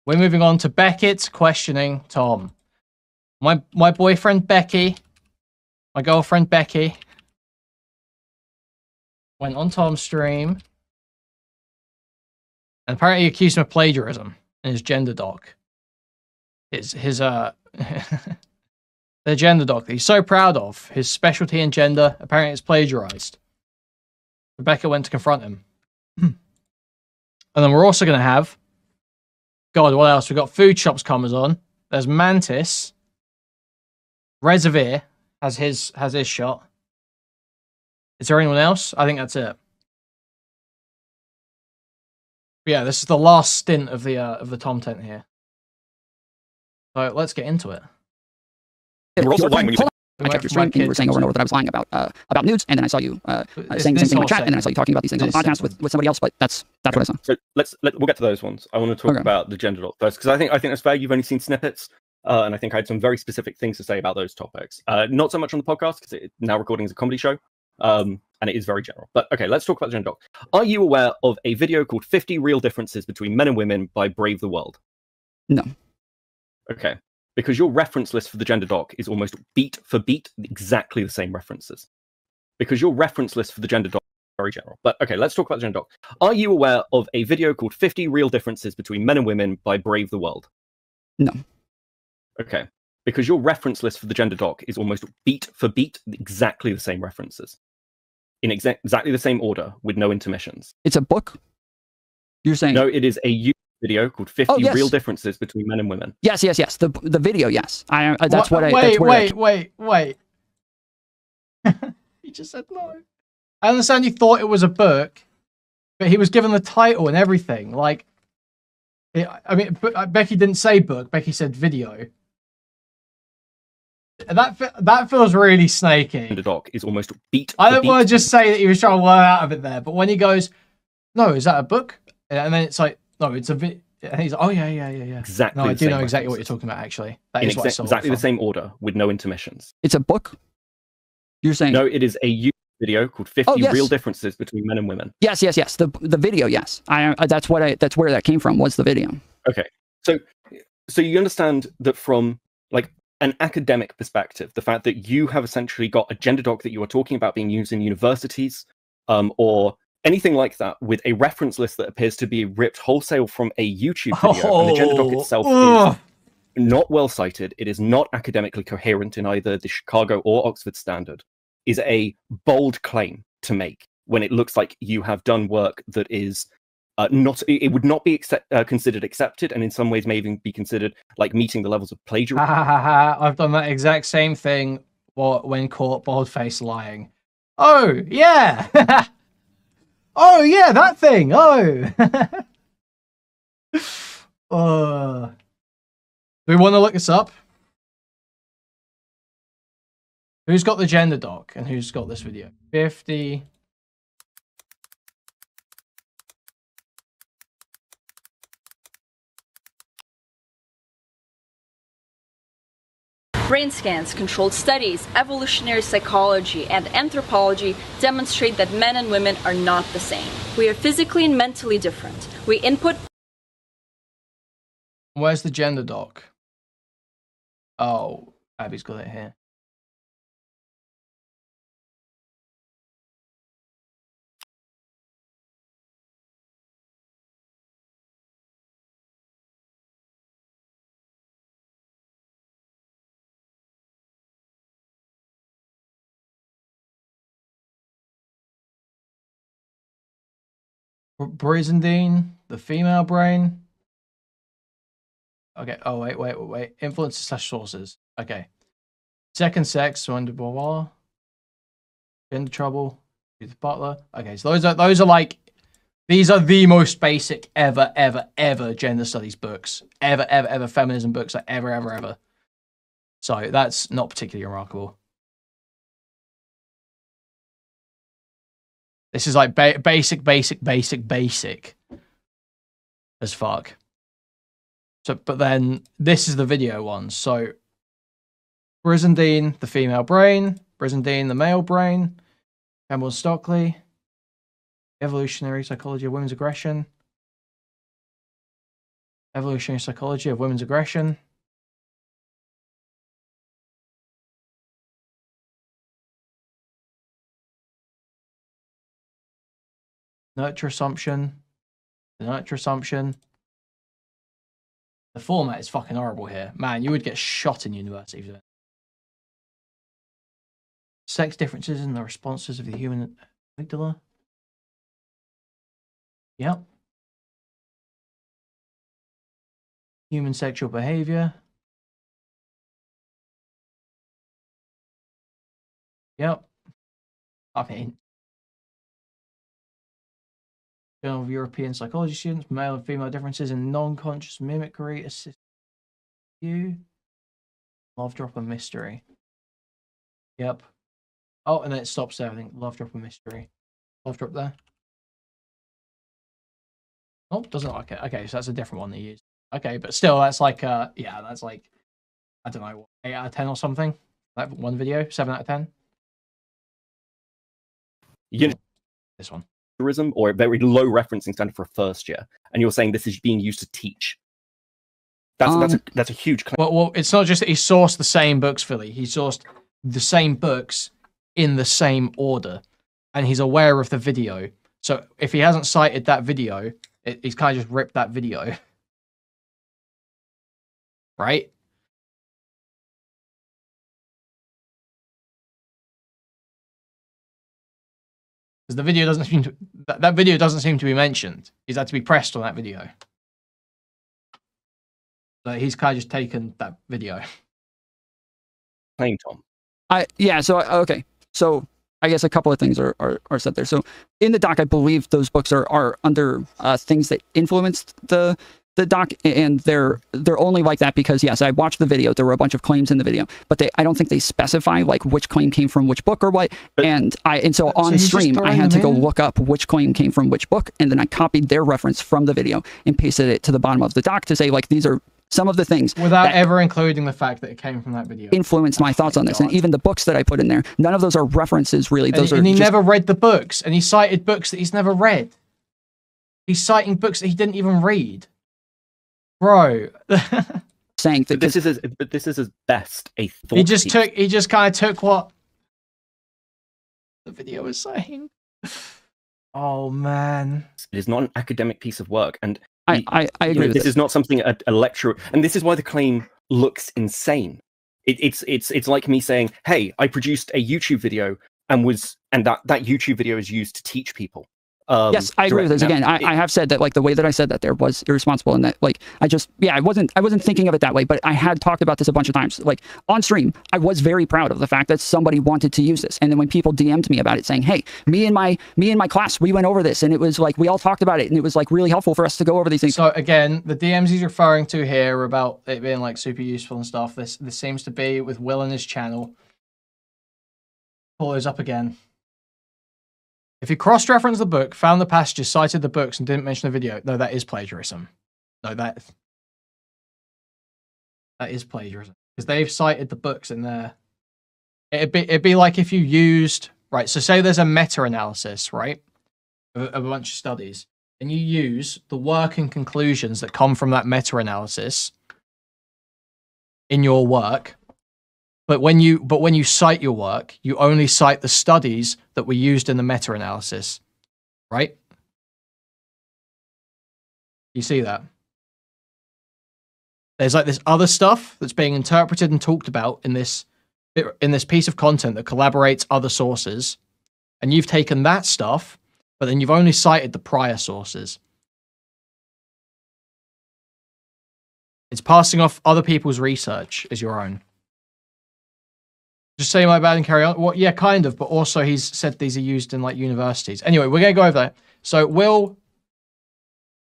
We're moving on to Beckett questioning Tom. My boyfriend Becky, my girlfriend Becky, went on Tom's stream and apparently accused him of plagiarism in his gender doc. The gender doc that he's so proud of, his specialty in gender, apparently it's plagiarized. Rebecca went to confront him. And then we're also going to have, God, what else? We've got Food Shops comers on. There's Mantis. Reservoir has his shot. Is there anyone else? I think that's it. But yeah, this is the last stint of the Tomtent here. So let's get into it. We're also lying when you I checked your stream and you were saying over and over that I was lying about nudes, and then I saw you saying the same thing in my chat, and then I saw you talking about these things on the podcast with somebody else. But that's what I saw. So we'll get to those ones. I want to talk about the gender doc first because I think that's fair. You've only seen snippets, and I think I had some very specific things to say about those topics. Not so much on the podcast because it's now recording as a comedy show, and it is very general. But okay, let's talk about the gender doc. Are you aware of a video called 50 Real Differences Between Men and Women by BraveTheWorld? No. Okay. Because your reference list for the gender doc is almost beat for beat exactly the same references. Because your reference list for the gender doc is very general. But okay, let's talk about the gender doc. Are you aware of a video called 50 Real Differences Between Men and Women by BraveTheWorld? No. Okay. Because your reference list for the gender doc is almost beat for beat exactly the same references. In exactly the same order with no intermissions. It's a book? You're saying? No, it is a video called 50 Real Differences Between Men and Women. Yes. The video, yes. That's what I... Wait. He just said no. I understand you thought it was a book, but he was given the title and everything. Like, I mean, Becky didn't say book. Becky said video. And that feels really snaky. The doc is almost beat. I don't want to just say that he was trying to learn out of it there, but when he goes, no, is that a book? And then it's like, no, it's a video. And he's like, oh, yeah. Exactly. No, I do know exactly what you're talking about, actually. That is exactly the same order with no intermissions. It's a book? You're saying? No, it is a YouTube video called 50 Real Differences Between Men and Women. Yes. The video, yes. That's where that came from, was the video. Okay. So you understand that from like an academic perspective, the fact that you have essentially got a gender doc that you are talking about being used in universities, or anything like that, with a reference list that appears to be ripped wholesale from a YouTube video, and the gender doc itself is not well cited, it is not academically coherent in either the Chicago or Oxford Standard, is a bold claim to make when it looks like you have done work that is it would not be considered accepted, and in some ways may even be considered like meeting the levels of plagiarism. I've done that exact same thing when caught bald-faced lying. Oh, yeah! Oh, yeah, that thing. Oh. Do we want to look this up? Who's got the gender doc and who's got this video? 50. Brain scans, controlled studies, evolutionary psychology, and anthropology demonstrate that men and women are not the same. We are physically and mentally different. We input... Where's the gender doc? Oh, Abby's got it here. Brizendine, the female brain. Okay. Oh, wait. Influences / sources. Okay. Second sex, under blah blah. Gender trouble. Judith Butler. Okay, so those are like, these are the most basic ever gender studies books. Ever feminism books, like ever. So that's not particularly remarkable. This is like basic as fuck. So, but then this is the video one. So, Brizendine, the female brain. Brizendine, the male brain. Campbell and Stockley. Evolutionary psychology of women's aggression. Evolutionary psychology of women's aggression. Nurture assumption. The nurture assumption. The format is fucking horrible here. Man, you would get shot in university for that. Sex differences in the responses of the human amygdala. Yep. Human sexual behavior. Yep. I mean, Journal of European Psychology Students, male and female differences in non-conscious mimicry, assist you. Love drop and mystery. Yep. Oh, and then it stops there, I think. Love drop and mystery. Love drop there. Oh, doesn't like it. Okay, so that's a different one they use. Okay, but still, that's like, yeah, that's like, I don't know, 8 out of 10 or something. That one video, 7 out of 10. You know, this one. Or a very low referencing standard for a first year, and you're saying this is being used to teach. That's a huge claim. Well, it's not just that he sourced the same books, Philly. He sourced the same books in the same order, and he's aware of the video. So if he hasn't cited that video, he's kind of just ripped that video. Right? Because the video doesn't seem to, that video doesn't seem to be mentioned. He's had to be pressed on that video. So he's kind of just taken that video. Claim, Tom. Yeah, so, okay. So I guess a couple of things are said there. So in the doc, I believe those books are under things that influenced the doc, and they're only like that because, yes, I watched the video. There were a bunch of claims in the video, but I don't think they specify like which claim came from which book or what. And so on stream, I had to go look up which claim came from which book, and then I copied their reference from the video and pasted it to the bottom of the doc to say, like, these are some of the things without ever including the fact that it came from that video. Influenced my thoughts on this. And even the books that I put in there, none of those are references, really. And he never read the books, and he cited books that he's never read. He's citing books that he didn't even read. Bro. Saying that this is his best a thought. He just kind of took what the video was saying. Oh man. It is not an academic piece of work, and I agree with this. Is not something a lecturer, and this is why the claim looks insane. It's like me saying, "Hey, I produced a YouTube video and that YouTube video is used to teach people." Yes, I agree with this. Again, I have said that, like, the way that I said that there was irresponsible, and that, like, I wasn't thinking of it that way, but I had talked about this a bunch of times. Like, on stream, I was very proud of the fact that somebody wanted to use this. And then when people DM'd me about it saying, hey, me and my class, we went over this, and it was like, we all talked about it, and it was like really helpful for us to go over these things. So again, the DMs he's referring to here about it being like super useful and stuff, this seems to be with Will and his channel. Pull those up again. If you cross-reference the book, found the passages, cited the books, and didn't mention the video, no, that is plagiarism. No, that is plagiarism. Because they've cited the books in there. It'd be like if you used, right, so say there's a meta-analysis, right, of a bunch of studies, and you use the work and conclusions that come from that meta-analysis in your work. But when you cite your work, you only cite the studies that were used in the meta-analysis, right? You see that? There's like this other stuff that's being interpreted and talked about in this piece of content that collaborates other sources, and you've taken that stuff, but then you've only cited the prior sources. It's passing off other people's research as your own. Just say my bad and carry on. Well, yeah, kind of, but also he's said these are used in like universities. Anyway, we're gonna go over that. So Will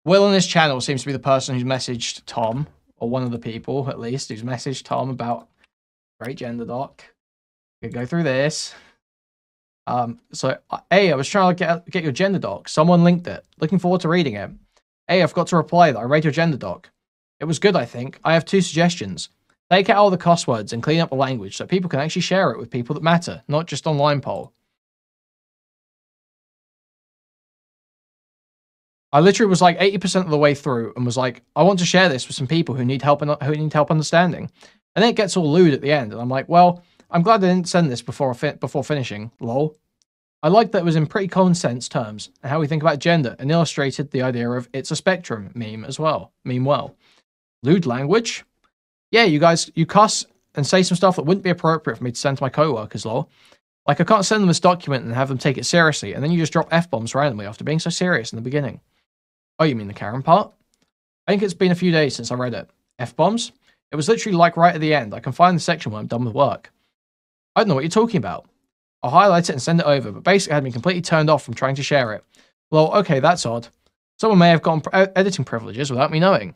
on this channel seems to be the person who's messaged Tom, or one of the people at least, who's messaged Tom about great gender doc. We can go through this. So hey, I was trying to get your gender doc. Someone linked it. Looking forward to reading it. Hey, I forgot to reply that I read your gender doc. It was good, I think. I have 2 suggestions. Take out all the cuss words and clean up the language so people can actually share it with people that matter, not just online poll. I literally was like 80% of the way through and was like, I want to share this with some people who need help understanding. And then it gets all lewd at the end. And I'm like, well, I'm glad I didn't send this before finishing. Lol. I liked that it was in pretty common sense terms and how we think about gender, and illustrated the idea of it's a spectrum meme as well. Lewd language? Yeah, you guys, you cuss and say some stuff that wouldn't be appropriate for me to send to my coworkers, lol. Like, I can't send them this document and have them take it seriously, and then you just drop F-bombs randomly after being so serious in the beginning. Oh, you mean the Karen part? I think it's been a few days since I read it. F-bombs? It was literally like right at the end. I can find the section when I'm done with work. I don't know what you're talking about. I'll highlight it and send it over, but basically had me completely turned off from trying to share it. Well, okay, that's odd. Someone may have gotten editing privileges without me knowing.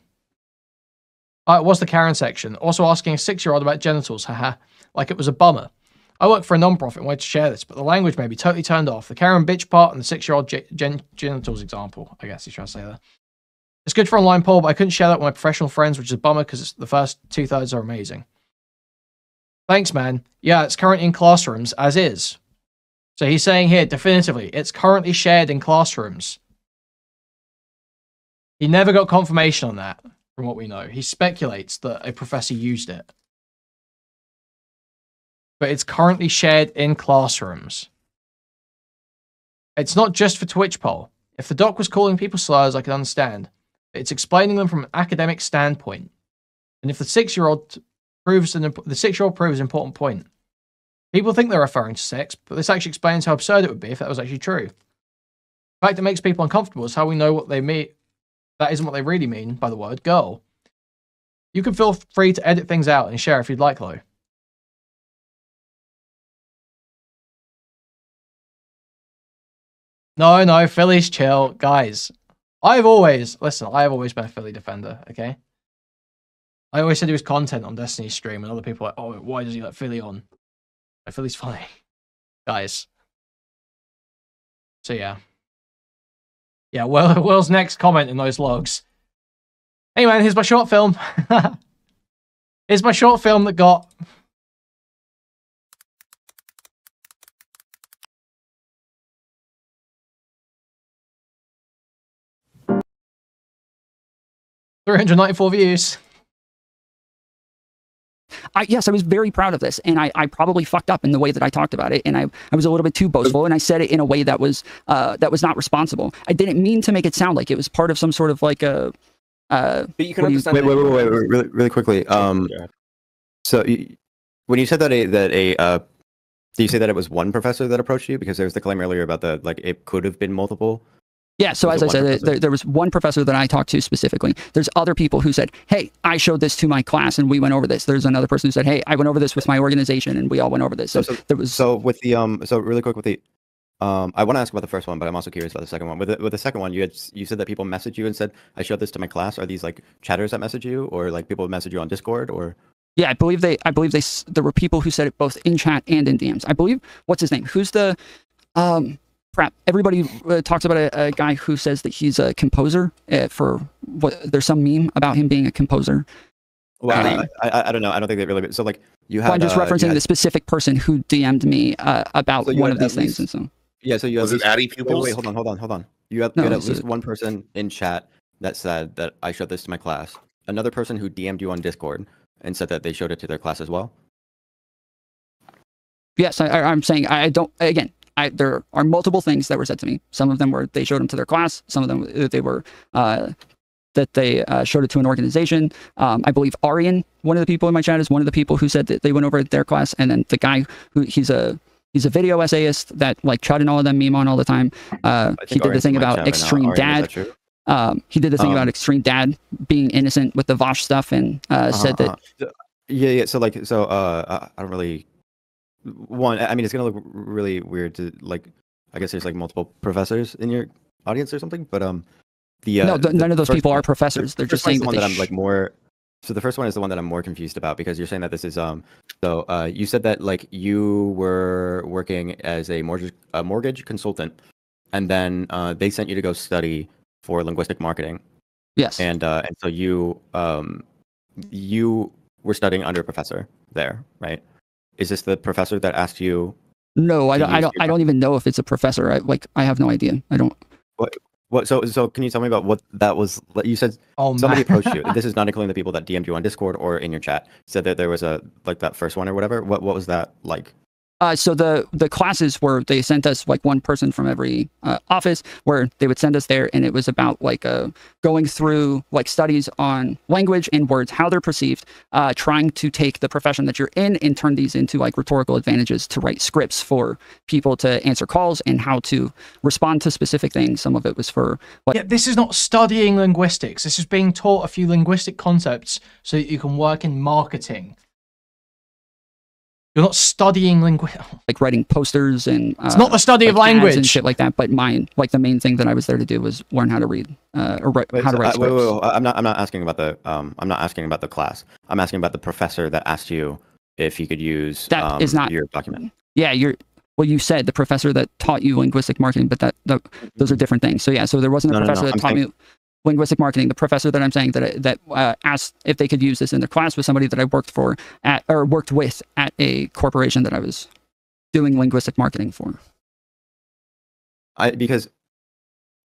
It was the Karen section, also asking a 6-year-old about genitals, haha, like it was a bummer. I work for a non-profit and wanted to share this, but the language made me totally turned off. The Karen bitch part and the 6-year-old genitals example, I guess he's trying to say that. It's good for online poll, but I couldn't share that with my professional friends, which is a bummer because the first 2/3 are amazing. Thanks, man. Yeah, it's currently in classrooms, as is. So he's saying here, definitively, it's currently shared in classrooms. He never got confirmation on that, from what we know. He speculates that a professor used it. But it's currently shared in classrooms. It's not just for Twitch poll. If the doc was calling people slurs, I could understand. But it's explaining them from an academic standpoint. And if the 6-year-old proves an important point. People think they're referring to sex, but this actually explains how absurd it would be if that was actually true. The fact it makes people uncomfortable is how we know what they mean. That isn't what they really mean by the word girl. You can feel free to edit things out and share if you'd like, though. No, Philly's chill. Guys, I've always been a Philly defender, okay? I always said he was content on Destiny's stream, and other people are like, oh, why does he let Philly on? Like, Philly's funny. Guys. So, yeah. Yeah, Will's next comment in those logs. Hey, man, here's my short film. Here's my short film that got... $394 views. Yes, I was very proud of this, and I probably fucked up in the way that I talked about it, and I was a little bit too boastful, and I said it in a way that was not responsible. I didn't mean to make it sound like it was part of some sort of like a. But you can understand. Wait, really quickly. So when you said that do you say that it was one professor that approached you? Because there was the claim earlier about it could have been multiple. Yeah, so as I said, there was one professor that I talked to specifically. There's other people who said, hey, I showed this to my class and we went over this. There's another person who said, hey, I went over this with my organization and we all went over this. So really quick with the I want to ask about the first one, but I'm also curious about the second one. With the second one, you said that people messaged you and said, I showed this to my class. Are these like chatters that message you, or like people message you on Discord, or? Yeah, I believe there were people who said it both in chat and in DMs. I believe, what's his name? Who's the crap? Everybody talks about a guy who says that he's a composer. There's some meme about him being a composer. Well, I don't know. I don't think they really. So like you have. Well, I'm just referencing the specific person who DM'd me about one of these things, and so. Yeah. So you have. Was it Addy Pupils? Wait, hold on. You had at least one person in chat that said that I showed this to my class. Another person who DM'd you on Discord and said that they showed it to their class as well. Yes, I'm saying I don't. Again. There are multiple things that were said to me. Some of them were they showed them to their class. Some of them they were that they showed it to an organization. I believe Arian, one of the people in my chat, is one of the people who said that they went over at their class. And then the guy who he's a video essayist that like Chud and all of them meme on all the time. He did the thing about Extreme Dad. He did the thing about Extreme Dad being innocent with the Vosh stuff and said that. Yeah. So I don't really. One, I mean, it's gonna look really weird to like. I guess there's like multiple professors in your audience or something, but none of those people are professors. They're just saying the one that I'm like more. So the first one is the one that I'm more confused about because you're saying that this is So you said that like you were working as a mortgage consultant, and then they sent you to go study for linguistic marketing. Yes. And so you were studying under a professor there, right? Is this the professor that asked you? No, I don't even know if it's a professor. I have no idea. I don't. What? So can you tell me about what that was? You said somebody approached you. This is not including the people that DM'd you on Discord or in your chat. Said that there was a that first one or whatever. What was that like? So the classes were, they sent us like one person from every office where they would send us there, and it was about like going through like studies on language and words, how they're perceived, trying to take the profession that you're in and turn these into like rhetorical advantages to write scripts for people to answer calls and how to respond to specific things. Some of it was for like, yeah, this is not studying linguistics. This is being taught a few linguistic concepts so that you can work in marketing. You're not studying linguistics. Like writing posters and it's not the study like of language and shit like that. But the main thing that I was there to do was learn how to read or how to write scripts. Wait. I'm not asking about the class. I'm asking about the professor that asked you if he could use that is not your document. Yeah, well, you said the professor that taught you linguistic marketing, but those are different things. So yeah, so there wasn't a professor that taught me linguistic marketing. The professor that I'm saying that asked if they could use this in their class was somebody that I worked with at a corporation that I was doing linguistic marketing for. Because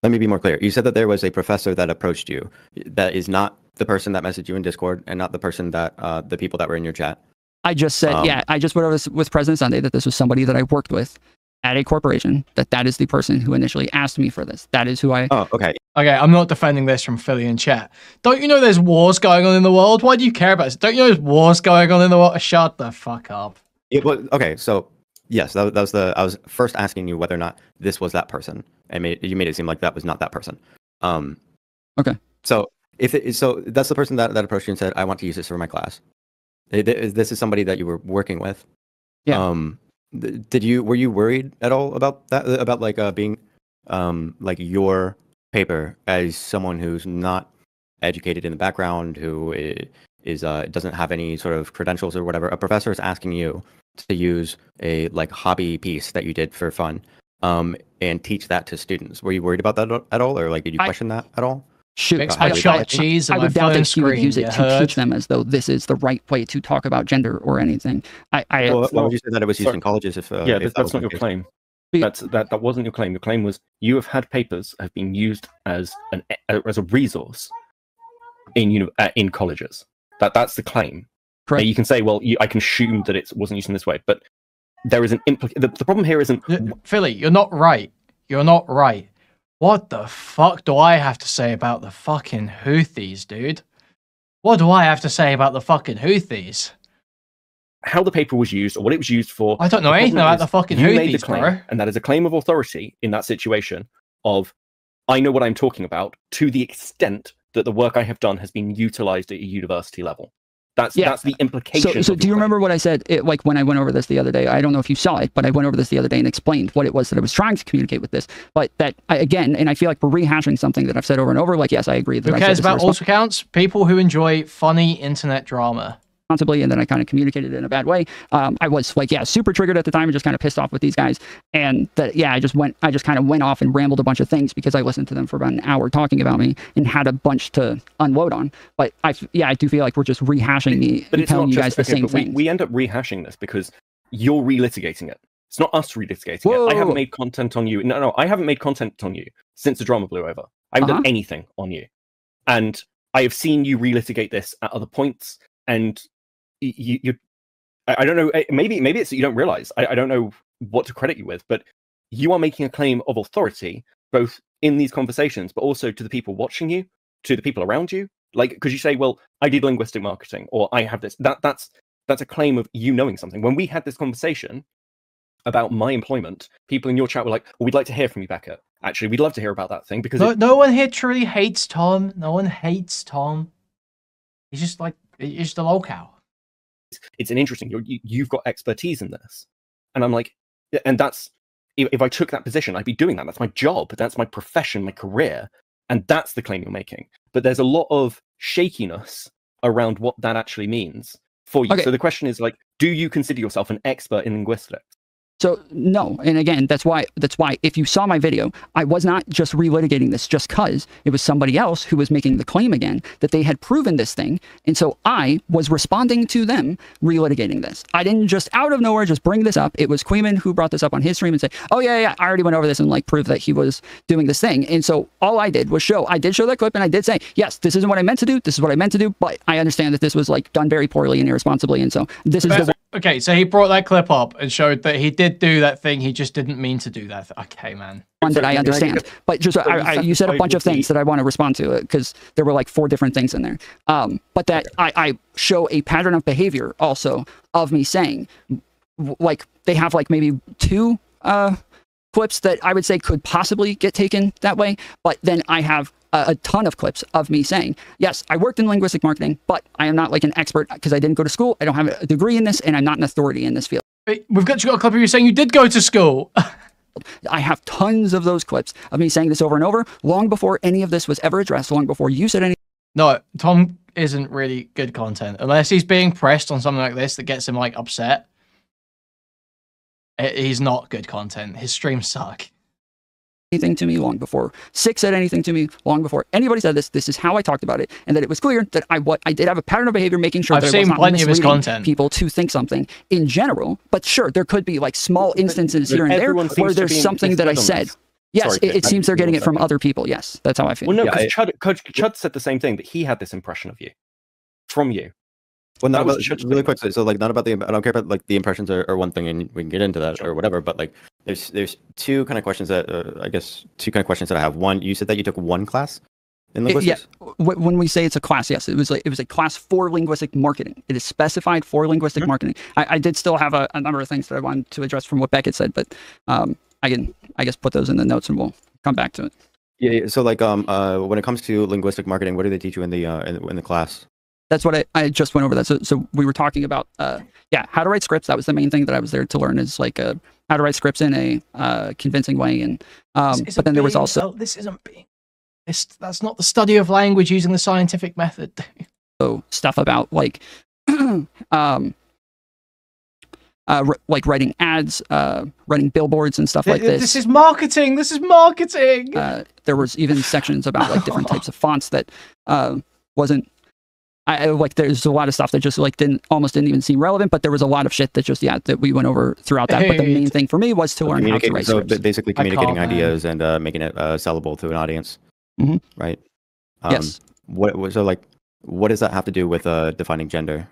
let me be more clear. You said that there was a professor that approached you. That is not the person that messaged you in Discord, and not the person that the people that were in your chat. I just said, I just went over this with President Sunday that this was somebody that I worked with at a corporation, that is the person who initially asked me for this. That is who I... Oh, okay. Okay, I'm not defending this from Philly in chat. Don't you know there's wars going on in the world? Why do you care about this? Don't you know there's wars going on in the world? Shut the fuck up. Okay, so yes, that was I was first asking you whether or not this was that person, and you made it seem like that was not that person. Okay. So so that's the person that approached you and said, "I want to use this for my class." This is somebody that you were working with. Yeah. Were you worried at all about that? About like being like your paper as someone who's not educated in the background, who is doesn't have any sort of credentials or whatever. A professor is asking you to use a like hobby piece that you did for fun, and teach that to students. Were you worried about that at all, or like did you question that at all? Shoot, Mix my shot cheese and I would doubt that he would use it to heard? teach them as though this is the right way to talk about gender or anything. Why would you say that it was used in colleges? That's not your claim. That wasn't your claim. The claim was you have had papers have been used as a resource in colleges. That's the claim. Correct. Now, you can say, well, I can assume that it wasn't used in this way, but there is an the problem here isn't... Philly, you're not right. You're not right. What the fuck do I have to say about the fucking Houthis, dude? What do I have to say about the fucking Houthis? How the paper was used or what it was used for... I don't know anything about the fucking Houthis, bro. And that is a claim of authority in that situation of, I know what I'm talking about, to the extent that the work I have done has been utilized at a university level. That's the implication. So do you remember what I said? Like when I went over this the other day, I don't know if you saw it, but I went over this the other day and explained what it was that I was trying to communicate with this. But again, and I feel like we're rehashing something that I've said over and over. Like, yes, I agree. Who cares about also counts? People who enjoy funny internet drama. Responsibly, and then I kind of communicated it in a bad way. I was like, super triggered at the time and just kind of pissed off with these guys. And I just kind of went off and rambled a bunch of things because I listened to them for about an hour talking about me and had a bunch to unload on. But I do feel like we're just rehashing me and telling you guys the same thing. We end up rehashing this because you're relitigating it. It's not us relitigating it. I haven't made content on you. No, I haven't made content on you since the drama blew over. I haven't done anything on you. And I have seen you relitigate this at other points, and I don't know, maybe it's that you don't realize. I don't know what to credit you with, but you are making a claim of authority both in these conversations, but also to the people watching you, to the people around you. Like, because you say, well, I did linguistic marketing, or I have this. That's a claim of you knowing something. When we had this conversation about my employment, people in your chat were like, well, we'd like to hear from you, Beckett. Actually, we'd love to hear about that thing, because no one here truly hates Tom. No one hates Tom. He's just a lolcow. It's an interesting, you've got expertise in this. And I'm like, and that's, if I took that position, I'd be doing that. That's my job. That's my profession, my career. And that's the claim you're making. But there's a lot of shakiness around what that actually means for you. Okay. So the question is, like, do you consider yourself an expert in linguistics? So no, and again, that's why if you saw my video, I was not just relitigating this just because it was somebody else who was making the claim again that they had proven this thing, and so I was responding to them relitigating this. I didn't just out of nowhere just bring this up. It was Kuihman who brought this up on his stream and said, "Oh yeah, I already went over this and like proved that he was doing this thing." And so all I did was I did show that clip, and I did say, "Yes, this isn't what I meant to do. This is what I meant to do," but I understand that this was like done very poorly and irresponsibly, and so this is the okay, so he brought that clip up and showed that he did do that thing. He just didn't mean to do that. Okay, man. one that I understand. But just you said a bunch of things that I want to respond to because there were like 4 different things in there. But that I show a pattern of behavior also of me saying, like they have like maybe 2 clips that I would say could possibly get taken that way. But then I have a ton of clips of me saying, yes, I worked in linguistic marketing, but I am not like an expert because I didn't go to school. I don't have a degree in this, and I'm not an authority in this field. We've got a clip of you saying you did go to school. I have tons of those clips of me saying this over and over, long before any of this was ever addressed, long before you said anything. No, Tom isn't really good content. Unless he's being pressed on something like this that gets him like upset. He's not good content. His streams suck. Anything to me long before Six said anything to me long before anybody said this. This is how I talked about it, and that it was clear that I did have a pattern of behavior, making sure that I was not misleading people to think something in general. But sure, there could be like small instances here and there where there's something that I said. Yes, it seems they're getting it from other people. Yes, that's how I feel. Well, no, because Chud said the same thing, that he had this impression of you, from you. Well, not about really quick. So like, not about the. I don't care about like the impressions are one thing, and we can get into that or whatever. But like, there's 2 kind of questions that I guess 2 kind of questions that I have. One, you said that you took 1 class in linguistics. Yeah, when we say it's a class, yes, it was a class for linguistic marketing. It is specified for linguistic marketing. I did still have a number of things that I wanted to address from what Beckett said, but I can guess put those in the notes and we'll come back to it. Yeah. So like when it comes to linguistic marketing, what do they teach you in the class? That's what I just went over that. So we were talking about, how to write scripts. That was the main thing that I was there to learn, is like how to write scripts in a convincing way. And but then there was also that's not the study of language using the scientific method. So stuff about like like writing ads, writing billboards and stuff like this. This is marketing. This is marketing. There was even sections about like different types of fonts that wasn't. There's a lot of stuff that just like almost didn't even seem relevant, but there was a lot of shit that just that we went over throughout that. But the main thing for me was to learn how to write scripts. So basically communicating ideas and making it sellable to an audience, right? Yes. What does that have to do with defining gender?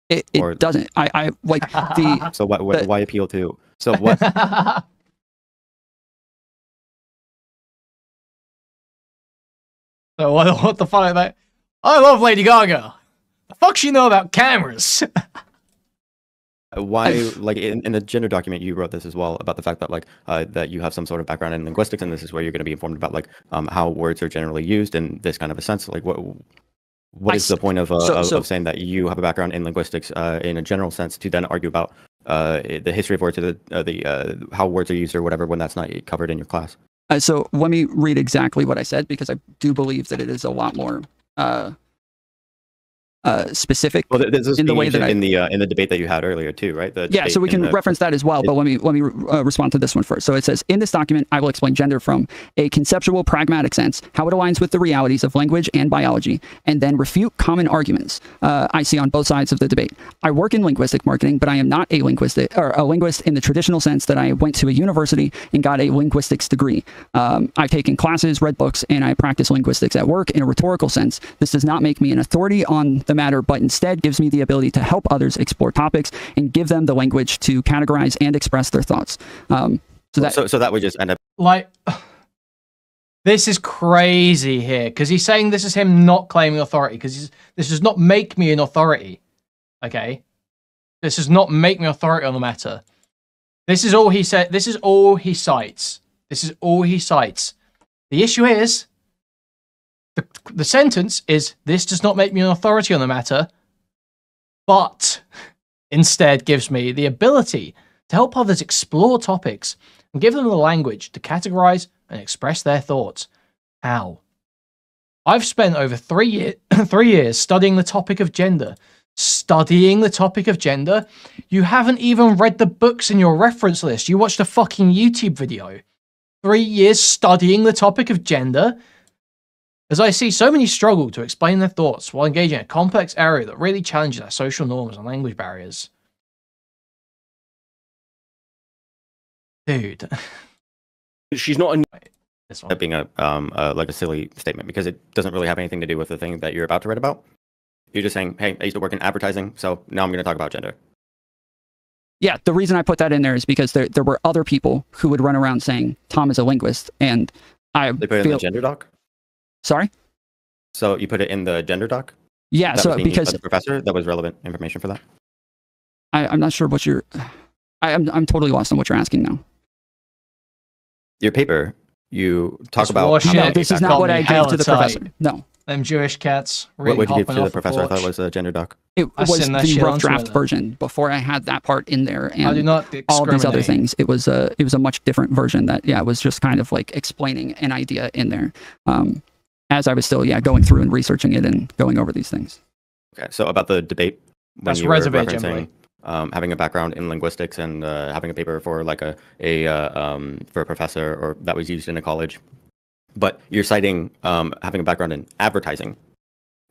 It doesn't. I like the. So why appeal to? So what? So what the fuck? That I love Lady Gaga. The fuck she know about cameras? Why, like in the gender document, you wrote this as well about the fact that like that you have some sort of background in linguistics, and this is where you're going to be informed about like how words are generally used in this kind of a sense. Like what is the point of saying that you have a background in linguistics in a general sense to then argue about the history of words or the how words are used or whatever when that's not covered in your class? So let me read exactly what I said, because I do believe that it is a lot more specific in the way that in the debate that you had earlier too, right? So we can reference that as well, but let me respond to this one first. So it says, in this document, I will explain gender from a conceptual, pragmatic sense, how it aligns with the realities of language and biology, and then refute common arguments I see on both sides of the debate. I work in linguistic marketing, but I am not a linguist in the traditional sense that I went to a university and got a linguistics degree. I've taken classes, read books, and I practice linguistics at work in a rhetorical sense. This does not make me an authority on the matter, but instead gives me the ability to help others explore topics and give them the language to categorize and express their thoughts. So that would just end up like, this is crazy here, because he's saying this is him not claiming authority, because this does not make me an authority. Okay, this does not make me authority on the matter. This is all he said. This is all he cites. This is all he cites. The issue is, the sentence is, this does not make me an authority on the matter, but instead gives me the ability to help others explore topics and give them the language to categorize and express their thoughts. How? I've spent over 3 years studying the topic of gender, studying the topic of gender. You haven't even read the books in your reference list. You watched a fucking YouTube video. 3 years studying the topic of gender. As I see so many struggle to explain their thoughts while engaging in a complex area that really challenges our social norms and language barriers. Dude. She's not a This That one. being like a silly statement because it doesn't really have anything to do with the thing that you're about to write about. You're just saying, hey, I used to work in advertising, so now I'm going to talk about gender. Yeah, the reason I put that in there is because there were other people who would run around saying Tom is a linguist, and I They put it in the gender doc? Sorry? So you put it in the gender doc? Yeah, That so was being used by because the professor, that was relevant information for that? I'm not sure what you're... I'm totally lost on what you're asking now. Your paper, you talk This about... war shit No, this is got not what me I gave hella to the tight. professor. No. Them Jewish cats really What did you give hopping to the off professor? I thought it porch. was a gender doc. It I was send that the shit rough on draft Twitter. version before I had that part in there, I do and not all these other discriminate. things. It was a much different version that, yeah, was just kind of like explaining an idea in there. As I was still, going through and researching it and going over these things. Okay, so about the debate, when That's you were reservation, referencing having a background in linguistics and having a paper for like for a professor or that was used in a college, but you're citing having a background in advertising,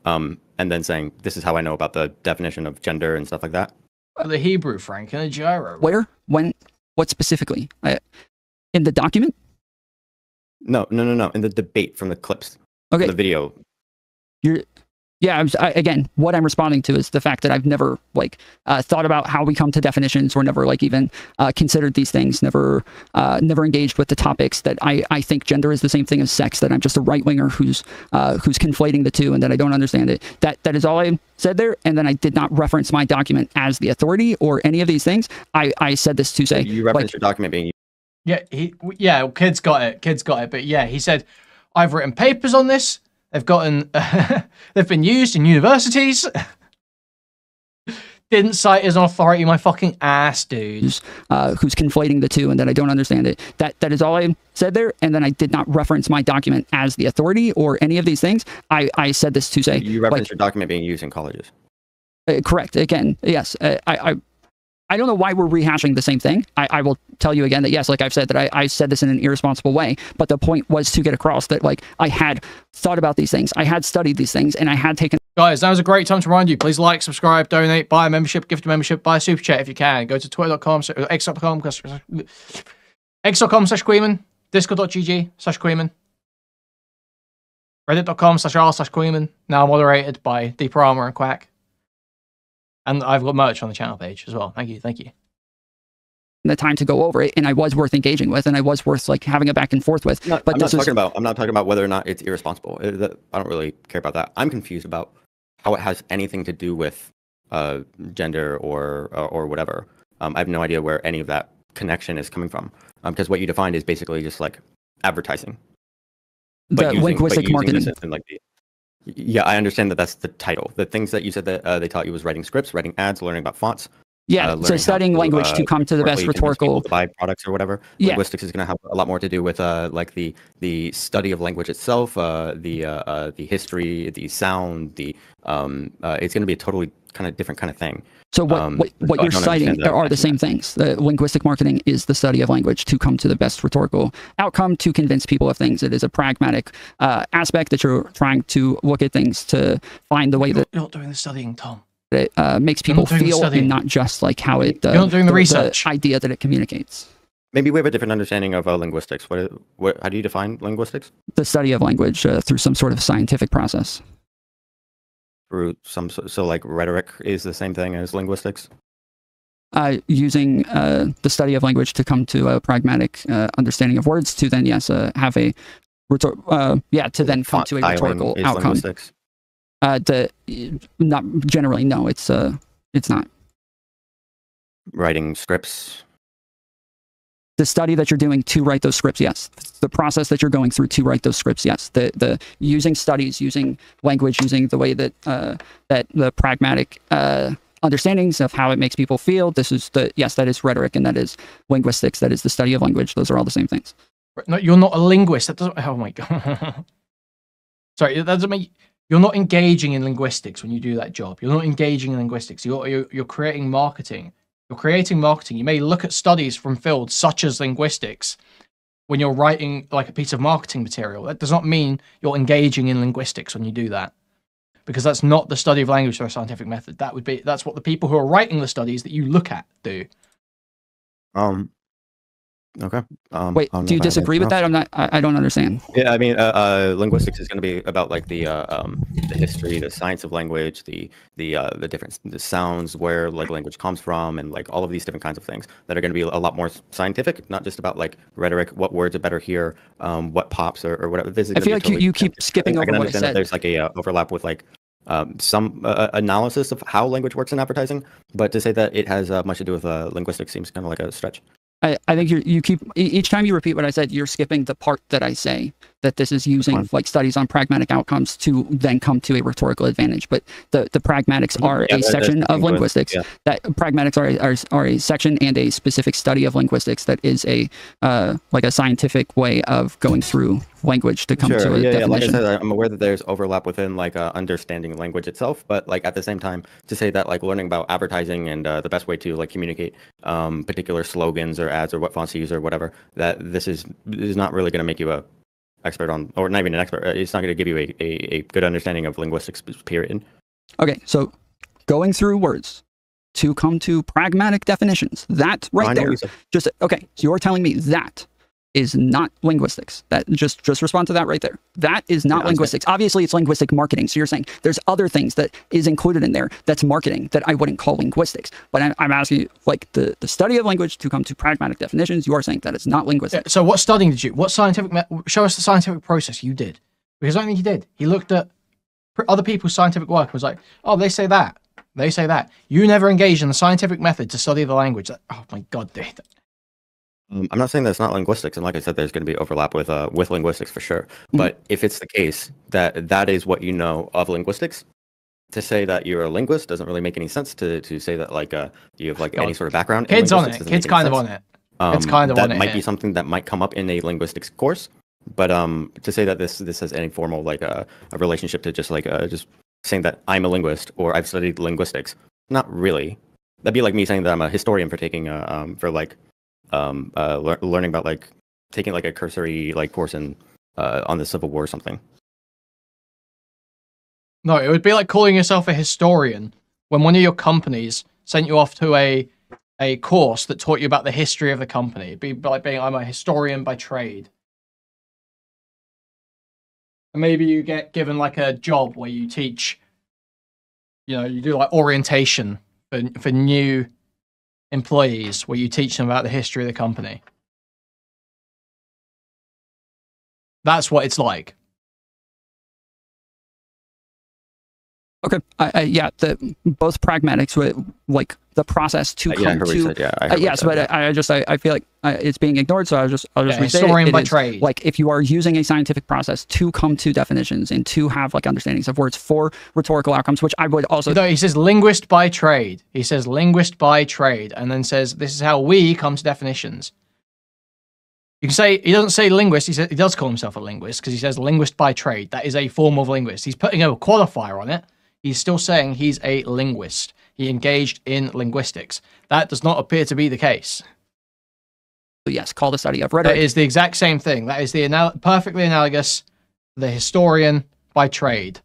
and then saying this is how I know about the definition of gender and stuff like that. The Hebrew, Frank, and a gyro. Where? When? What specifically? In the document? No. In the debate from the clips, Okay. the video. Again, what I'm responding to is the fact that I've never thought about how we come to definitions, or never even considered these things, never engaged with the topics that I think gender is the same thing as sex, that I'm just a right winger who's conflating the two, and that I don't understand it. That is all I said there, and then I did not reference my document as the authority or any of these things. I said this to say You referenced your document being Yeah, kids got it. But yeah, he said, I've written papers on this. They've been used in universities. Didn't cite as an authority, my fucking ass, dude. who's conflating the two, and that I don't understand it. That is all I said there, and then I did not reference my document as the authority or any of these things. I said this to say You referenced your document being used in colleges. correct. Again, yes. I don't know why we're rehashing the same thing. I will tell you again that yes, like I've said, that I said this in an irresponsible way, but the point was to get across that I had thought about these things, I had studied these things, and I had taken... Guys, that was a great time to remind you. Please like, subscribe, donate, buy a membership, gift a membership, buy a super chat if you can. Go to twitter.com, x.com/Kuihman, discord.gg/Kuihman, reddit.com/r/Kuihman, now moderated by Deeper Armor and Quack. And I've got merch on the channel page as well. Thank you. the time to go over it, and I was worth engaging with, and I was worth having a back and forth with. I'm not talking about whether or not it's irresponsible. I don't really care about that. I'm confused about how it has anything to do with gender or whatever. I have no idea where any of that connection is coming from, because what you defined is basically just like advertising. The linguistic marketing. Yeah, I understand that that's the title. The things that you said that they taught you was writing scripts, writing ads, learning about fonts. Yeah, so studying language to come to the best rhetorical byproducts or whatever. Yeah. Linguistics is going to have a lot more to do with like the study of language itself, the history, the sound, it's going to be a totally kind of different kind of thing. So what you're citing are the same things. The linguistic marketing is the study of language to come to the best rhetorical outcome, to convince people of things. It is a pragmatic aspect that you're trying to look at things to find the way that you're not doing the studying, Tom. It makes people feel, and not just like how it. You're not doing the research. The idea that it communicates. Maybe we have a different understanding of linguistics. How do you define linguistics? The study of language through some sort of scientific process. Through so like rhetoric is the same thing as linguistics? Using the study of language to come to a pragmatic understanding of words, to then have a to then come to a rhetorical outcome. Linguistics? Not generally, no. It's not. Writing scripts. The study that you're doing to write those scripts, yes. The process that you're going through to write those scripts, yes. The using studies, using language, using the way that that the pragmatic understandings of how it makes people feel. That is rhetoric, and that is linguistics. That is the study of language. Those are all the same things. No, you're not a linguist. That doesn't. Oh my god. Sorry, that doesn't make. you're not engaging in linguistics when you do that job. You're not engaging in linguistics. You're creating marketing. You're creating marketing. You may look at studies from fields such as linguistics when you're writing like a piece of marketing material. That does not mean you're engaging in linguistics when you do that, because that's not the study of language through a scientific method. That's what the people who are writing the studies that you look at do. Okay. Wait, do you disagree with that? I don't understand. Yeah, I mean, linguistics is going to be about like the history, the science of language, the different sounds, where like language comes from, and like all of these different kinds of things that are going to be a lot more scientific, not just about like rhetoric, what words are better here, what pops or whatever. This is I feel like you keep skipping over what I said. That there's like a overlap with like some analysis of how language works in advertising, but to say that it has much to do with linguistics seems kind of like a stretch. I think you keep, each time you repeat what I said, you're skipping the part that I say, that this is using like studies on pragmatic outcomes to then come to a rhetorical advantage. But the pragmatics are a section of linguistics. Yeah. That pragmatics are a section and a specific study of linguistics that is a like a scientific way of going through language to come to a definition. Like I said, I'm aware that there's overlap within like understanding language itself, but like at the same time, to say that like learning about advertising and the best way to like communicate particular slogans or ads or what fonts to use or whatever, that this is not really going to make you a expert on, or not even an expert. It's not going to give you a good understanding of linguistics, period. Okay, so going through words to come to pragmatic definitions, that right there, just okay. So you're telling me that is not linguistics. That just respond to that right there. That is not linguistics. Obviously, it's linguistic marketing. So you're saying there's other things that is included in there that's marketing that I wouldn't call linguistics. But I'm asking you, like the study of language to come to pragmatic definitions. You are saying that it's not linguistics. Yeah, so what studying did you? What scientific? Show us the scientific process you did. Because I don't think he did. He looked at other people's scientific work and was like, oh, they say that. They say that. You never engaged in the scientific method to study the language. Oh my God, dude. I'm not saying that it's not linguistics, and like I said, there's going to be overlap with linguistics for sure. But if it's the case that that is what you know of linguistics, to say that you're a linguist doesn't really make any sense. To say that like you have like any sort of background. Kids on it. Kids kind of on it. It's kind of on it. That might be something that might come up in a linguistics course. But to say that this has any formal like a relationship to just like just saying that I'm a linguist or I've studied linguistics, not really. That'd be like me saying that I'm a historian for taking for like. Learning about like taking like a cursory like course in on the Civil War or something. No, it would be like calling yourself a historian when one of your companies sent you off to a course that taught you about the history of the company. It'd be like being, I'm a historian by trade. And maybe you get given like a job where you teach, you do like orientation for new employees, where you teach them about the history of the company. That's what it's like. Okay, both pragmatics with like the process to come to. Yes, but I feel like it's being ignored, so I'll just restate historian it. By trade. Like if you are using a scientific process to come to definitions and to have like understandings of words for rhetorical outcomes, which I would also. No, he says linguist by trade. He says linguist by trade, and then says this is how we come to definitions. You can say he doesn't say linguist. He does call himself a linguist because he says linguist by trade. That is a form of linguist. He's putting a qualifier on it. He's still saying he's a linguist. He engaged in linguistics. That does not appear to be the case. Yes, call the study of rhetoric. That is the exact same thing. That is the perfectly analogous, the historian by trade.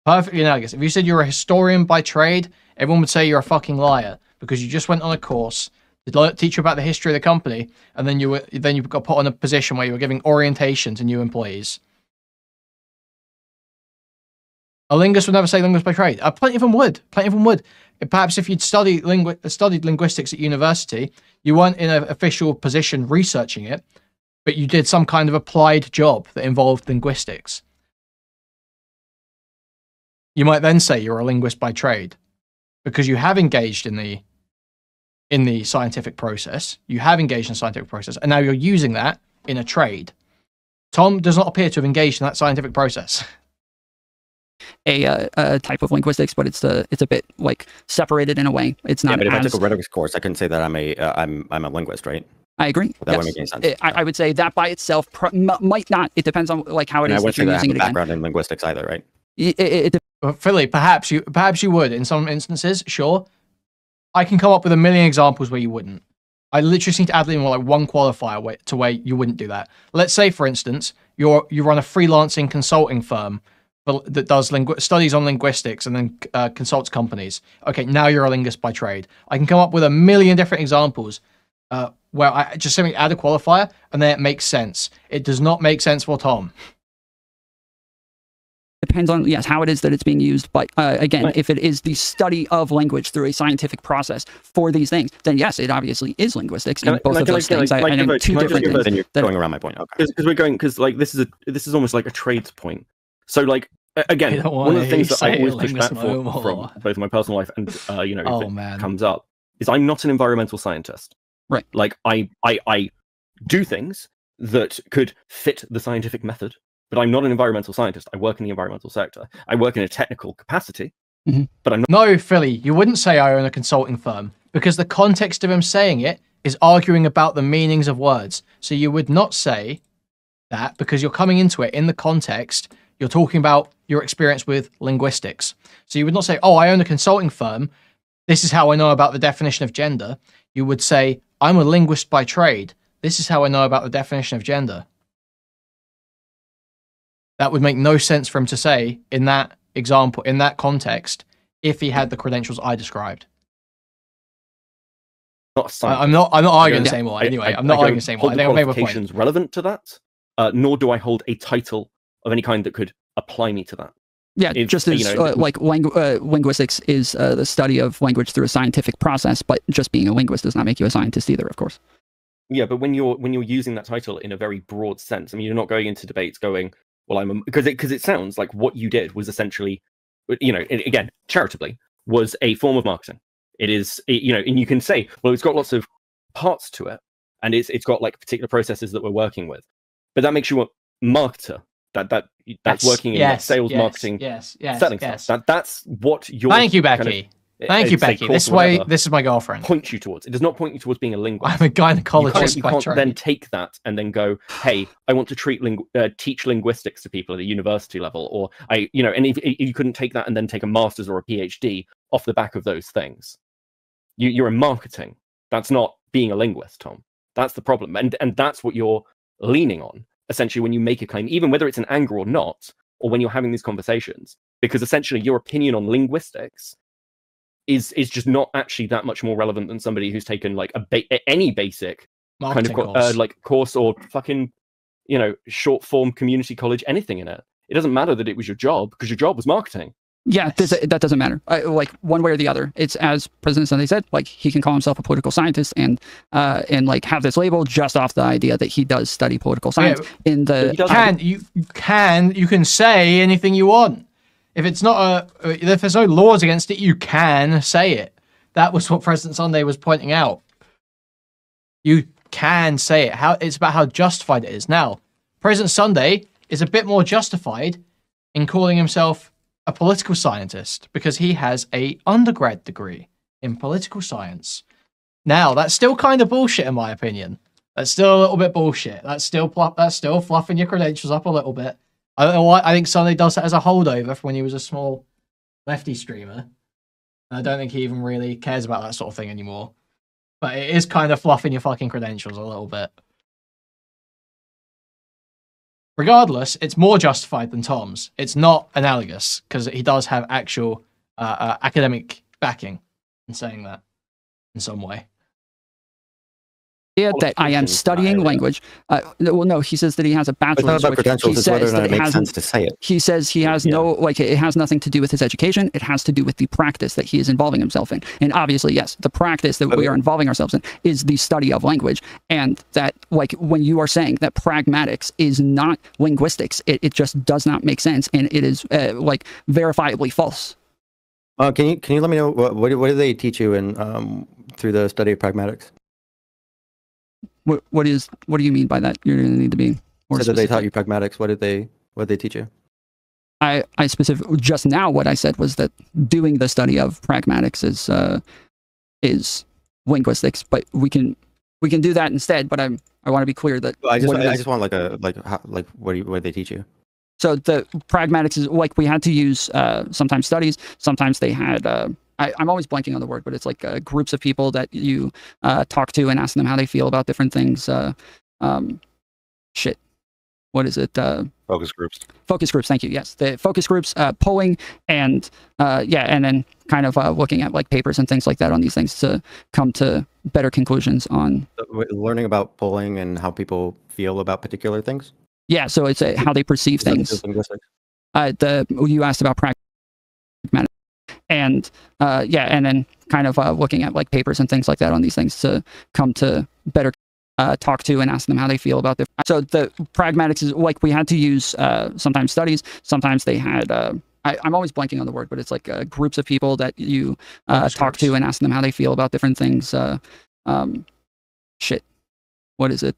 Perfectly analogous. If you said you're a historian by trade, everyone would say you're a fucking liar because you just went on a course to teach you about the history of the company, and then you got put on a position where you were giving orientation to new employees. A linguist would never say linguist by trade. Plenty of them would. Plenty of them would. Perhaps if you'd studied linguistics at university, you weren't in an official position researching it, but you did some kind of applied job that involved linguistics. You might then say you're a linguist by trade because you have engaged in the scientific process. You have engaged in the scientific process, and now you're using that in a trade. Tom does not appear to have engaged in that scientific process. A type of linguistics, but it's a bit like separated in a way. It's not. Yeah, but if I took a rhetorics course, I couldn't say that I'm a linguist, right? I agree. That wouldn't make any sense. I would say that by itself might not. It depends on like how it is that you're using it again. Background in linguistics either, right? Well, Philly, perhaps you would in some instances. Sure, I can come up with a million examples where you wouldn't. I literally just need to add in like one qualifier to where you wouldn't do that. Let's say, for instance, you run a freelancing consulting firm that does studies on linguistics and then consults companies. Okay, now you're a linguist by trade. I can come up with a million different examples where I just simply add a qualifier and then it makes sense. It does not make sense for Tom. Depends on, yes, how it is that it's being used. But again, if it is the study of language through a scientific process for these things, then yes, it obviously is linguistics. And both of those things, I think two different things. Then you're going around my point. Okay. Because like this is almost like a trades point. So like again, one of the things that I always push back from both my personal life and if it comes up is I'm not an environmental scientist. Right. Like I do things that could fit the scientific method. But I'm not an environmental scientist. I work in the environmental sector. I work in a technical capacity, but I'm not. No, Philly, you wouldn't say I own a consulting firm because the context of him saying it is arguing about the meanings of words. So you would not say that because you're coming into it in the context. You're talking about your experience with linguistics. So you would not say, oh, I own a consulting firm. This is how I know about the definition of gender. You would say, I'm a linguist by trade. This is how I know about the definition of gender. That would make no sense for him to say in that example, in that context, if he had the credentials I described. I'm not arguing the same way. Anyway, I'm not arguing the same way. I think I've made my point. Relevant to that, nor do I hold a title of any kind that could apply me to that. Yeah, just as like linguistics is the study of language through a scientific process, but just being a linguist does not make you a scientist either, of course. Yeah, but when you're using that title in a very broad sense, I mean, you're not going into debates going, well, because it sounds like what you did was essentially, again, charitably, was a form of marketing. It is, and you can say, well, it's got lots of parts to it, and it's got like particular processes that we're working with, but that makes you a marketer. That's working in sales, marketing settings. That's what you're. Thank you, Becky. Thank you, Becky. This is my girlfriend. Point you towards. It does not point you towards being a linguist. I'm a gynecologist. You can't then take that and then go, hey, I want to teach linguistics to people at a university level, or and if you couldn't take that and then take a master's or a PhD off the back of those things. You're in marketing. That's not being a linguist, Tom. That's the problem, and that's what you're leaning on essentially when you make a claim, even whether it's an anger or not, or when you're having these conversations, because essentially your opinion on linguistics is just not actually that much more relevant than somebody who's taken like any basic marketing kind of course or fucking short form community college, anything in it. It doesn't matter that it was your job, because your job was marketing. Yeah, that doesn't matter. Like one way or the other. It's as President Sunday said, like he can call himself a political scientist and like have this label just off the idea that he does study political science. You can say anything you want. If it's not if there's no laws against it, you can say it. That was what President Sunday was pointing out. You can say it. It's about how justified it is. Now, President Sunday is a bit more justified in calling himself a political scientist because he has an undergrad degree in political science. Now, that's still kind of bullshit in my opinion. That's still a little bit bullshit. That's still fluffing your credentials up a little bit. I don't know why. I think Sunday does that as a holdover from when he was a small lefty streamer. And I don't think he even really cares about that sort of thing anymore. But it is kind of fluffing your fucking credentials a little bit. Regardless, it's more justified than Tom's. It's not analogous, because he does have actual academic backing in saying that in some way. That I am studying language. Well, no, he says that he has a bachelor's. It's not about credentials. It's whether or not it makes sense to say it. He says he has it has nothing to do with his education. It has to do with the practice that he is involving himself in. And obviously, yes, the practice that we are involving ourselves in is the study of language. And that, like, when you are saying that pragmatics is not linguistics, it just does not make sense, and it is like verifiably false. Can you let me know what do they teach you in through the study of pragmatics? What do you mean by that? You're going to need to be more specific. They taught you pragmatics. What did they teach you? I just now what I said was that doing the study of pragmatics is linguistics, but we can do that instead. But I want to be clear that I just want what do they teach you? So the pragmatics is like we had to use sometimes studies, sometimes they had. I'm always blanking on the word, but it's like groups of people that you talk to and ask them how they feel about different things. Shit. What is it? Focus groups. Focus groups. Thank you. Yes, the focus groups, polling, and yeah, and then kind of looking at like papers and things like that on these things to come to better conclusions on Learning about polling and how people feel about particular things. Yeah, so it's how they perceive things. You asked about pragmatic, and yeah, and then kind of looking at like papers and things like that on these things to come to better talk to and ask them how they feel about so the pragmatics is like we had to use sometimes studies, sometimes they had. I'm always blanking on the word, but it's like groups of people that you talk to and ask them how they feel about different things. Shit. What is it?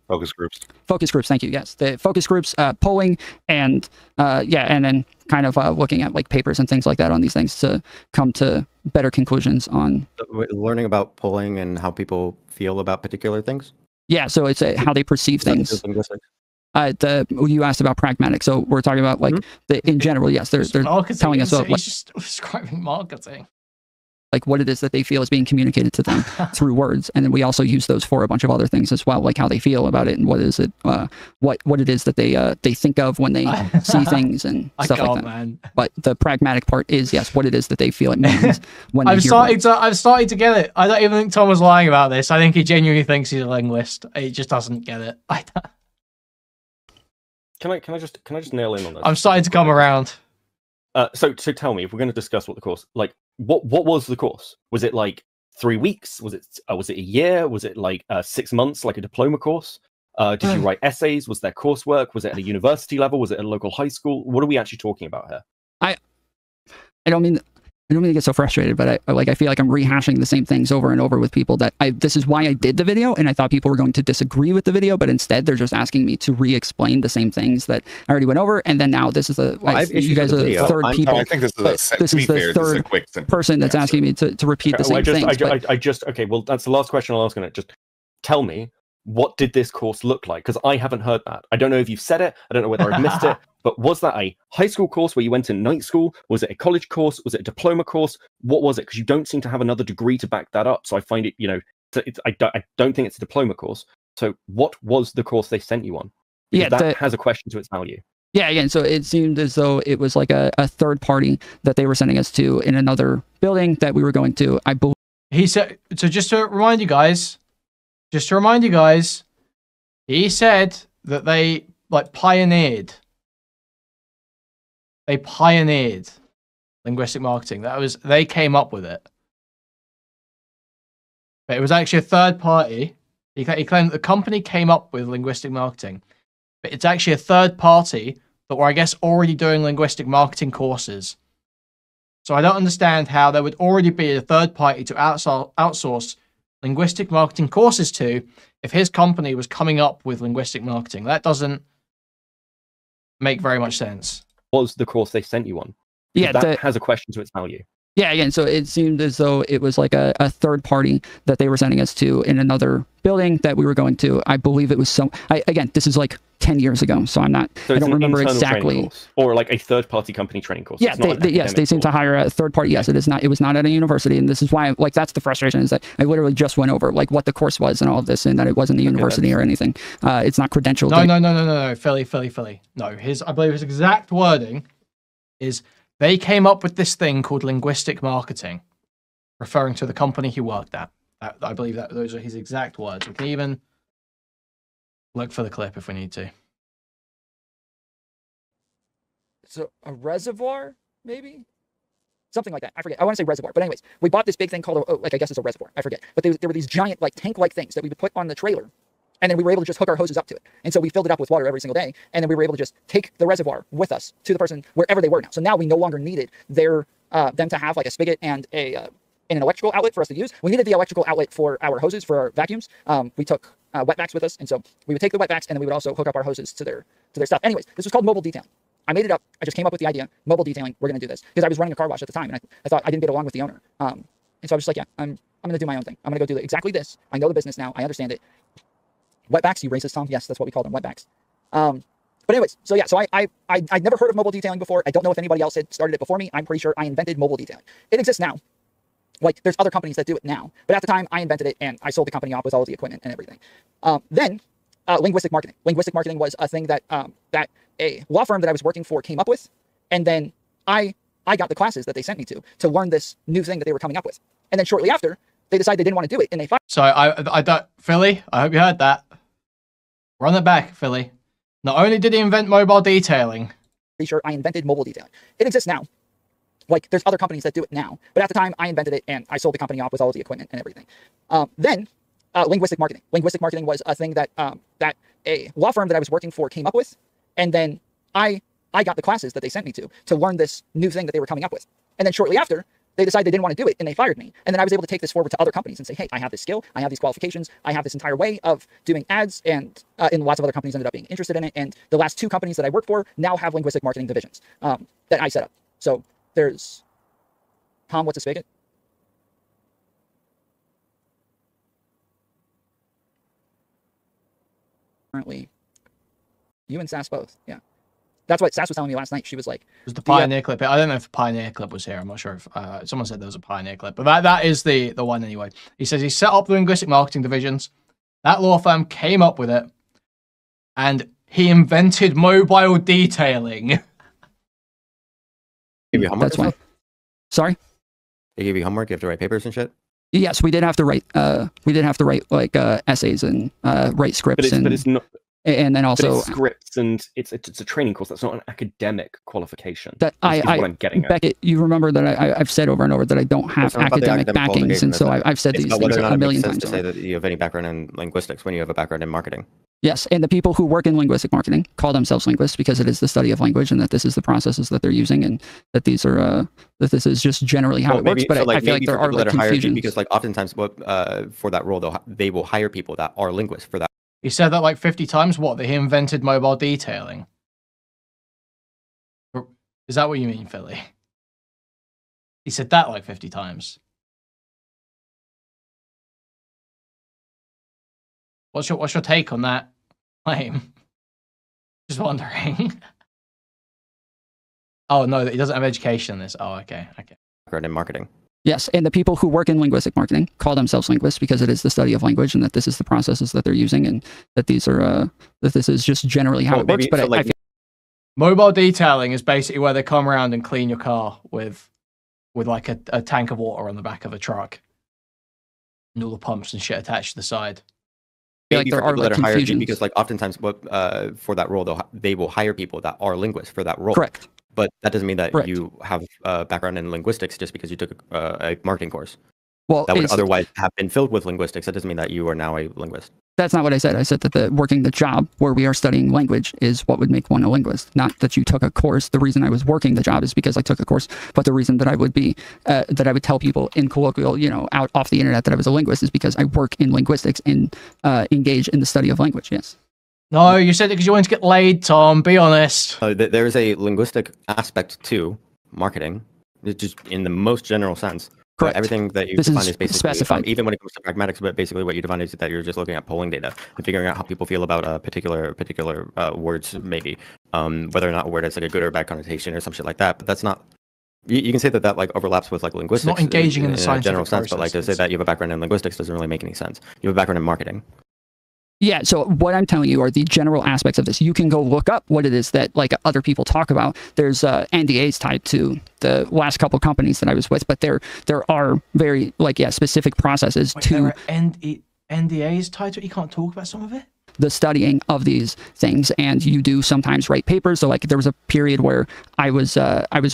Focus groups. Focus groups. Thank you. Yes, the focus groups, polling, and yeah, and then kind of looking at like papers and things like that on these things to come to better conclusions on Learning about polling and how people feel about particular things. Yeah, so it's how they perceive things. You asked about pragmatic, so we're talking about like in general. Yes, they're telling us he's just describing marketing. Like what it is that they feel is being communicated to them through words, and then we also use those for a bunch of other things as well, like how they feel about it and what is it, what it is that they think of when they see things and stuff like that. Man. But the pragmatic part is yes, what it is that they feel it means when I'm starting to get it. I don't even think Tom was lying about this. I think he genuinely thinks he's a linguist. He just doesn't get it. Can I just nail in on this? I'm starting to come around. So tell me, if we're going to discuss what the course, like, what was the course? Was it like 3 weeks? Was it a year? Was it like 6 months, like a diploma course? Did you write essays? Was there coursework? Was it at a university level? Was it at a local high school? What are we actually talking about here? I don't mean to get so frustrated, but I feel like I'm rehashing the same things over and over with people that this is why I did the video, and I thought people were going to disagree with the video, but instead they're just asking me to re-explain the same things that I already went over, and then now this is you guys are the third people. I think this is the third person that's asking me to repeat the same things. Okay, well, that's the last question I'll ask on it. Just tell me, what did this course look like? Because I haven't heard that. I don't know if you've said it. I don't know whether I've missed it. But was that a high school course where you went to night school? Was it a college course? Was it a diploma course? What was it? Because you don't seem to have another degree to back that up. So I find it, I don't think it's a diploma course. So what was the course they sent you on? Because that has a question to its value. Yeah, again, so it seemed as though it was like a third party that they were sending us to in another building that we were going to. I believe. He said, so just to remind you guys, he said that they pioneered linguistic marketing. They came up with it. But it was actually a third party. He claimed that the company came up with linguistic marketing, but it's actually a third party that were, I guess, already doing linguistic marketing courses. So I don't understand how there would already be a third party to outsource linguistic marketing courses to if his company was coming up with linguistic marketing. That doesn't make very much sense. Was the course they sent you on? Yeah, that has a question to its value. Yeah, again, so it seemed as though it was like a third party that they were sending us to in another building that we were going to. I believe it was again, this is like 10 years ago, so I don't remember exactly. Or like a third party company training course. Yeah, they seem to hire a third party. Yes, it was not at a university, and this is why that's the frustration, is that I literally just went over like what the course was and all of this, and that it wasn't a university or anything. It's not credentialed. No, Philly. No, I believe his exact wording is they came up with this thing called linguistic marketing, referring to the company he worked at. I believe that those are his exact words. We can even look for the clip if we need to. So a reservoir, maybe? Something like that. I forget. I want to say reservoir. But anyways, we bought this big thing called, I guess it's a reservoir. I forget. But there were these giant, like, tank-like things that we would put on the trailer. And then we were able to just hook our hoses up to it. And so we filled it up with water every single day. And then we were able to just take the reservoir with us to the person wherever they were now. So now we no longer needed them to have like a spigot and an electrical outlet for us to use. We needed the electrical outlet for our hoses, for our vacuums. We took wetbacks with us. And so we would take the wetbacks and then we would also hook up our hoses to their stuff. Anyways, this was called mobile detailing. I made it up. I just came up with the idea. Mobile detailing. We're going to do this. Because I was running a car wash at the time. And I thought I didn't get along with the owner. And so I was just like, yeah, I'm going to do my own thing. I'm going to go do exactly this. I know the business now. I understand it. Wetbacks, you racist, Tom? Yes, that's what we call them, wetbacks. But anyways, so yeah, so I'd never heard of mobile detailing before. I don't know if anybody else had started it before me. I'm pretty sure I invented mobile detailing. It exists now. Like, there's other companies that do it now. But at the time, I invented it, and I sold the company off with all of the equipment and everything. Then, linguistic marketing. Linguistic marketing was a thing that that a law firm that I was working for came up with, and then I got the classes that they sent me to learn this new thing that they were coming up with. And then shortly after, they decided they didn't want to do it, and they fired. So I don't, Philly, I hope you heard that. Run it back, Philly. Not only did he invent mobile detailing. Pretty sure I invented mobile detailing. It exists now. Like, there's other companies that do it now. But at the time, I invented it, and I sold the company off with all of the equipment and everything. Then, linguistic marketing. Linguistic marketing was a thing that that a law firm that I was working for came up with, and then I got the classes that they sent me to learn this new thing that they were coming up with. And then shortly after, they decided they didn't want to do it, and they fired me. And then I was able to take this forward to other companies and say, hey, I have this skill, I have these qualifications, I have this entire way of doing ads, and lots of other companies ended up being interested in it. And the last 2 companies that I work for now have linguistic marketing divisions that I set up. So there's Tom, what's a spigot? Currently, you and Sass both, yeah. That's what Sass was telling me last night. She was like, it was the Pioneer clip. I don't know if the Pioneer clip was here. I'm not sure if someone said there was a Pioneer clip, but that is the one anyway. He says he set up the linguistic marketing divisions. That law firm came up with it, and he invented mobile detailing. That's why. Sorry? They gave you homework. You have to write papers and shit. Yes, we did have to write. We did have to write like essays and write scripts, but it's not. And then also scripts, and it's a training course. That's not an academic qualification. That is what I'm getting at. Beckett, you remember that I've said over and over that I don't have academic backings, and so I've said these things a million times. To say that you have any background in linguistics when you have a background in marketing. Yes, and the people who work in linguistic marketing call themselves linguists because it is the study of language, and that this is the processes that they're using, and that these are that this is just generally how it works. But I feel like there are like confusions because like oftentimes, for that role, they will hire people that are linguists for that. He said that like 50 times. What? That he invented mobile detailing. Is that what you mean, Philly? He said that like 50 times. What's your take on that claim? Just wondering. Oh no, he doesn't have education in this. Oh, okay. Background in marketing. Yes, and the people who work in linguistic marketing call themselves linguists because it is the study of language, and that this is the processes that they're using, and that these are that this is just generally how it works. But I feel mobile detailing is basically where they come around and clean your car with like a tank of water on the back of a truck, and all the pumps and shit attached to the side. like there are like confusions because like oftentimes for that role they will hire people that are linguists for that role. Correct. But that doesn't mean that Correct. you have a background in linguistics just because you took a marketing course. Well, that would otherwise have been filled with linguistics. That doesn't mean that you are now a linguist. That's not what I said. I said that working the job where we are studying language is what would make one a linguist. Not that you took a course. The reason I was working the job is because I took a course. But the reason that I would be, that I would tell people in colloquial, out off the internet that I was a linguist is because I work in linguistics and engage in the study of language. Yes. No, you said it because you wanted to get laid, Tom. Be honest. There is a linguistic aspect to marketing, just in the most general sense. Correct. Everything that you define is basically specified. Even when it comes to pragmatics, but basically what you define is that you're just looking at polling data and figuring out how people feel about particular words, maybe whether or not a word has like a good or bad connotation or some shit like that. But that's not. You can say that like overlaps with like linguistics. It's not engaging in the scientific general sense, process. but like to say that you have a background in linguistics doesn't really make any sense. You have a background in marketing. Yeah, so what I'm telling you are the general aspects of this. You can go look up what it is that like other people talk about. There's NDAs tied to the last couple companies that I was with, but there are very specific processes to. There are NDAs tied to it. You can't talk about some of it. The studying of these things, and you do sometimes write papers. So like there was a period where I was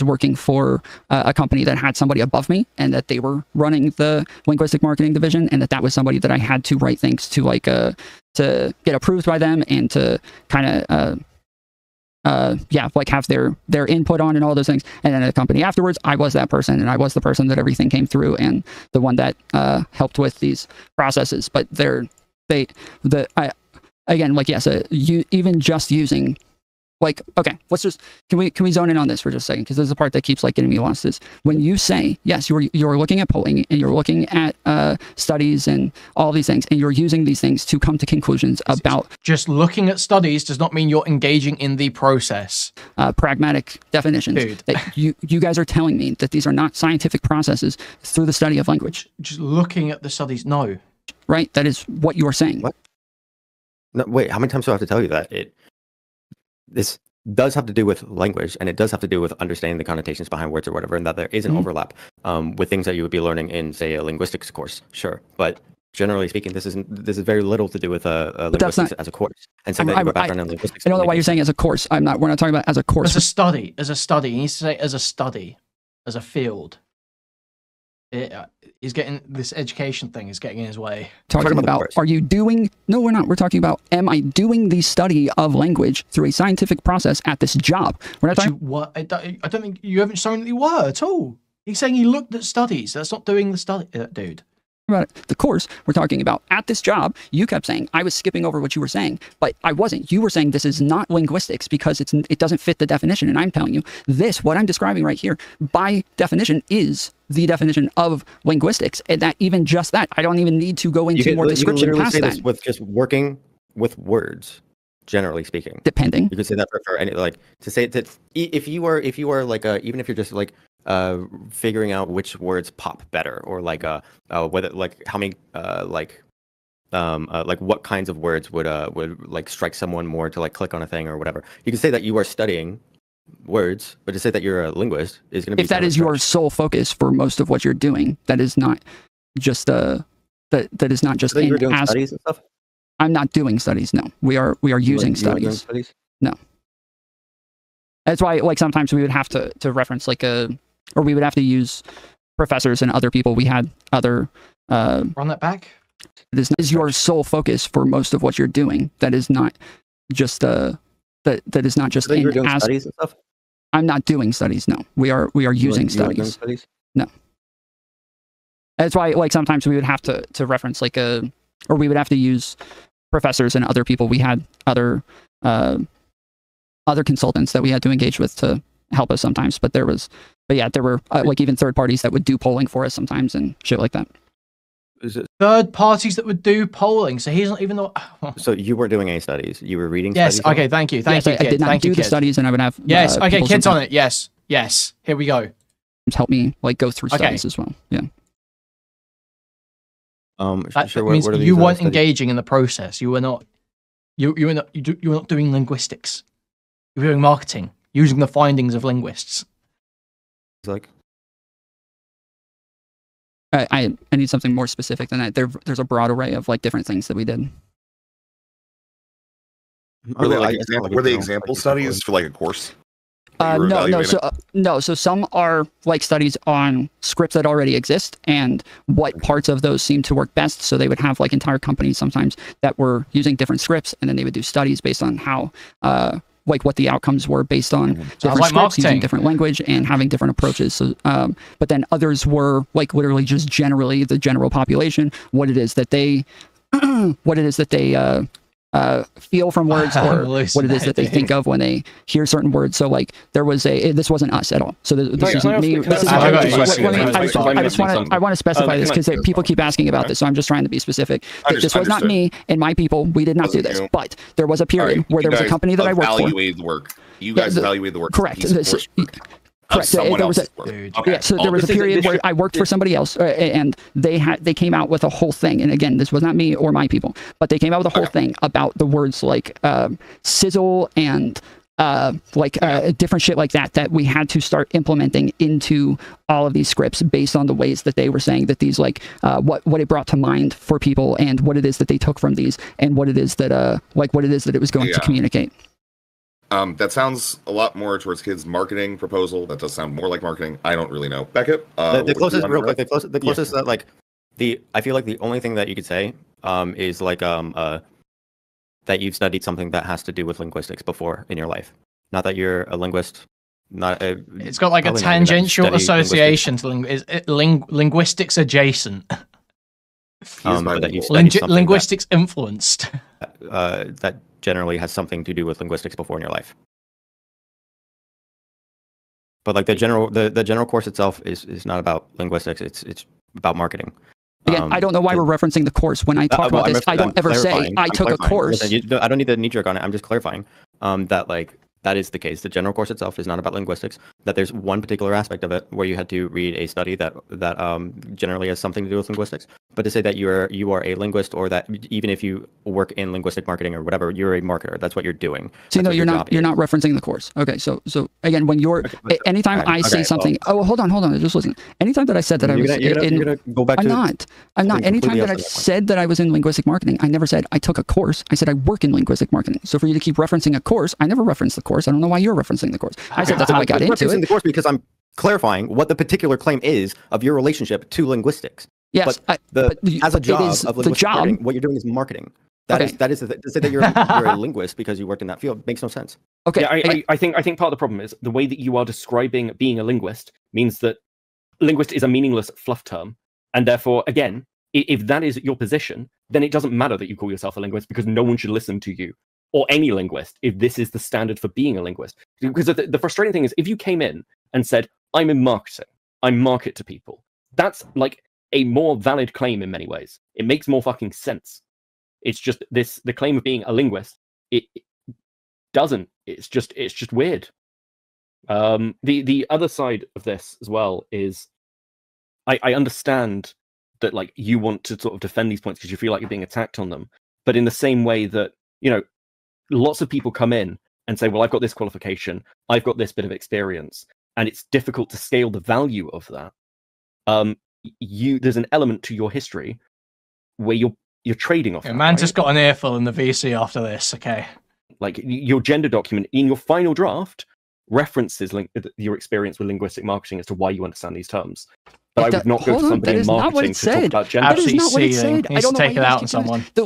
working for a company that had somebody above me, and that they were running the linguistic marketing division, and that was somebody that I had to write things to like to get approved by them and to kind of like have their input on and all those things. And then at the company afterwards, I was that person, and I was the person that everything came through, and the one that helped with these processes. But again, like, yes, even just using like, okay, let's just, can we zone in on this for just a second? Because there's a part that keeps like getting me lost is when you say, yes, you're looking at polling and you're looking at studies and all these things, and you're using these things to come to conclusions about. Just looking at studies does not mean you're engaging in the process. Pragmatic definitions. Dude. That you guys are telling me that these are not scientific processes through the study of language. Just looking at the studies, no. Right? That is what you are saying. What? No, wait, how many times do I have to tell you that? This does have to do with language, and it does have to do with understanding the connotations behind words or whatever, and that there is an overlap with things that you would be learning in, say, a linguistics course. Sure, but generally speaking, this is very little to do with linguistics as a course. And so that you have a background in linguistics. I don't know why you're saying as a course. We're not talking about as a course. As a study. As a study. He needs to say as a study, as a field. He's getting this education thing is getting in his way. Talking about, are you doing? No, we're not. We're talking about, am I doing the study of language through a scientific process at this job? We're not talking. What? I don't think you haven't shown that you were at all. He's saying he looked at studies. That's not doing the study, dude. About it. The course we're talking about at this job, you kept saying I was skipping over what you were saying, but I wasn't. You were saying this is not linguistics because it doesn't fit the definition, and I'm telling you this, what I'm describing right here, by definition, is the definition of linguistics, and that even just that, I don't even need to go into more description past that. This with just working with words, generally speaking. Depending, you could say that for any, like, to say that if you are like even if you're just like figuring out which words pop better, or like whether like how many like what kinds of words would like strike someone more to like click on a thing or whatever. You can say that you are studying words, but to say that you're a linguist is going to be, if that is your sole focus for most of what you're doing, that is not just that is not just you're doing studies and stuff. I'm not doing studies. No, we are using studies. No, that's why like sometimes we would have to reference like or we would have to use professors and other people. We had other run that back. This is your sole focus for most of what you're doing. That is not just that is not just you're doing studies and stuff. I'm not doing studies. No, we are using studies. No, that's why like sometimes we would have to reference like or we would have to use professors and other people. We had other consultants that we had to engage with to help us sometimes, but there were like even third parties that would do polling for us sometimes and shit like that. Is it third parties that would do polling? So he's not even the. So you weren't doing any studies. You were reading. Yes. Studies Okay. Thank you. Thank you. I did not do the studies, and I would have. Yes. Okay. Kids on it. Yes. Yes. Here we go. Help me like go through studies as well. Yeah. That means you weren't engaging in the process. You were not. You were not doing linguistics. You were doing marketing, using the findings of linguists. It's like. I need something more specific than that. There's a broad array of like different things that we did. Were they example studies for like a course? No. So some are like studies on scripts that already exist and what parts of those seem to work best. So they would have like entire companies sometimes that were using different scripts, and then they would do studies based on how like what the outcomes were based on different scripts using different language and having different approaches. So, but then others were like literally just generally the general population, what it is that they feel from words, or what it is that they think of when they hear certain words. So like there was this wasn't us at all. So this isn't me. I want to specify this because people keep asking about this. So I'm just trying to be specific. This was not me and my people. We did not do this, but there was a period where there was a company that I worked for. The work. You guys evaluated the work. Correct. Correct. So there was a period where I worked for somebody else, and they came out with a whole thing. And again, this was not me or my people, but they came out with a whole thing about the words like sizzle and different shit like that we had to start implementing into all of these scripts based on the ways that they were saying that these like what it brought to mind for people, and what it is that they took from these, and what it is that what it is that it was going to communicate. That sounds a lot more towards kids' marketing proposal. That does sound more like marketing. I don't really know. Beckett, the closest, real quick, the closest that like I feel like the only thing that you could say is like that you've studied something that has to do with linguistics before in your life. Not that you're a linguist. It's got like a tangential association to linguistics adjacent. Linguistics influenced. That generally has something to do with linguistics before in your life. But like the general course itself is not about linguistics. It's about marketing. Again, I don't know why we're referencing the course. When I talk about this, I don't ever say I took a course. Listen, I don't need to knee jerk on it. I'm just clarifying that like that is the case. The general course itself is not about linguistics. That there's one particular aspect of it where you had to read a study that generally has something to do with linguistics. But to say that you are a linguist, or that even if you work in linguistic marketing or whatever, you're a marketer. That's what you're doing. So no, you're not referencing the course. Okay, so again, when you're anytime I say something, oh hold on, just listen. Anytime that I said that I was you're gonna go back I'm not. Anytime that I said that I was in linguistic marketing, I never said I took a course. I said I work in linguistic marketing. So for you to keep referencing a course, I never referenced the course. I don't know why you're referencing the course. I said that's how I got into it. The course because I'm clarifying what the particular claim is of your relationship to linguistics. Yes, but as a job of linguistic marketing, what you're doing is marketing. That is to say that you're a linguist because you worked in that field makes no sense. Okay, yeah, I think part of the problem is the way that you are describing being a linguist means that linguist is a meaningless fluff term, and therefore, again, if that is your position, then it doesn't matter that you call yourself a linguist because no one should listen to you or any linguist if this is the standard for being a linguist. Because the frustrating thing is if you came in and said, I'm in marketing, I market to people, that's like a more valid claim in many ways. It makes more fucking sense. It's just the claim of being a linguist, it doesn't. It's just weird. The other side of this as well is I understand that like you want to sort of defend these points because you feel like you're being attacked on them. But in the same way that, lots of people come in and say, well, I've got this qualification, I've got this bit of experience, and it's difficult to scale the value of that. There's an element to your history where you're trading off. Yeah, man just got an earful in the VC after this. Okay, like your gender document in your final draft references your experience with linguistic marketing as to why you understand these terms. But I would not go to somebody in marketing to talk about gender. That is not what it said. I don't know take it out on someone. The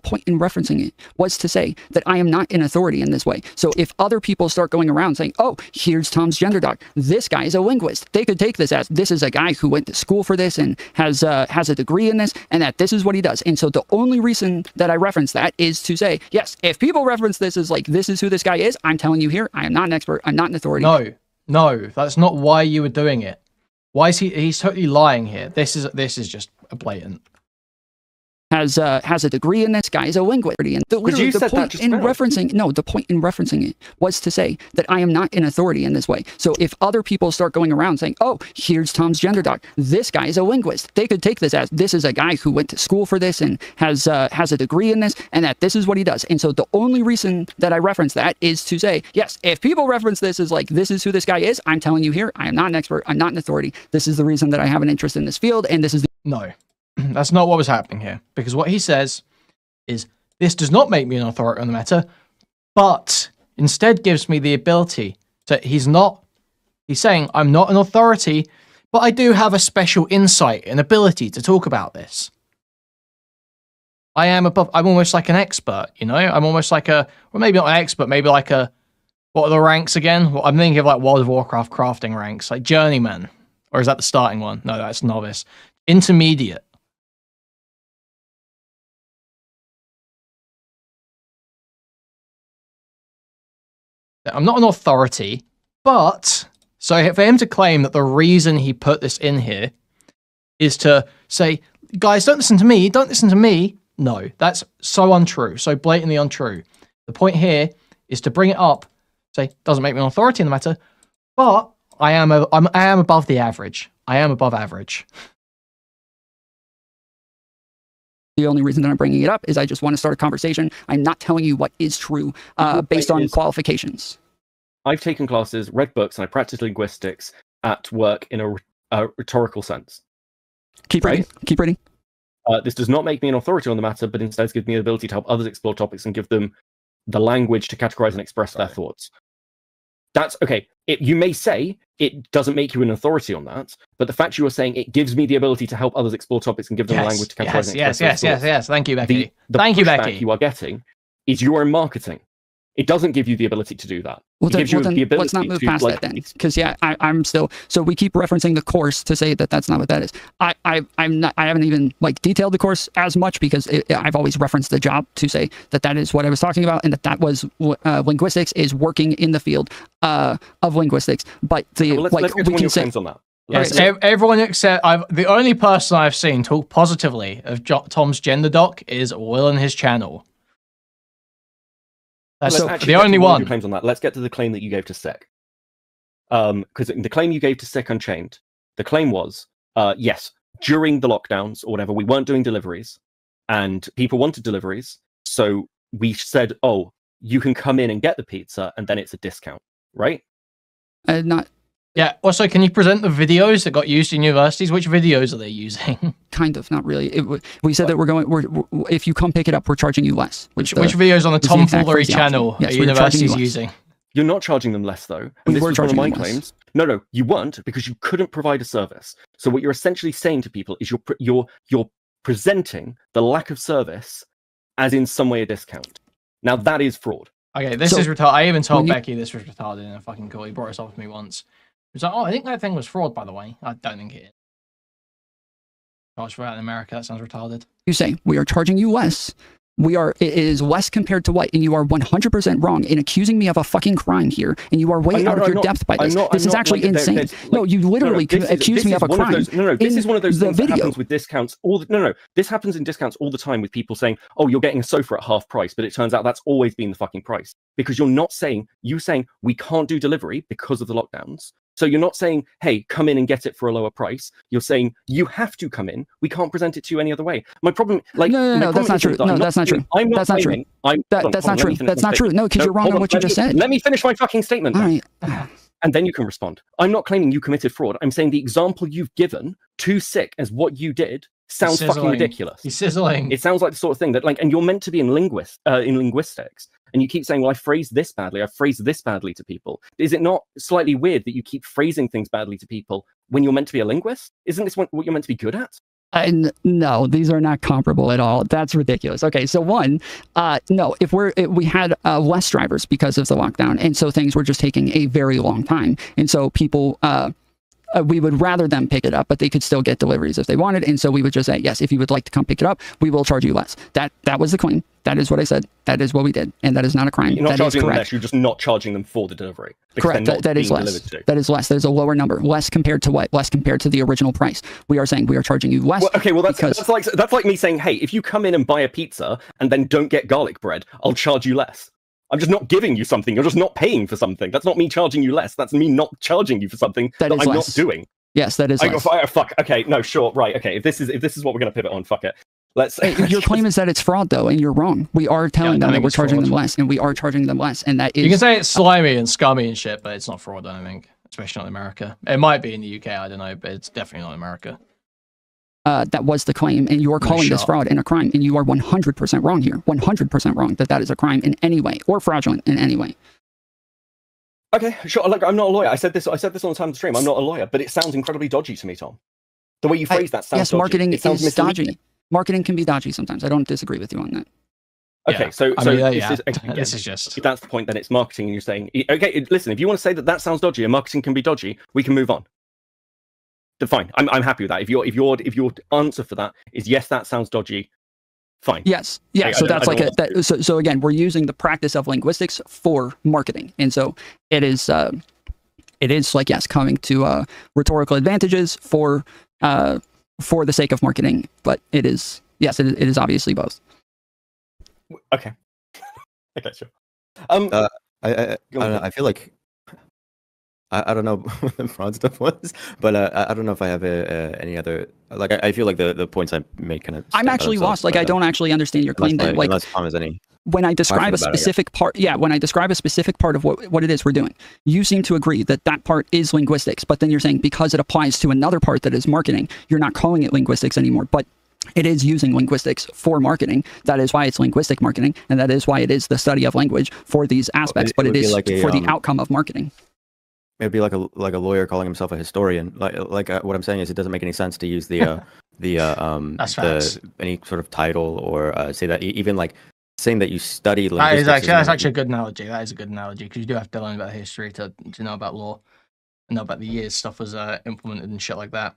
point in referencing it was to say that I am not an authority in this way. So if other people start going around saying, oh, here's Tom's gender doc, this guy is a linguist, they could take this as this is a guy who went to school for this and has a degree in this, and that this is what he does. And so the only reason that I reference that is to say, yes, if people reference this as like, this is who this guy is, I'm telling you here, I am not an expert, I'm not an authority. No, that's not why you were doing it. Why is he's totally lying here? This is just a blatant. Has a degree in this, guy is a linguist. And the point in referencing it was to say that I am not an authority in this way. So if other people start going around saying, oh, here's Tom's gender doc, this guy is a linguist, they could take this as this is a guy who went to school for this and has a degree in this, and that this is what he does. And so the only reason that I reference that is to say, yes, if people reference this as like, this is who this guy is, I'm telling you here, I am not an expert, I'm not an authority. This is the reason that I have an interest in this field, and this is No. That's not what was happening here. Because what he says is, this does not make me an authority on the matter, but instead gives me the ability to, he's saying, I'm not an authority, but I do have a special insight and ability to talk about this. I'm almost like an expert, I'm almost like well, maybe not an expert, maybe like what are the ranks again? Well, I'm thinking of like World of Warcraft crafting ranks, like journeyman. Or is that the starting one? No, that's novice. Intermediate. I'm not an authority, but so for him to claim that the reason he put this in here is to say, guys, don't listen to me, no, that's so untrue, so blatantly untrue. The point here is to bring it up, say, doesn't make me an authority in the matter, but I am above the average. I am above average. The only reason that I'm bringing it up is I just want to start a conversation. I'm not telling you what is true based on qualifications. I've taken classes, read books, and I practice linguistics at work in a rhetorical sense. Keep reading. Keep reading. This does not make me an authority on the matter, but instead gives me the ability to help others explore topics and give them the language to categorize and express their thoughts. That's okay. You may say it doesn't make you an authority on that, but the fact you are saying it gives me the ability to help others explore topics and give them the language to categorize and express their thoughts. Yes. Thank you, Becky. Thank you, Becky. You are getting is you are in marketing. It doesn't give you the ability to do that. Well, It gives you the ability let's not move to, past like, that then, because I'm still. So we keep referencing the course to say that that's not what that is. I haven't even like detailed the course as much because I've always referenced the job to say that that is what I was talking about and that was linguistics is working in the field of linguistics. But let's we can say on that. Yes, everyone except the only person I've seen talk positively of Tom's gender doc is Will on his channel. That's the only one. Claims on that. Let's get to the claim that you gave to Sick. Because the claim you gave to Sick Unchained, the claim was, yes, during the lockdowns or whatever, we weren't doing deliveries, and people wanted deliveries, so we said, oh, you can come in and get the pizza, and then it's a discount, right? Not. Yeah. Also, can you present the videos that got used in universities? Which videos are they using? Kind of, not really. We said that we're if you come pick it up, we're charging you less. Which videos on the Tom Foolery channel yes, are universities using? You're not charging them less, though. And this was one of my claims. No, you weren't, because you couldn't provide a service. So what you're essentially saying to people is you're presenting the lack of service as in some way a discount. Now that is fraud. Okay, this is retarded. I even told Becky this was retarded in a fucking call. He brought us up with me once. He was like, oh, I think that thing was fraud, by the way. I don't think it is. Charge for that in America, that sounds retarded. You say, we are charging you less. It is less compared to what? And you are 100% wrong in accusing me of a fucking crime here. And you are way out of your depth by this. This is actually insane. No, you literally accuse me of a crime. This is one of those things that happens with discounts. This happens in discounts all the time with people saying, oh, you're getting a sofa at half price. But it turns out that's always been the fucking price. Because you're saying we can't do delivery because of the lockdowns. So you're not saying, hey, come in and get it for a lower price. You're saying you have to come in. We can't present it to you any other way. My problem, no, that's not true. No, that's not true. That's not true. That's not true. That's not true. No, because you're wrong on what you just said. Let me finish my fucking statement. All right. And then you can respond. I'm not claiming you committed fraud. I'm saying the example you've given to Sick as what you did sounds fucking ridiculous. He's sizzling. It sounds like the sort of thing that, and you're meant to be in linguistics. And you keep saying, well, I phrased this badly. I phrased this badly to people. Is it not slightly weird that you keep phrasing things badly to people when you're meant to be a linguist? Isn't this what you're meant to be good at? No, these are not comparable at all. That's ridiculous. Okay, so one, no, if we had less drivers because of the lockdown, and so things were just taking a very long time, and so people we would rather them pick it up, but they could still get deliveries if they wanted. And so we would just say, yes, if you would like to come pick it up, we will charge you less. That was the claim. That is what I said. That is what we did. And that is not a crime. You're not charging them less. You're just not charging them for the delivery. Correct. That is less. That is less. There's a lower number. Less compared to what? Less compared to the original price. We are saying we are charging you less. Well, okay, well, that's like me saying, hey, if you come in and buy a pizza and then don't get garlic bread, I'll charge you less. I'm just not giving you something. You're just not paying for something. That's not me charging you less. That's me not charging you for something that I'm not doing. Yes, that is less. Fuck. Okay, no, sure, right. Okay, if this is what we're gonna pivot on, fuck it. Let's. Your claim is that it's fraud, though, and you're wrong. We are telling them that we're charging them less, and we are charging them less, and that is. You can say it's slimy and scummy and shit, but it's not fraud. I don't think, especially not in America. It might be in the UK. I don't know, but it's definitely not in America. That was the claim, and you are calling this fraud and a crime, and you are 100% wrong here. 100% wrong that is a crime in any way or fraudulent in any way. Okay, sure. Like, I'm not a lawyer. I said this on the time of the stream. I'm not a lawyer, but it sounds incredibly dodgy to me, Tom. The way you phrase that sounds dodgy. Marketing is dodgy. Marketing can be dodgy sometimes. I don't disagree with you on that. Okay, this is just. If that's the point, then it's marketing, and you're saying, okay, listen. If you want to say that sounds dodgy and marketing can be dodgy, we can move on. Then fine. I'm happy with that. If your answer for that is yes, that sounds dodgy. Fine. Yes. Yeah. So that's like so again, we're using the practice of linguistics for marketing, and so it is like, yes, coming to rhetorical advantages for the sake of marketing, but it is obviously both. Okay. Okay. Sure. I don't know, I feel like I don't know what the fraud stuff was, but I don't know if I have any other. Like, I feel like the points I made kind of. I'm actually lost. Like, I don't actually understand your claim. Then, like, unless Tom has any. When I describe a specific part, when I describe a specific part of what it is we're doing, you seem to agree that part is linguistics, but then you're saying because it applies to another part that is marketing, you're not calling it linguistics anymore. But it is using linguistics for marketing. That is why it's linguistic marketing, and that is why it is the study of language for these aspects. But it is like for the outcome of marketing. It'd be like a lawyer calling himself a historian. Like what I'm saying is, it doesn't make any sense to use any sort of title or say that even like saying that you study That linguistics. is actually that's actually a good analogy. That is a good analogy because you do have to learn about history to know about law and know about the years stuff was implemented and shit like that.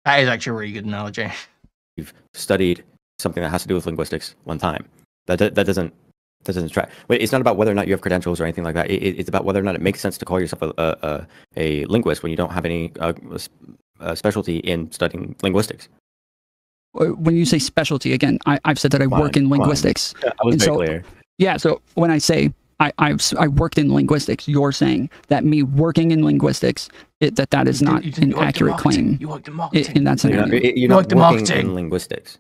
That is actually a really good analogy. You've studied something that has to do with linguistics one time. That doesn't track. Wait, it's not about whether or not you have credentials or anything like that. It's about whether or not it makes sense to call yourself a linguist when you don't have any specialty in studying linguistics. When you say specialty, again, I've said that I work in linguistics. Yeah, I was And very so, clear. Yeah, so when I say I worked in linguistics, you're saying that me working in linguistics, that is not an accurate claim. You worked in marketing. In that scenario. You're not worked in working marketing. in linguistics.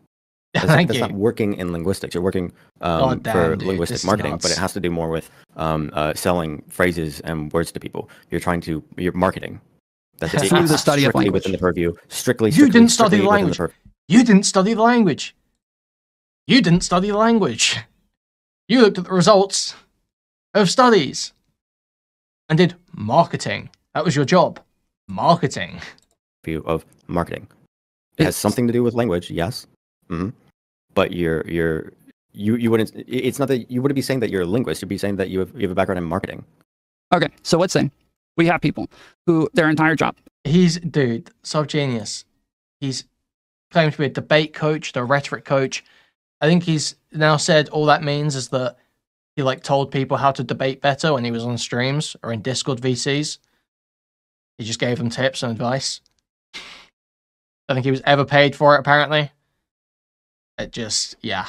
Thank That's you. not working in linguistics. You're working God damn, for dude, linguistic this is marketing, nuts. but it has to do more with selling phrases and words to people. You're marketing. That's it. Through It's the study of strictly language. within the purview. Strictly You didn't study strictly the within language. purview. You didn't study the language. You didn't study the language. You looked at the results of studies and did marketing. That was your job. Marketing. View of marketing. It has something to do with language, yes. But you wouldn't. It's not that you wouldn't be saying that you're a linguist. You'd be saying that you have a background in marketing. Okay, so let's say we have people who their entire job. Dude, sub-genius. He's claimed to be a debate coach, the rhetoric coach. I think he's now said all that means is that he told people how to debate better when he was on streams or in Discord VCs. He just gave them tips and advice. I think he was ever paid for it, apparently. Yeah.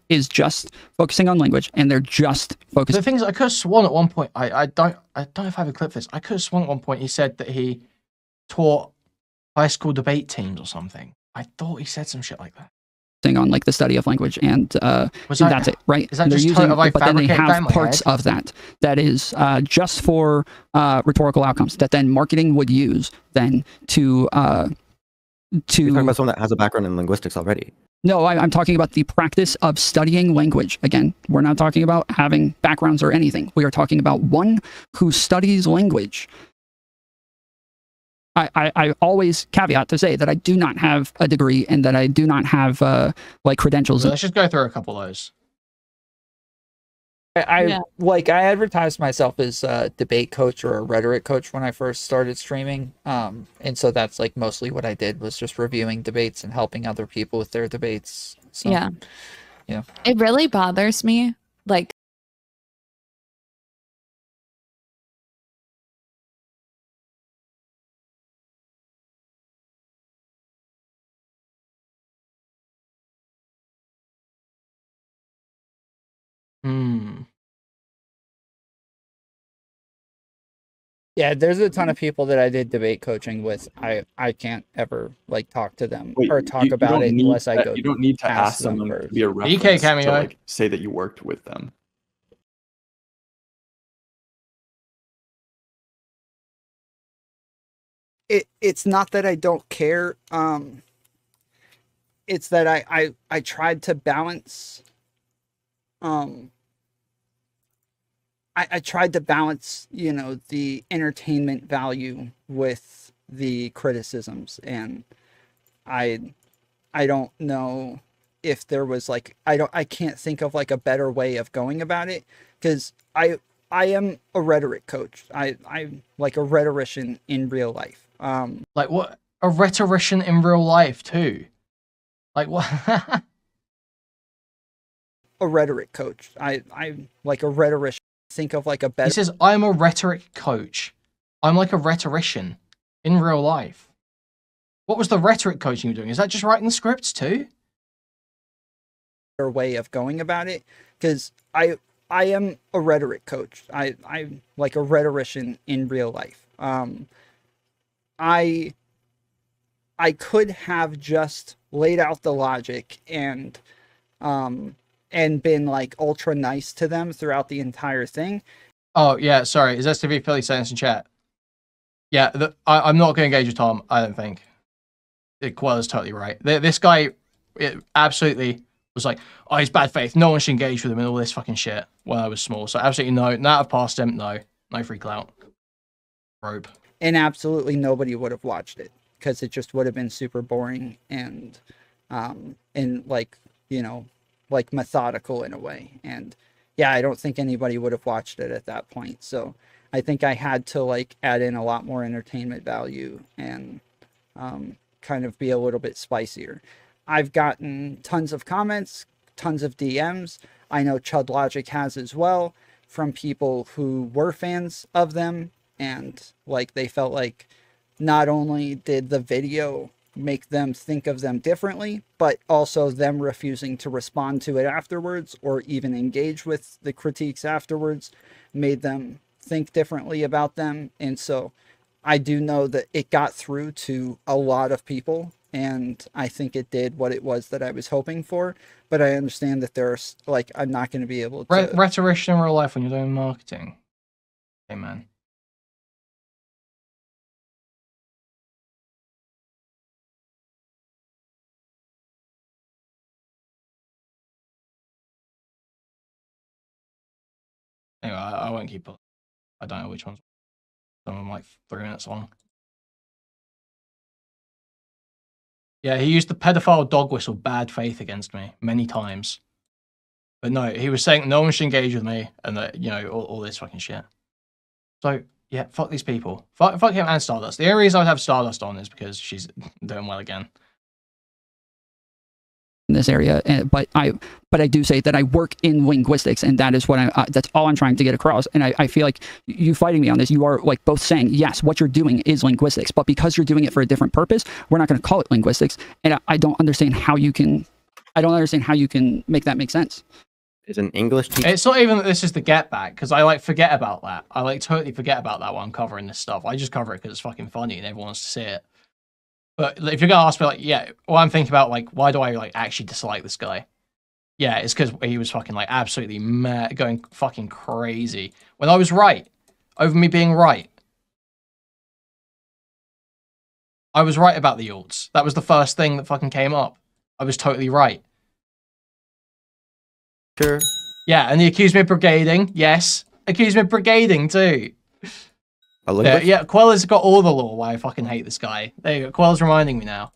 Is just focusing on language, and they're just focusing. The thing is, I could have sworn at one point. I don't know if I have a clip for this. I could have sworn at one point he said that he taught high school debate teams or something. I thought he said some shit like that. On the study of language, and that's it, right? Is that they're just using, but then they fabricate that in have my parts head? of that is just for rhetorical outcomes that then marketing would use then to. You're talking about someone that has a background in linguistics already. No, I'm talking about the practice of studying language. Again, we're not talking about having backgrounds or anything. We are talking about one who studies language. I always caveat to say that I do not have a degree and that I do not have credentials. Let's just go through a couple of those. I advertised myself as a debate coach or a rhetoric coach when I first started streaming. And so that's mostly what I did was just reviewing debates and helping other people with their debates. So, yeah. Yeah. It really bothers me. Yeah, there's a ton of people that I did debate coaching with. I can't ever talk to them or talk about it unless I go. You don't need to ask them someone to first. be a BK reference cameo. to say that you worked with them. It's not that I don't care. It's that I tried to balance. I tried to balance, the entertainment value with the criticisms, and I don't know if there was I can't think of a better way of going about it, because I am a rhetoric coach. I'm like a rhetorician in real life. What? A rhetorician in real life too? What? A rhetoric coach. I'm like a rhetorician. Think of a better. He says, I'm a rhetoric coach. I'm like a rhetorician in real life. What was the rhetoric coaching you were doing? Is that just writing the scripts too? Way of going about it, because I am a rhetoric coach. I'm like a rhetorician in real life. I could have just laid out the logic and been ultra nice to them throughout the entire thing. Oh yeah, sorry. Is STV Philly saying this in chat? Yeah, I'm not going to engage with Tom. I don't think. Quella's totally right. This guy, absolutely was oh, he's bad faith. No one should engage with him and all this fucking shit when I was small. So absolutely no. Now I've passed him. No free clout. Rope. And absolutely nobody would have watched it because it just would have been super boring and like methodical in a way. And yeah, I don't think anybody would have watched it at that point. So I think I had to like add in a lot more entertainment value and kind of be a little bit spicier. I've gotten tons of comments, tons of DMs. I know Chud Logic has as well, from people who were fans of them, and like they felt like not only did the video make them think of them differently, but also them refusing to respond to it afterwards or even engage with the critiques afterwards made them think differently about them. And so I do know that it got through to a lot of people, and I think it did what it was that I was hoping for. But I understand that there's like, I'm not going to be able to. Rhetorician in real life when you're doing marketing. Hey, man. Anyway, I won't keep up. I don't know which ones. Some of them like 3 minutes long. Yeah, he used the pedophile dog whistle bad faith against me many times. But no, he was saying no one should engage with me and that, you know, all this fucking shit. So, yeah, fuck these people. Fuck him and Stardust. The only reason I would have Stardust on is because she's doing well again. In this area, but I do say that I work in linguistics, and that is what that's all I'm trying to get across. And I feel like you fighting me on this, you are like both saying yes, what you're doing is linguistics, but because you're doing it for a different purpose, we're not going to call it linguistics. And I don't understand how you can make that make sense. Is an English teacher? It's not even that this is the get back, because I like forget about that. I like totally forget about that while I'm covering this stuff. I just cover it because it's fucking funny and everyone wants to see it. But if you're gonna ask me, like, yeah, well, I'm thinking about like, why do I like actually dislike this guy? Yeah, it's because he was fucking like absolutely mad, going fucking crazy when I was right, over me being right. I was right about the alts. That was the first thing that fucking came up. I was totally right. Sure. Yeah, and he accused me of brigading. Yes, accused me of brigading too. Yeah, Queller's got all the lore why I fucking hate this guy. There you go. Queller's reminding me now.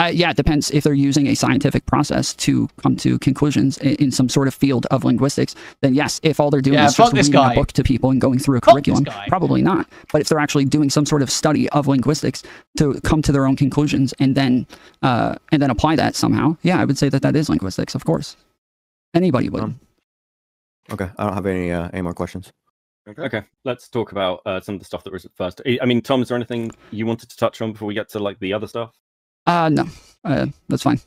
Yeah, it depends if they're using a scientific process to come to conclusions in some sort of field of linguistics. Then yes, if all they're doing is just reading a book to people and going through a curriculum, probably not. But if they're actually doing some sort of study of linguistics to come to their own conclusions and then apply that somehow, yeah, I would say that that is linguistics. Of course, anybody would. Okay, I don't have any more questions. Okay, let's talk about some of the stuff that was at first. I mean, Tom, is there anything you wanted to touch on before we get to like the other stuff? No, that's fine.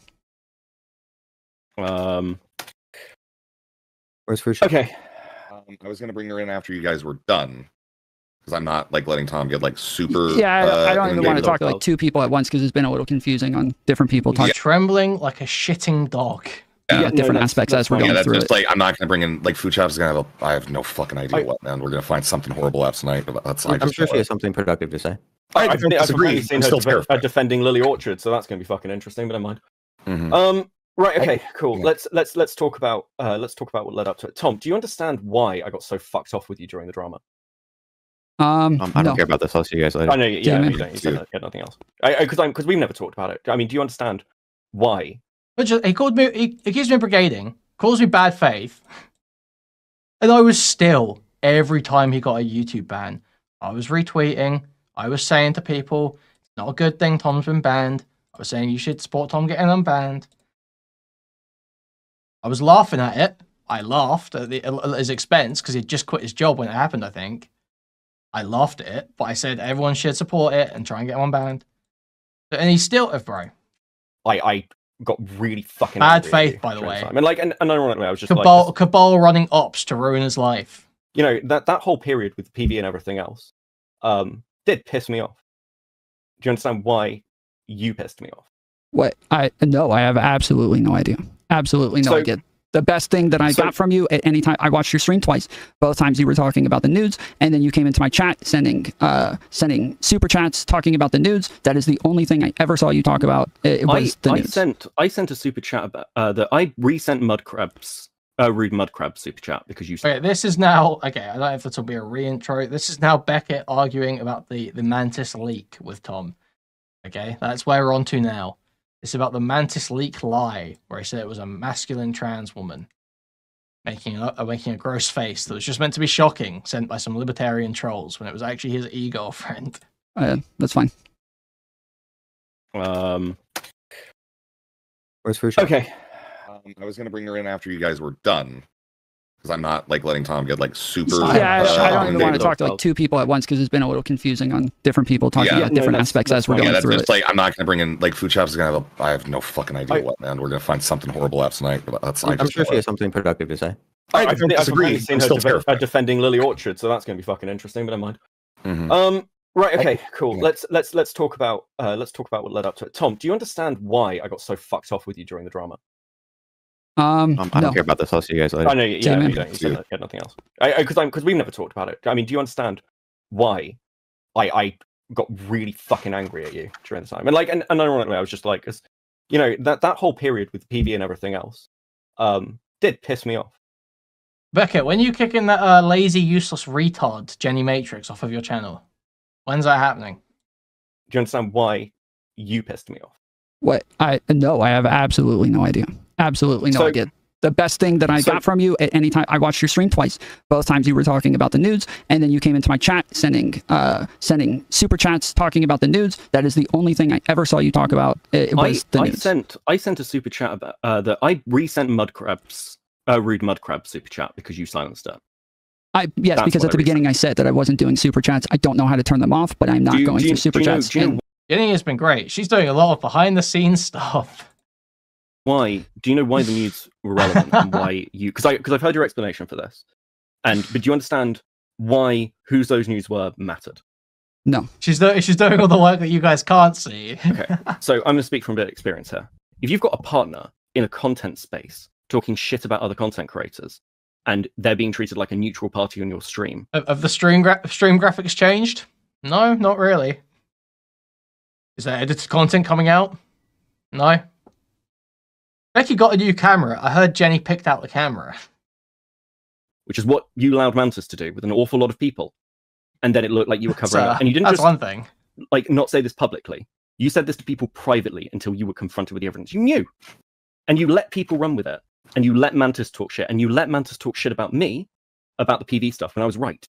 Where's Fuchsia? Okay. I was gonna bring her in after you guys were done, because I'm not like letting Tom get like super. Yeah, I don't even want to talk to like two people at once because it's been a little confusing on different people talking. Trembling like a shitting dog. Yeah, different aspects as we're going that's through just it. like, I'm not going to bring in, like, Fuchap's going to have I have no fucking idea what, man. We're going to find something horrible out tonight. But that's, I'm sure she has something productive to say. I disagree. I'm still defending Lily Orchard, so that's going to be fucking interesting, but never mind. Right, okay, cool. Let's talk about what led up to it. Tom, do you understand why I got so fucked off with you during the drama? I don't care about this. I'll see you guys later. I know, you don't. You said nothing else. Because we've never talked about it. I mean, do you understand why? He called me. He accused me of brigading. Calls me bad faith, and I was still every time he got a YouTube ban, I was retweeting. I was saying to people, "It's not a good thing. Tom's been banned." I was saying you should support Tom getting unbanned. I was laughing at it. I laughed at his expense because he'd just quit his job when it happened. I think I laughed at it, but I said everyone should support it and try and get him unbanned. And he's still, bro. I got really fucking bad faith, by the way. And like, and ironically, I was just Cabal running ops to ruin his life. You know, that whole period with PV and everything else, did piss me off. Do you understand why you pissed me off? What? No, I have absolutely no idea. Absolutely no idea. The best thing that I got from you at any time, I watched your stream twice. Both times you were talking about the nudes, and then you came into my chat sending super chats talking about the nudes. That is the only thing I ever saw you talk about. It was the nudes. I sent a super chat about that I resent Mudcrab's Rude Mudcrab super chat because you. Okay, this is now I don't know if this will be a re-intro. This is now Beckett arguing about the Mantis leak with Tom. Okay, that's where we're on to now. It's about the Mantis leak lie, where he said it was a masculine trans woman making a gross face that was just meant to be shocking, sent by some libertarian trolls, when it was actually his e-girlfriend. That's fine. Where's Fuchsia? Okay. I was going to bring her in after you guys were done, because I'm not like letting Tom get like super. Yeah, I don't even want to David talk to like two people at once because it's been a little confusing on different people talking about different aspects as we're going through it. Like, I'm not going to bring in like Fuchsia's going to have. I have no fucking idea what, man. We're going to find something horrible out tonight. But that's. I'm sure she has something productive to say. I don't disagree. Seen I'm her still terrified. defending Lily Orchard, so that's going to be fucking interesting. But never mind. Mm-hmm. Right. Okay. Cool. Let's talk about what led up to it. Tom, do you understand why I got so fucked off with you during the drama? I don't care about this. I'll see you guys later. I know. Yeah, you don't. You said that. You had nothing else. Because we've never talked about it. I mean, do you understand why I got really fucking angry at you during the time? And like, and ironically, I was just like, cause, you know, that whole period with PV and everything else, did piss me off. Beckett, when you kicking that lazy, useless retard Jenny Matrix off of your channel, when's that happening? Do you understand why you pissed me off? What? No, I have absolutely no idea. Absolutely no idea. The best thing that I got from you at any time, I watched your stream twice. Both times you were talking about the nudes, and then you came into my chat sending super chats talking about the nudes. That is the only thing I ever saw you talk about. It was the nudes. I sent a super chat about that. I resent Rude Mudcrab super chat because you silenced it. Yes, that's because at the beginning I said that I wasn't doing super chats. I don't know how to turn them off, but I'm not going through super chats. Jenny has been great. She's doing a lot of behind the scenes stuff. Why? Do you know why the nudes were relevant and why you? Because I've heard your explanation for this, but do you understand why whose those nudes were mattered? No. She's doing all the work that you guys can't see. Okay, so I'm going to speak from a bit of experience here. If you've got a partner in a content space talking shit about other content creators, and they're being treated like a neutral party on your stream, have the stream graphics changed? No, not really. Is there edited content coming out? No. Becky got a new camera. I heard Jenny picked out the camera. Which is what you allowed Mantis to do with an awful lot of people. And then it looked like you were covering up. And you didn't that's just one thing. Like not say this publicly. You said this to people privately until you were confronted with the evidence. You knew. And you let people run with it. And you let Mantis talk shit. And you let Mantis talk shit about me, about the PV stuff, when I was right.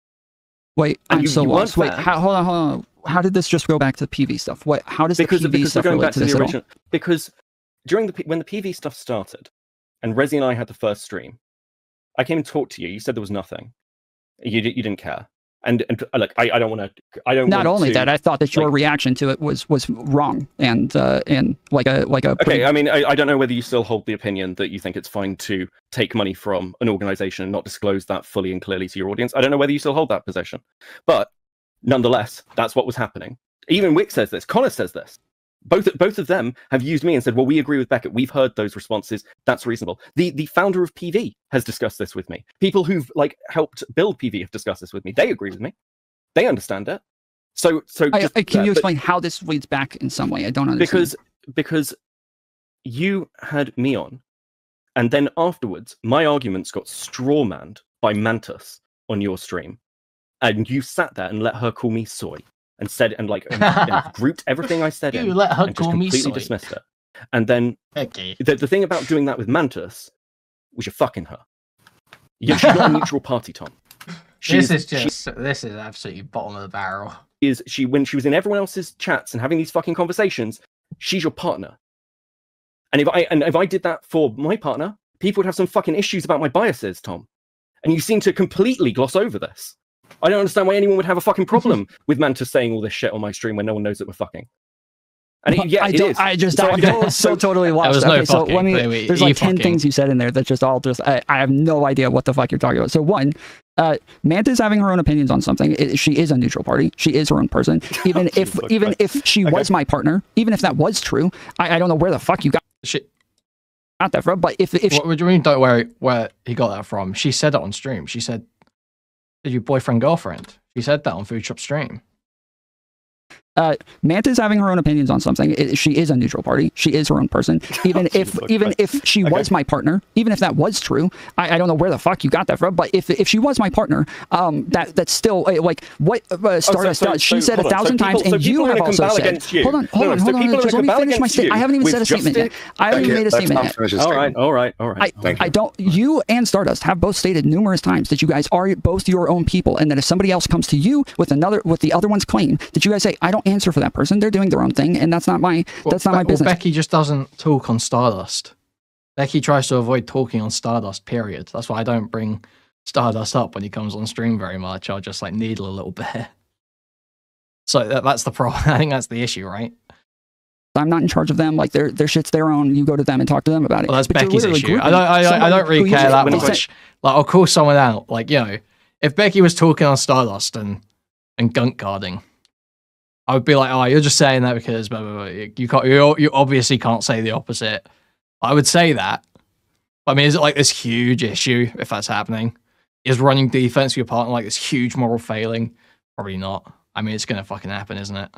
Wait, I'm so lost. Wait, hold on. How did this just go back to the PV stuff? How does the PV stuff relate to this at all? Because when the PV stuff started, and Rezi and I had the first stream, I came and talked to you. You said there was nothing. You didn't care. And look, I don't want to. I don't. Not only that, I thought that your reaction to it was wrong and like a. Okay, I mean, I don't know whether you still hold the opinion that you think it's fine to take money from an organization and not disclose that fully and clearly to your audience. I don't know whether you still hold that position, but nonetheless, that's what was happening. Even Wick says this. Connor says this. Both of them have used me and said, well, we agree with Beckett. We've heard those responses. That's reasonable. The founder of PV has discussed this with me. People who've like helped build PV have discussed this with me. They agree with me. They understand it. So can you explain how this leads back in some way? I don't understand. Because you had me on, and then afterwards, my arguments got strawmanned by Mantis on your stream, and you sat there and let her call me soy. And said and grouped everything I said in. You let her and call just me completely soy. dismissed it. And then the thing about doing that with Mantis was you're fucking her. She's not a neutral party, Tom. This is absolutely bottom of the barrel. When she was in everyone else's chats and having these fucking conversations, she's your partner. And if I did that for my partner, people would have some fucking issues about my biases, Tom. And you seem to completely gloss over this. I don't understand why anyone would have a fucking problem with Mantis saying all this shit on my stream when no one knows that we're fucking. And I'm so totally lost. Okay, so let me. There's like 10 things you said in there that just all I have no idea what the fuck you're talking about. So one, Mantis having her own opinions on something. She is a neutral party. She is her own person. Even if she was my partner, even if that was true, I don't know where the fuck you got that from. But if what do you mean? Don't worry where he got that from. She said it on stream. She said, "Did your boyfriend girlfriend?" She said that on Food Shop stream. Manta's having her own opinions on something. She is a neutral party. She is her own person. Even if she was my partner, even if that was true, I don't know where the fuck you got that from. But if she was my partner, that's still like what Stardust does. She said 1,000 times, and you have also said. Hold on. Just let me finish my statement. I haven't even said a statement yet. I haven't even made a statement yet. All right. I don't. You and Stardust have both stated numerous times that you guys are both your own people, and that if somebody else comes to you with the other one's claim, that you guys say, I don't answer for that person. They're doing their own thing, and that's not my business. Becky just doesn't talk on Stardust. Becky tries to avoid talking on Stardust, period. That's why I don't bring Stardust up when he comes on stream very much. I'll just like needle a little bit. So that's the problem. I think that's the issue, right? I'm not in charge of them. Like their shit's their own. You go to them and talk to them about it. Well, that's Becky's issue. I don't really care that much. Like I'll call someone out. Like, you know, if Becky was talking on Stardust and gunk guarding, I would be like, oh, you're just saying that because blah, blah, blah. You obviously can't say the opposite. I would say that. I mean, is it like this huge issue if that's happening? Is running defense for your partner like this huge moral failing? Probably not. I mean, it's going to fucking happen, isn't it?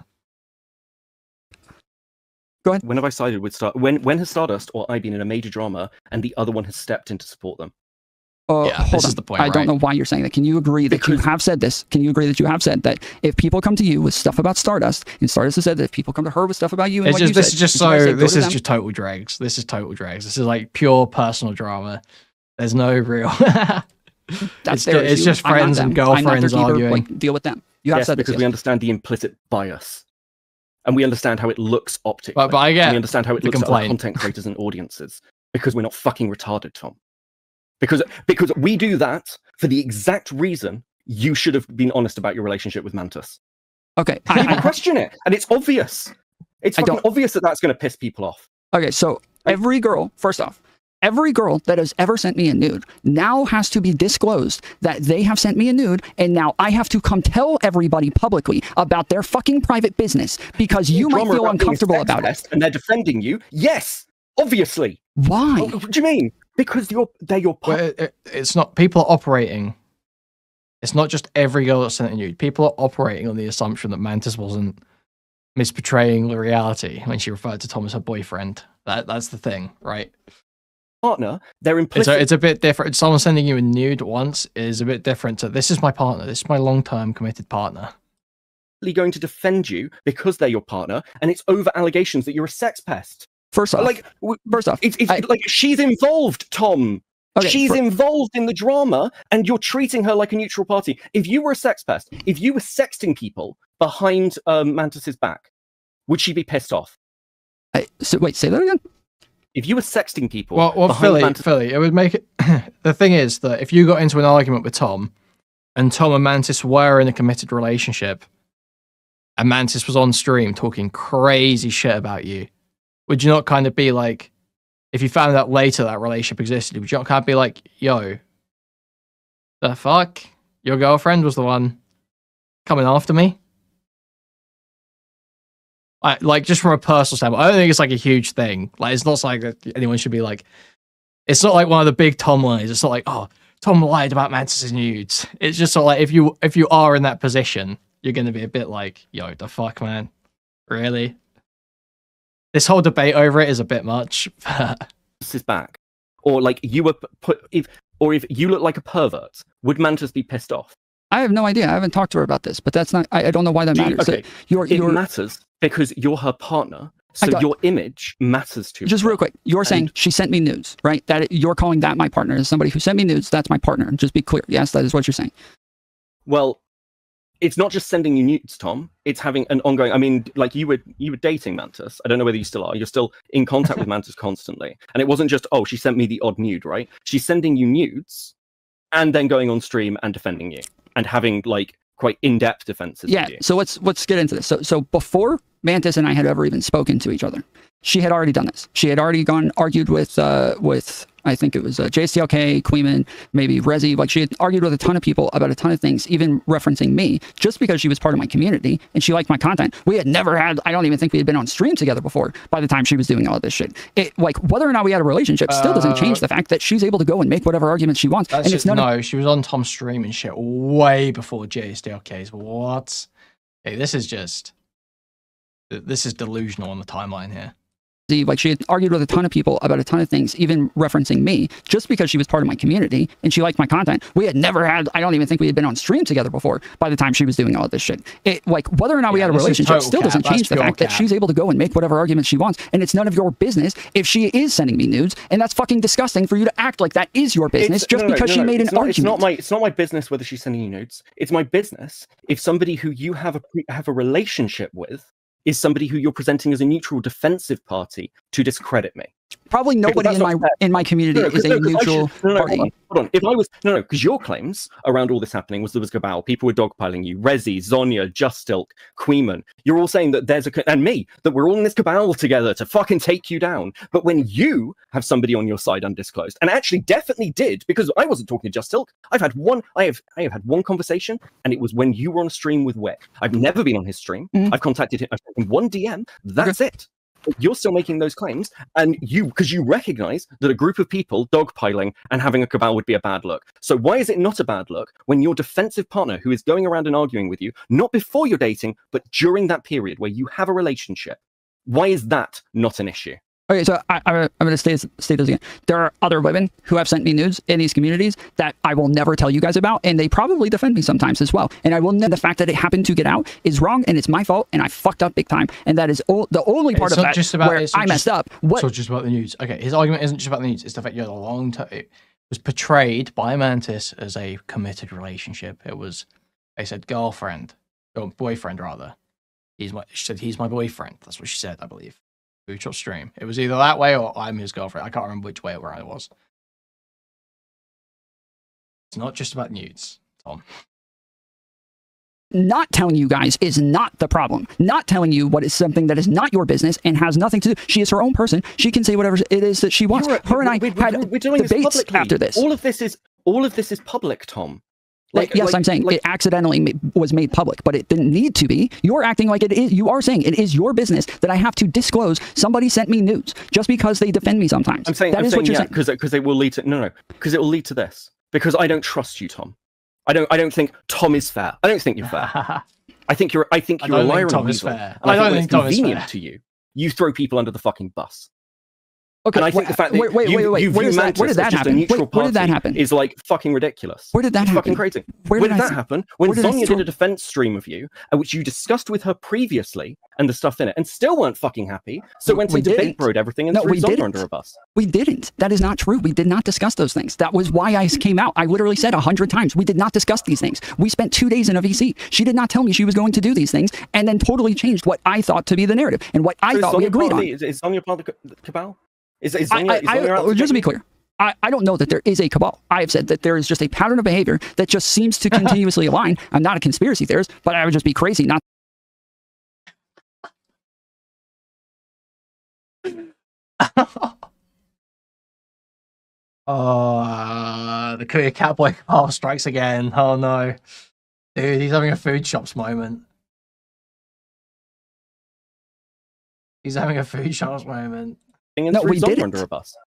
Go ahead. When have I sided with when has Stardust or I been in a major drama and the other one has stepped in to support them? Yeah, this is the point. I don't know why you're saying that. Can you agree that you have said this? Can you agree that you have said that if people come to you with stuff about Stardust, and Stardust has said that if people come to her with stuff about you, and this is just total drags. This is total drags. This is like pure personal drama. There's no real. It's just friends and girlfriends arguing. Like, deal with them. You have said this because we understand the implicit bias, and we understand how it looks optically. But I get we understand how it looks at content creators and audiences because we're not fucking retarded, Tom. Because we do that for the exact reason you should have been honest about your relationship with Mantis. Okay. I question it, and it's obvious. It's fucking obvious that that's going to piss people off. Okay, so every girl that has ever sent me a nude now has to be disclosed that they have sent me a nude, and now I have to come tell everybody publicly about their fucking private business because you might feel uncomfortable about it. And they're defending you. Yes, obviously. Why? What do you mean? Because they're your partner. Well, it's not, people are operating. It's not just every girl that sent a nude. People are operating on the assumption that Mantis wasn't misportraying the reality when she referred to Tom as her boyfriend. That's the thing, right? Partner, they're implicit. It's a bit different. Someone sending you a nude once is a bit different to, this is my partner. This is my long-term committed partner. Going to defend you because they're your partner, and it's over allegations that you're a sex pest. First off, it's like she's involved, Tom. Okay, she's involved in the drama, and you're treating her like a neutral party. If you were a sex pest, if you were sexting people behind Mantis's back, would she be pissed off? So wait, say that again. If you were sexting people, well, Philly, it would make it. The thing is that if you got into an argument with Tom, and Tom and Mantis were in a committed relationship, and Mantis was on stream talking crazy shit about you, would you not kind of be like, if you found out later that relationship existed, would you not kind of be like, yo, the fuck? Your girlfriend was the one coming after me? Like, just from a personal standpoint, I don't think it's like a huge thing. Like, it's not like that anyone should be like, it's not like one of the big Tom lies. It's not like, oh, Tom lied about Mantis' nudes. It's just sort of like, if you are in that position, you're going to be a bit like, yo, the fuck, man? Really? This whole debate over it is a bit much. This is back, or like you were if you look like a pervert, would Mantis be pissed off? I have no idea. I haven't talked to her about this, but that's not. I don't know why that matters. Okay, it matters because you're her partner, so your image matters to her. Just real quick, you're saying she sent me nudes, right? That you're calling that my partner. As somebody who sent me nudes, that's my partner. Just be clear. Yes, that is what you're saying. Well, it's not just sending you nudes, Tom. It's having an ongoing. I mean, like you were dating Mantis. I don't know whether you still are. You're still in contact with Mantis constantly, and it wasn't just she sent me the odd nude, right? She's sending you nudes, and then going on stream and defending you, and having like quite in-depth defenses. Yeah. So let's get into this. So before Mantis and I had ever even spoken to each other, she had already done this. She had already argued with I think it was JSTLK, Kuihman, maybe Rezi. Like, she had argued with a ton of people about a ton of things, even referencing me, just because she was part of my community and she liked my content. We had never had, I don't even think we had been on stream together before by the time she was doing all of this shit. Like, whether or not we had a relationship still doesn't change the fact that she's able to go and make whatever arguments she wants. And it's she was on Tom's stream and shit way before JSTLK's. What? Hey, this is just... This is delusional on the timeline here. Like, she had argued with a ton of people about a ton of things, even referencing me, just because she was part of my community and she liked my content. We had never had, I don't even think we had been on stream together before by the time she was doing all this shit. Like, whether or not we had a relationship still doesn't change the fact that she's able to go and make whatever arguments she wants, and it's none of your business if she is sending me nudes, and that's fucking disgusting for you to act like that is your business because she made an argument. It's not my business whether she's sending you nudes. It's my business if somebody who you have a relationship with is somebody who you're presenting as a neutral defensive party to discredit me. Probably nobody in my community is a neutral party. Hold on. If I was because your claims around all this happening was there was cabal, people were dogpiling you, Rezi, Zonia, Justilk, Kuihman. You're all saying that there's and me, that we're all in this cabal together to fucking take you down. But when you have somebody on your side undisclosed, and actually definitely did, because I wasn't talking to Justilk. I have had one conversation, and it was when you were on a stream with Wick. I've never been on his stream. I've contacted him. I've sent him one DM. That's it. You're still making those claims, and because you recognize that a group of people dogpiling and having a cabal would be a bad look. So why is it not a bad look when your defensive partner, who is going around and arguing with you, not before you're dating, but during that period where you have a relationship, why is that not an issue? Okay, so I'm going to state this again. There are other women who have sent me nudes in these communities that I will never tell you guys about, and they probably defend me sometimes as well. And I will know the fact that it happened to get out is wrong, and it's my fault, and I fucked up big time. And that is the only part of that where I messed up. It's not just about the nudes. Okay, his argument isn't just about the nudes. It's the fact you had a long time. It was portrayed by Mantis as a committed relationship. It was, they said girlfriend, or boyfriend rather. She said he's my boyfriend. That's what she said, I believe. Mutual stream. It was either that way or I'm his girlfriend. I can't remember which way or where I was. It's not just about nudes, Tom. Not telling you guys is not the problem. Not telling you what is something that is not your business and has nothing to do. She is her own person. She can say whatever it is that she wants. Her and I had debates after this. All of this is public, Tom. I'm saying it accidentally was made public, but it didn't need to be. You're acting like it is. You are saying it is your business that I have to disclose somebody sent me nudes just because they defend me sometimes. I'm saying because it will lead to because it will lead to this. Because I don't trust you, Tom. I don't think Tom is fair. I don't think you're fair. I think you're a liar and a weasel. I don't think Tom is fair. To you. You throw people under the fucking bus. Okay, and I think the fact that you view Mantis as just a neutral party is like fucking ridiculous. Where did that happen? Fucking crazy. Where did that happen? When Zonia did a defense stream of you, which you discussed with her previously, and the stuff in it, and still weren't fucking happy, so went to debate broed everything and threw Zonia under a bus. We didn't. That is not true. We did not discuss those things. That was why I came out. I literally said 100 times, we did not discuss these things. We spent 2 days in a VC. She did not tell me she was going to do these things, and then totally changed what I thought to be the narrative, and what I thought we agreed on. Is Zonia part of the cabal? Just to be clear, I don't know that there is a cabal. I have said that there is just a pattern of behavior that just seems to continuously align. I'm not a conspiracy theorist, but I would just be crazy not. Oh, the Kuya Catboy cabal strikes again. Oh no. Dude, he's having a food shops moment. He's having a food shops moment. No, we didn't.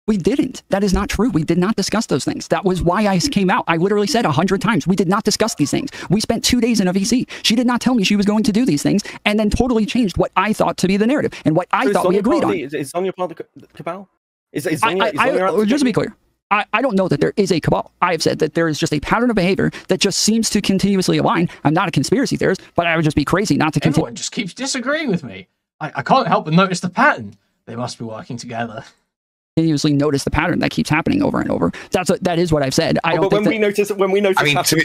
We didn't. That is not true. We did not discuss those things. That was why I came out. I literally said 100 times, we did not discuss these things. We spent 2 days in a VC. She did not tell me she was going to do these things, and then totally changed what I thought to be the narrative, and what I thought we agreed on. Is Zonia part of the cabal? Just to be clear, I don't know that there is a cabal. I have said that there is just a pattern of behavior that just seems to continuously align. I'm not a conspiracy theorist, but I would just be crazy not to continue. Everyone just keeps disagreeing with me. I can't help but notice the pattern. They must be working together. Continuously notice the pattern that keeps happening over and over. That is what I've said. I don't but think when we notice, I mean, to be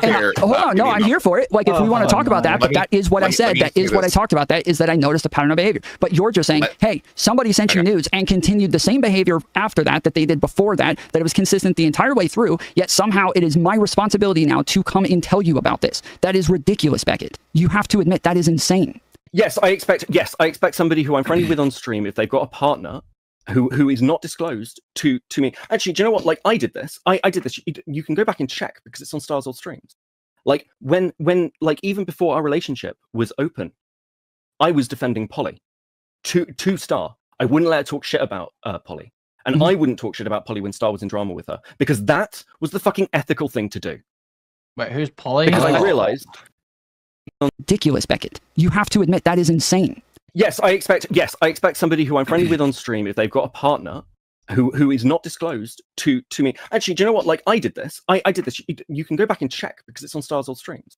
fair, hold on, no, I'm here for it. Like, if we want to talk about that, but that is what I said. That is what I talked about. That is that I noticed a pattern of behavior. But you're just saying, hey, somebody sent you nudes and continued the same behavior after that they did before that it was consistent the entire way through. Yet somehow it is my responsibility now to come and tell you about this. That is ridiculous, Beckett. You have to admit that is insane. Yes, I expect somebody who I'm friendly with on stream, if they've got a partner who is not disclosed to me. Actually, do you know what? Like, I did this. I did this. You can go back and check because it's on Star's old streams. Like, when like even before our relationship was open, I was defending Polly to Star. I wouldn't let her talk shit about Polly, and I wouldn't talk shit about Polly when Star was in drama with her because that was the fucking ethical thing to do. Wait, who's Polly? Because I realized. Ridiculous, Beckett. You have to admit that is insane. Yes, I expect somebody who I'm friendly with on stream, if they've got a partner who is not disclosed to me. Actually, do you know what? Like, I did this. I did this. You can go back and check because it's on Star's old streams.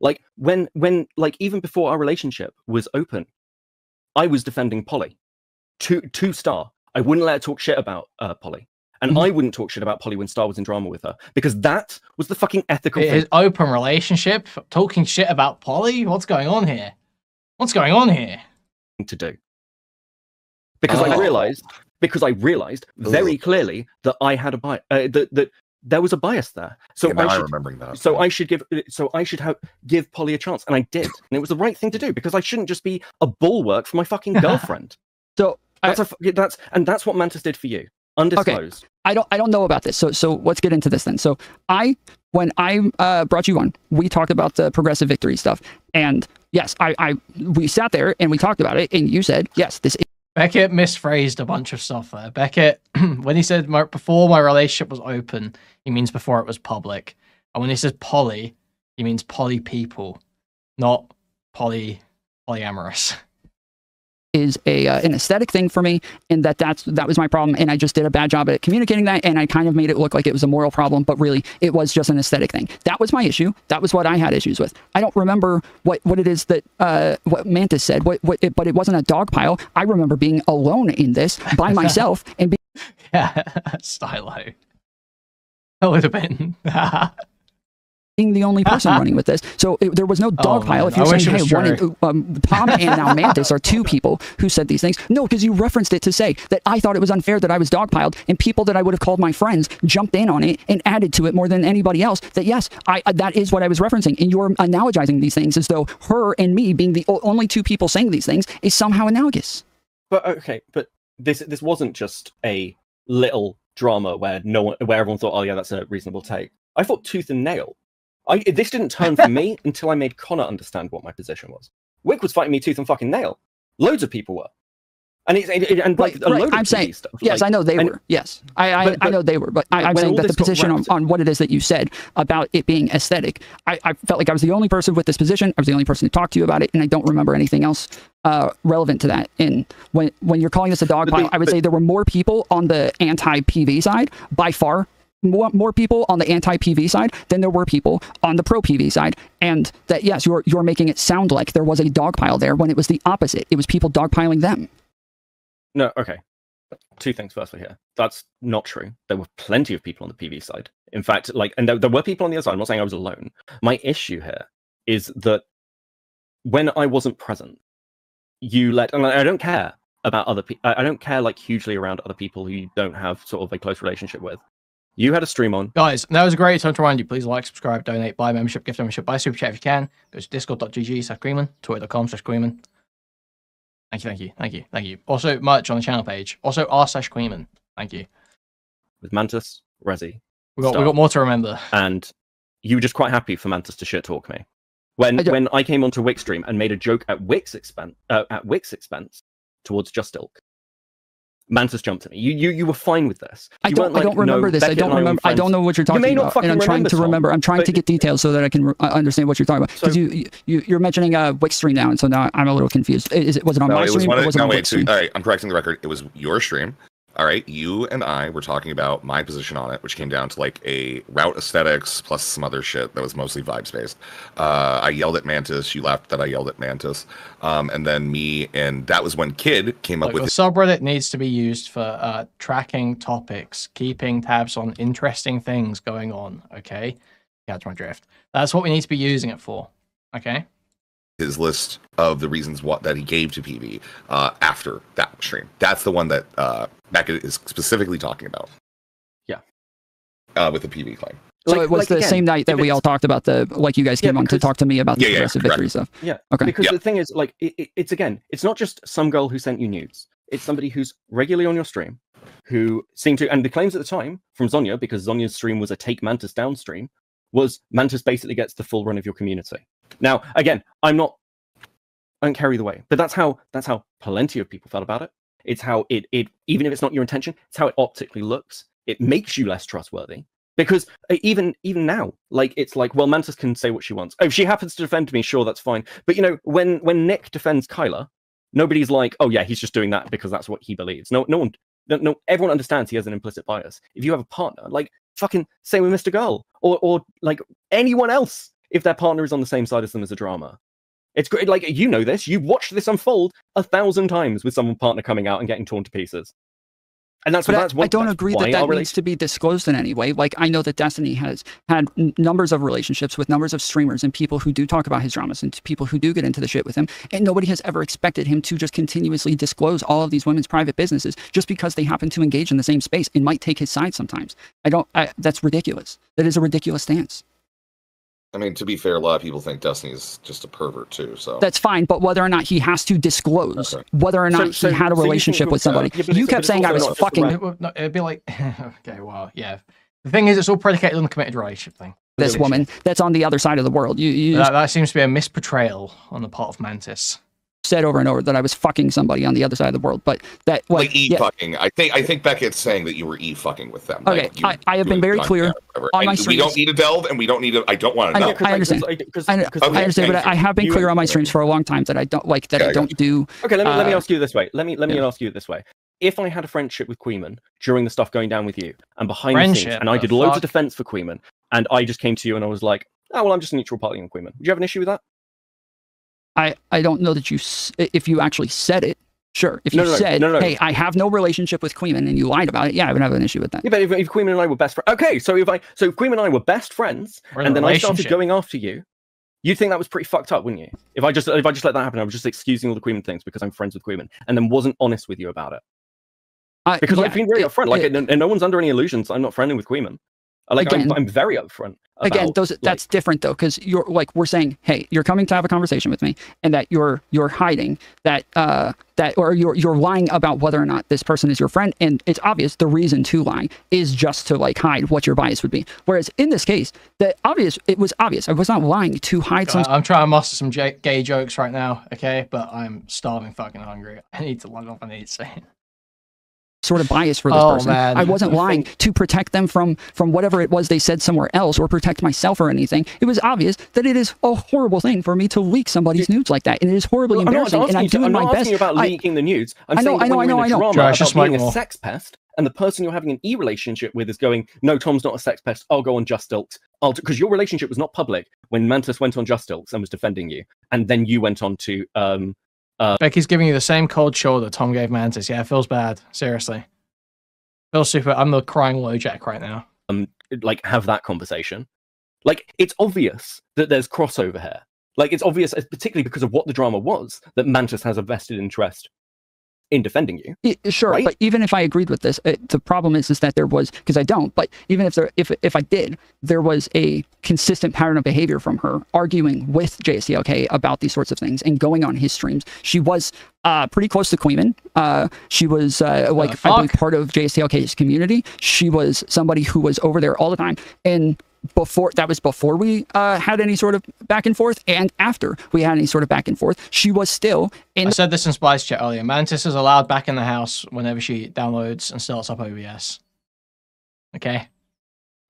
Like when like even before our relationship was open, I was defending Polly to Star. I wouldn't let her talk shit about Polly. And I wouldn't talk shit about Polly when Star was in drama with her, because that was the fucking ethical thing. His open relationship, talking shit about Polly? What's going on here? What's going on here? To do. Because I realized very clearly that I had a bias, that there was a bias there. So Yeah, now I'm remembering that. So I should give Polly a chance, and I did, and it was the right thing to do, because I shouldn't just be a bulwark for my fucking girlfriend. So that's what Mantis did for you, undisclosed. Okay. I don't know about this. So let's get into this then. So when I brought you on, we talked about the progressive victory stuff, and yes, we sat there and we talked about it, and you said yes, this. Beckett misphrased a bunch of stuff there. Beckett, when he said before my relationship was open, he means before it was public. And when he says poly, he means poly people, not polyamorous. Is an aesthetic thing for me, and that was my problem, and I just did a bad job at communicating that, and I kind of made it look like it was a moral problem, but really it was just an aesthetic thing. That was my issue. That was what I had issues with. I don't remember what it is that what Mantis said, but it wasn't a dog pile. I remember being alone in this by myself and yeah, Stylo. That would have been being the only person running with this. So there was no dog pile. If you're saying, hey, Tom and now Mantis are two people who said these things. No, because you referenced it to say that I thought it was unfair that I was dogpiled, and people that I would have called my friends jumped in on it and added to it more than anybody else. That yes, that is what I was referencing. And you're analogizing these things as though her and me being the only two people saying these things is somehow analogous. But okay, but this wasn't just a little drama where everyone thought, oh yeah, that's a reasonable take. I thought tooth and nail. This didn't turn for me until I made Connor understand what my position was. Wick was fighting me tooth and fucking nail. Loads of people were. And a load of I'm saying, stuff. Yes, like, I know they were. Yes, I know they were. But I'm saying that the position on what it is that you said about it being aesthetic, I felt like I was the only person with this position. I was the only person to talk to you about it, and I don't remember anything else relevant to that. And when you're calling this a dog pile, I would say there were more people on the anti-PV side, by far. More people on the anti-PV side than there were people on the pro-PV side, and that yes, you're making it sound like there was a dogpile there when it was the opposite. It was people dogpiling them. No, okay. Two things firstly here. That's not true. There were plenty of people on the PV side. In fact, and there were people on the other side. I'm not saying I was alone. My issue here is that when I wasn't present, and I don't care about other people. I don't care hugely around other people who you don't have sort of a close relationship with. You had a stream on. Guys, that was a great time to remind you. Please like, subscribe, donate, buy membership, gift membership, buy super chat if you can. Go to discord.gg/Kuihman, twitter.com/Kuihman. Thank you. Also, merch on the channel page. Also, r/Kuihman. Thank you. With Mantis, Resi. We got more to remember. And you were just quite happy for Mantis to shit talk me. When I came onto Wick's stream and made a joke at Wick's expense towards Just Ilk. Mantis jumped at me. You were fine with this. I don't remember this. I don't remember. I don't know what you're talking about. And I'm trying to remember. I'm trying to get details so that I can understand what you're talking about. Because you're mentioning Wick stream now, and so now I'm a little confused. Was it on my stream? Or was it on Wick's stream? All right, I'm correcting the record. It was your stream. All right, you and I were talking about my position on it, which came down to a route aesthetics plus some other shit that was mostly vibes based. I yelled at Mantis. You laughed that I yelled at Mantis. And then that was when Kid came up with... The subreddit needs to be used for tracking topics, keeping tabs on interesting things going on, okay? Catch my drift. That's what we need to be using it for, okay? His list of the reasons that he gave to PV after that stream. That's the one that Beckett is specifically talking about. Yeah. With the PV claim. So it was the same night that we all talked about you guys came on to talk to me about the progressive victory stuff. Yeah. Okay. Because the thing is, it's not just some girl who sent you nudes. It's somebody who's regularly on your stream, who seemed to, and the claims at the time from Zonya, because Zonya's stream was a take Mantis down stream, was Mantis basically gets the full run of your community. Now, again, I don't care either way, but that's how plenty of people felt about it. It's how it even if it's not your intention, it's how it optically looks. It makes you less trustworthy. Because even now, like, it's like, well, Mantis can say what she wants. Oh, if she happens to defend me, sure, that's fine. But, you know, when Nick defends Kyla, nobody's like, oh yeah, he's just doing that because that's what he believes. No, everyone understands he has an implicit bias. If you have a partner, like, fucking same with Mr. Girl, or like anyone else, if their partner is on the same side as them as a drama. It's great, like, you know this, you've watched this unfold 1,000 times with some partner coming out and getting torn to pieces. And that's I don't agree that that needs to be disclosed in any way. Like, I know that Destiny has had numbers of relationships with numbers of streamers and people who do talk about his dramas and people who do get into the shit with him. And nobody has ever expected him to just continuously disclose all of these women's private businesses just because they happen to engage in the same space and might take his side sometimes. That's ridiculous. That is a ridiculous stance. I mean, to be fair, a lot of people think Destiny's just a pervert too. So that's fine, but whether or not he has to disclose whether or not he had a relationship with somebody, you kept saying I was fucking. It'd be like, okay, well, yeah. The thing is, it's all predicated on the committed relationship thing. This woman that's on the other side of the world. That seems to be a misportrayal on the part of Mantis. Said over and over that I was fucking somebody on the other side of the world, but that like fucking. I think Beckett's saying that you were fucking with them. Okay, like, I have been very clear on my streams. We don't need to delve, and we don't need to. I don't want to know. I understand. I understand, but I have been clear on my streams for a long time that I don't like that. I don't do. Okay, let me ask you this way. Let me ask you this way. If I had a friendship with Kuihman during the stuff going down with you, and behind the scenes, and I did loads of defense for Kuihman, and I just came to you and I was like, oh well, I'm just a neutral party on Kuihman. Would you have an issue with that? I don't know that if you actually said it, sure. If you said, hey, I have no relationship with Kuihman and you lied about it, yeah, I would have an issue with that. Yeah, but if Kuihman and I were best friends, okay, so if Kuihman and I were best friends, and then I started going after you, you'd think that was pretty fucked up, wouldn't you? If I just let that happen, I was just excusing all the Kuihman things because I'm friends with Kuihman, and then wasn't honest with you about it. Because I've been very upfront, and no one's under any illusions. I'm not friendly with Kuihman. I'm very upfront. That's different though, because you're like, we're saying, hey, you're coming to have a conversation with me, and that you're hiding that or you're lying about whether or not this person is your friend, and it's obvious the reason to lie is just to like hide what your bias would be. Whereas in this case, it was obvious. I was not lying to hide some. I'm trying to muster some gay jokes right now, okay? But I'm starving, fucking hungry. I need to log off. I need to say. Sort of bias for this person. Man. I wasn't lying to protect them from whatever it was they said somewhere else or protect myself or anything. It was obvious that it is a horrible thing for me to leak somebody's nudes like that, and it is horribly embarrassing. And I'm doing my best. I'm not asking you about leaking the nudes. I'm saying when you're in a drama about being a sex pest, and the person you're having an relationship with is going, no, Tom's not a sex pest. I'll go on Just Stilts. Because your relationship was not public when Mantis went on Just Stilts and was defending you, and then you went on to Becky's giving you the same cold shoulder Tom gave Mantis. Yeah, it feels bad. Seriously. Feels super. I'm the crying LoJack right now. Like, have that conversation. Like, it's obvious that there's crossover here. Like, it's obvious, particularly because of what the drama was, that Mantis has a vested interest in defending you. Sure, right? But even if I agreed with this, the problem is that there was, because I don't, but even if I did, there was a consistent pattern of behavior from her arguing with JSTLK about these sorts of things and going on his streams. She was pretty close to Kuihman. She was I believe part of JSTLK's community. She was somebody who was over there all the time. And before we had any sort of back and forth, and after we had any sort of back and forth, she was still in. I said this in Splice chat earlier. Mantis is allowed back in the house whenever she downloads and starts up OBS. Okay,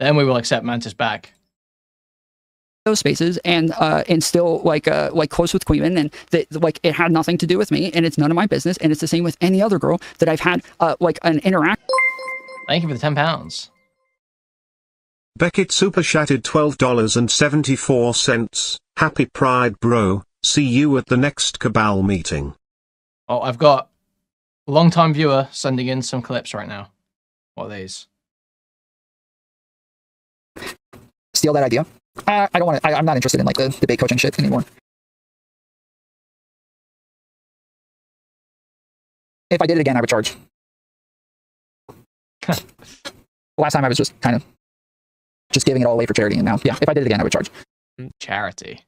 then we will accept Mantis back. Those spaces and still like close with Kuihman, and that like it had nothing to do with me, and it's none of my business, and it's the same with any other girl that I've had like an interact. Thank you for the £10. Beckett super chatted $12.74. Happy Pride, bro. See you at the next Cabal meeting. Oh, I've got a long-time viewer sending in some clips right now. What are these? Steal that idea. I don't want to. I'm not interested in like the debate coaching shit anymore. If I did it again, I would charge. Last time I was just kind of just giving it all away for charity, and now, yeah, if I did it again, I would charge. Charity.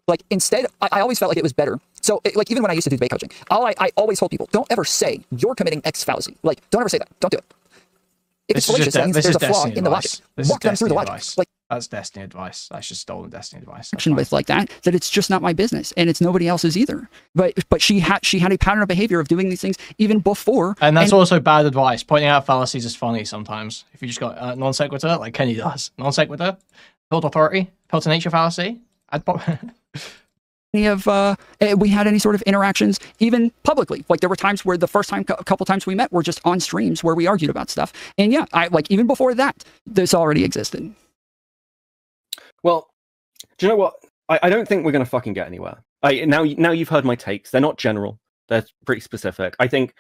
Like, instead, I always felt like it was better. So, like, even when I used to do debate coaching, I always told people, don't ever say you're committing X fallacy. Like, don't ever say that. Don't do it. If it's fallacious, that means there's a flaw in the logic. Walk them through the logic. Like, That's Destiny advice. That's just stolen Destiny advice. With like that it's just not my business, and it's nobody else's either. But she had a pattern of behavior of doing these things even before. And that's also bad advice. Pointing out fallacies is funny sometimes. If you just got non sequitur, like Kenny does, non sequitur, built authority, built to nature fallacy. Any of we had any sort of interactions even publicly. Like there were times where the first time, a couple times we met were just on streams where we argued about stuff. And yeah, I like even before that, this already existed. Well, do you know what? I don't think we're going to fucking get anywhere. Now you've heard my takes. They're not general. They're pretty specific. I think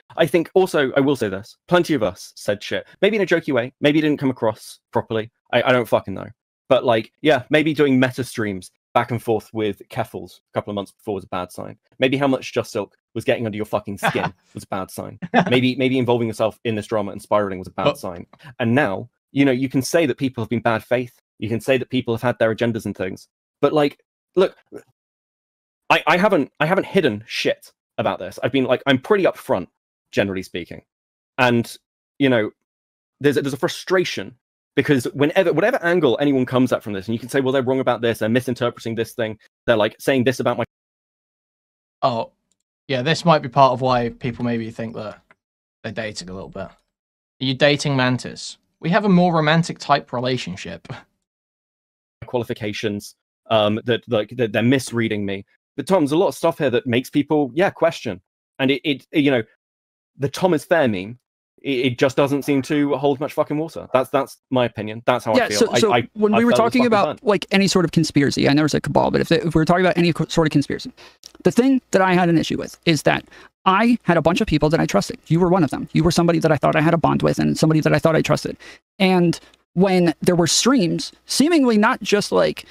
also, I will say this. Plenty of us said shit. Maybe in a jokey way. Maybe it didn't come across properly. I don't fucking know. But like, yeah, maybe doing meta streams back and forth with Keffels a couple of months before was a bad sign. Maybe how much Just Silk was getting under your fucking skin was a bad sign. Maybe involving yourself in this drama and spiraling was a bad sign. And now, you can say that people have been bad faith. You can say that people have had their agendas and things. But like, look, I haven't hidden shit about this. I've been like, I'm pretty upfront, generally speaking. And, there's a frustration because whatever angle anyone comes at from this, and you can say, well, they're wrong about this, they're misinterpreting this thing, they're like saying this about my... Oh, yeah, this might be part of why people maybe think that they're dating a little bit. Are you dating Mantis? We have a more romantic type relationship. Qualifications, that they're misreading me. But Tom, there's a lot of stuff here that makes people, question. And the Tom is fair meme, it just doesn't seem to hold much fucking water. That's my opinion. That's how I feel. So when we were talking about like any sort of conspiracy, I never said cabal, but if we were talking about any sort of conspiracy, the thing that I had an issue with is that I had a bunch of people that I trusted. You were one of them. You were somebody that I thought I had a bond with and somebody that I thought I trusted. And when there were streams, seemingly not just like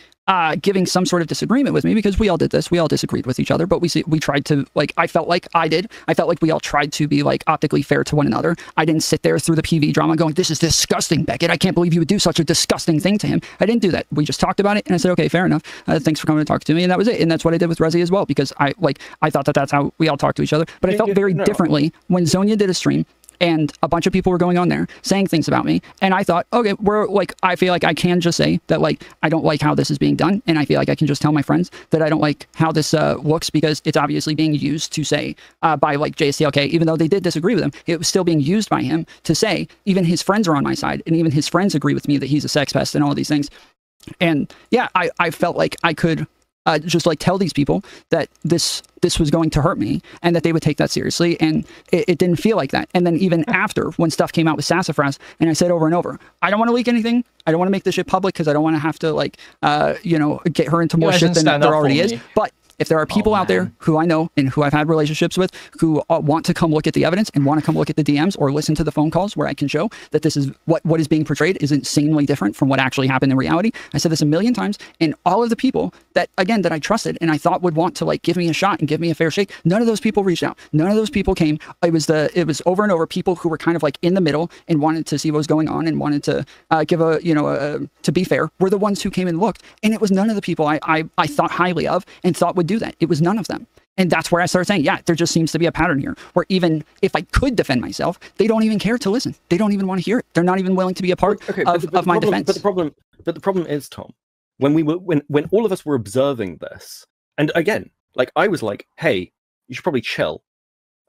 giving some sort of disagreement with me, because we all did this, we all disagreed with each other, but we tried to, like, I felt like we all tried to be like optically fair to one another. I didn't sit there through the PV drama going, this is disgusting, Beckett, I can't believe you would do such a disgusting thing to him. I didn't do that. We just talked about it, and I said, okay, fair enough, thanks for coming to talk to me, and that was it. And that's what I did with Resi as well, because I thought that that's how we all talk to each other. But I felt very differently when Zonia did a stream and a bunch of people were going on there saying things about me, and I thought, okay, I feel like I can just say that, like, I don't like how this is being done, and I feel like I can just tell my friends that I don't like how this looks, because it's obviously being used to say by like JSTLK, even though they did disagree with him, it was still being used by him to say even his friends are on my side, and even his friends agree with me that he's a sex pest and all of these things. And yeah, I felt like I could just like tell these people that this was going to hurt me and that they would take that seriously, and it didn't feel like that. And then even after, when stuff came out with Sassafras, and I said over and over, I don't want to leak anything, I don't want to make this shit public, because I don't want to have to like get her into more shit than there already is. But if there are people out there who I know and who I've had relationships with who want to come look at the evidence and want to come look at the DMs or listen to the phone calls where I can show that this is what is being portrayed is insanely different from what actually happened in reality. I said this a million times, and all of the people that, again, that I trusted and I thought would want to like give me a shot and give me a fair shake, none of those people reached out. None of those people came. It was over and over people who were kind of like in the middle and wanted to see what was going on and wanted to give to be fair, were the ones who came and looked. And it was none of the people I thought highly of and thought would do that. It was none of them. And that's where I started saying, yeah, there just seems to be a pattern here where even if I could defend myself, they don't even care to listen. They don't even want to hear it. They're not even willing to be a part of my defense. But the problem is, Tom, when all of us were observing this, and again, like I was like, hey, you should probably chill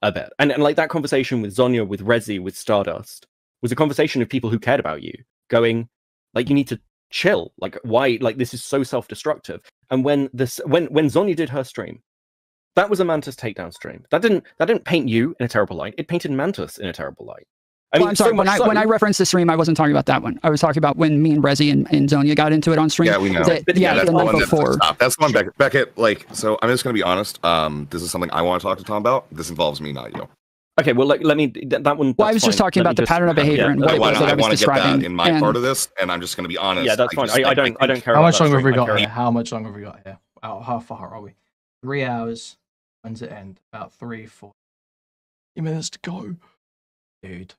a bit. And like that conversation with Zonia, with Rezi, with Stardust was a conversation of people who cared about you going, like, you need to chill. Like, why? Like, this is so self-destructive. And when Zonia did her stream, that was a Mantis takedown stream. That didn't paint you in a terrible light. It painted Mantis in a terrible light. I'm sorry. When I referenced the stream, I wasn't talking about that one. I was talking about when me and Rezi and Zonia got into it on stream. Yeah, we know. That's the night before. That's the one, Beckett. Like, so I'm just going to be honest. This is something I want to talk to Tom about. This involves me, not you. Okay, well, let me that one. Well, I was just talking about the pattern of behavior and what it was that I was describing. Get that in my part of this, and I'm just going to be honest. Yeah, that's fine. I don't care. How much longer have we got here? How much longer have we got here? How far are we? 3 hours. When's it end? About 3-4 minutes to go, dude.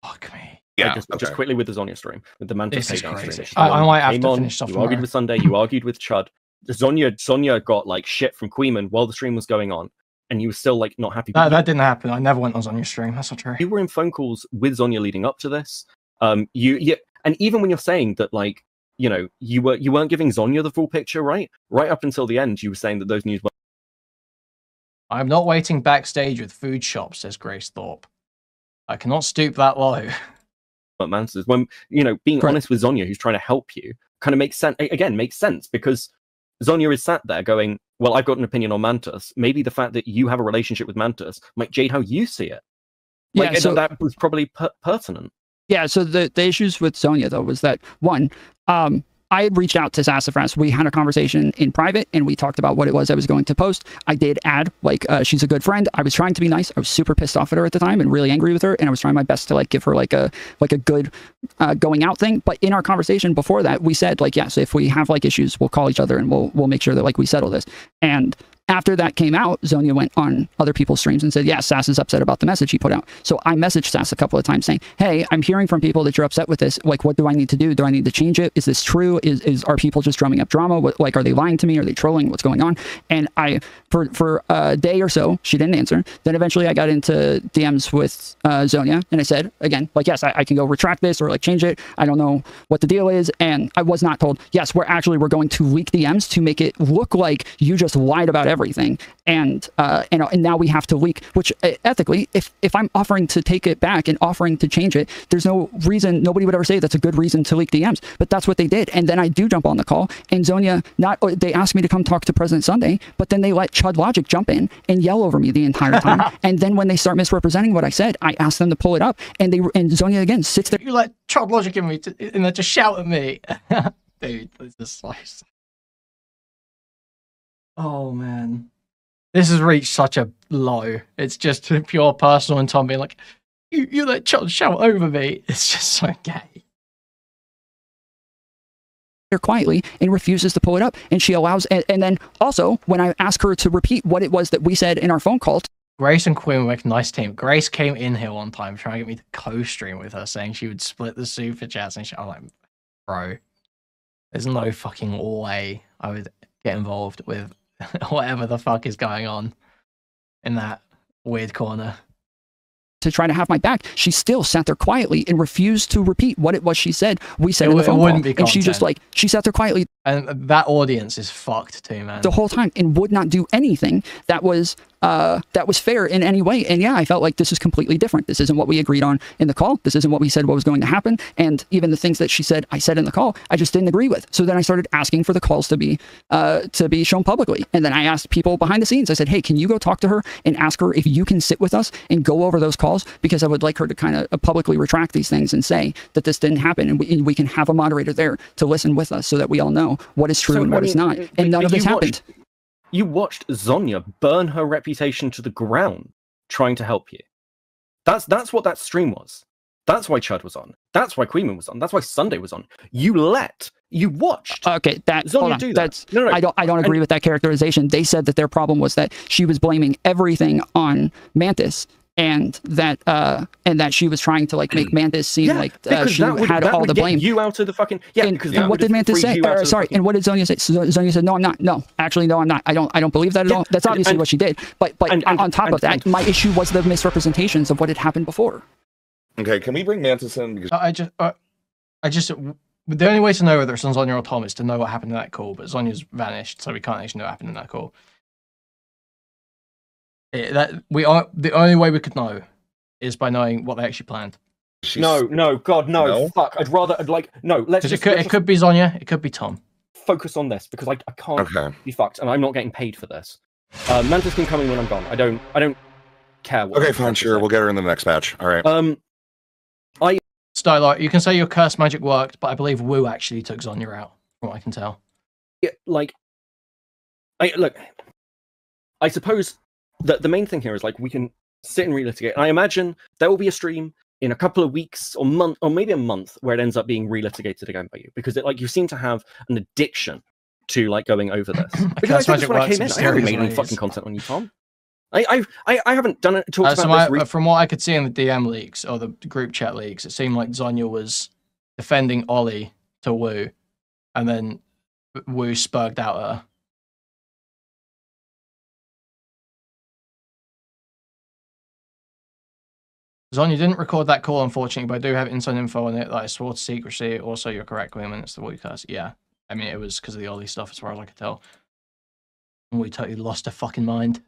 Fuck me. Yeah, just quickly with the Zonia stream, with the Mantis takedown stream. I might have to finish stuff. You argued with Sunday. You argued with Chud. Zonia got like shit from Kuihman while the stream was going on, and you were still like not happy. That didn't happen. I never went on Zonia's stream. That's not true. You were in phone calls with Zonia leading up to this. And even when you're saying that, like, you know, you weren't giving Zonya the full picture, right? Right up until the end, you were saying that those news. I'm not waiting backstage with food shops, says Grace Thorpe. I cannot stoop that low. But Mantis, when, you know, being honest with Zonya, who's trying to help you, kind of makes sense. Again, makes sense because Zonya is sat there going, well, I've got an opinion on Mantis. Maybe the fact that you have a relationship with Mantis might jade how you see it. Like, Yeah, so that was probably pertinent. Yeah, so the issues with Zonya, though, was that, one, I had reached out to Sassafras. We had a conversation in private, and we talked about what it was I was going to post. I did add, like, she's a good friend. I was trying to be nice. I was super pissed off at her at the time and really angry with her, and I was trying my best to, like, give her, like a good going out thing. But in our conversation before that, we said, like, yeah, so if we have, like, issues, we'll call each other, and we'll make sure that, like, we settle this. And after that came out, Zonya went on other people's streams and said, yeah, Sass is upset about the message he put out. So I messaged Sass a couple of times saying, hey, I'm hearing from people that you're upset with this. Like, what do I need to do? Do I need to change it? Is this true? Are people just drumming up drama? Like, are they lying to me? Are they trolling? What's going on? And for a day or so, she didn't answer. Then eventually I got into DMs with Zonya, and I said, again, like, yes, I can go retract this or, like, change it. I don't know what the deal is. And I was not told, yes, we're going to leak DMs to make it look like you just lied about everything, and now we have to leak, which ethically, if I'm offering to take it back and offering to change it, there's no reason, nobody would ever say that's a good reason to leak DMs, but that's what they did. And then I do jump on the call, and Zonya, they asked me to come talk to President Sunday, but then they let Chud Logic jump in and yell over me the entire time. And then when they start misrepresenting what I said, I asked them to pull it up, and Zonya again sits there. You let Chud Logic in me and then just shout at me. Dude, this is slice. Oh man. This has reached such a low. It's just pure personal, and Tom being like, you let Chud shout over me. It's just so gay. Quietly and refuses to pull it up, and she allows, and then also when I ask her to repeat what it was that we said in our phone call. Grace and Quinn make a nice team. Grace came in here one time trying to get me to co-stream with her, saying she would split the super chats, and I'm like, bro, there's no fucking way I would get involved with whatever the fuck is going on in that weird corner. To try to have my back, she still sat there quietly and refused to repeat what it was she said. We said in the phone call, and she just, like, she sat there quietly. And that audience is fucked too, man. The whole time, and would not do anything that was fair in any way. And yeah, I felt like this is completely different. This isn't what we agreed on in the call. This isn't what we said what was going to happen. And even the things that she said, I said in the call, I just didn't agree with. So then I started asking for the calls to be shown publicly. And then I asked people behind the scenes. I said, hey, can you go talk to her and ask her if you can sit with us and go over those calls? Because I would like her to kind of publicly retract these things and say that this didn't happen. And we can have a moderator there to listen with us so that we all know what is true and what is not. And none of this happened. You watched Zonya burn her reputation to the ground trying to help you. That's what that stream was. That's why Chud was on. That's why Kuihman was on. That's why Sunday was on. You watched. Okay, Zonya do that. No, I don't agree with that characterization. They said that their problem was that she was blaming everything on Mantis, and that she was trying to, like, make Mantis seem like she had all the blame. You out of the fucking and what did Mantis say? Sorry, and what did Zonya say? Zonya said, "No, I'm not. No, actually, no, I'm not. I don't believe that at all." That's obviously what she did. But on top of that, my issue was the misrepresentations of what had happened before. Okay, can we bring Mantis in? Because I just the only way to know whether it's on Zonya or Tom is to know what happened in that call. But Zonya's vanished, so we can't actually know what happened in that call. The only way we could know is by knowing what they actually planned. No. Fuck. Let's just, it could be Zonya, it could be Tom. Focus on this because I can't be fucked, and I'm not getting paid for this. Mantis can come in when I'm gone. I don't care. Okay, fine, sure. We'll get her in the next batch. All right. Starlight, you can say your curse magic worked, but I believe Wu actually took Zonya out, from what I can tell. Yeah, I suppose that the main thing here is, like, we can sit and relitigate. And I imagine there will be a stream in a couple of weeks or month, or maybe a month, where it ends up being relitigated again by you, because you seem to have an addiction to, like, going over this. Because I when I came in, I haven't made any fucking content on you, Tom. I haven't done it. Talked about this from what I could see in the DM leaks or the group chat leaks, it seemed like Zonya was defending Ollie to Wu, and then Wu spurged out her. Zonya didn't record that call, unfortunately, but I do have inside info on it that I swore to secrecy. Also, you're correct, Kuihman. It's the Wii curse. Yeah. I mean, it was because of the Ollie stuff, as far as I could tell. And we totally lost our fucking mind.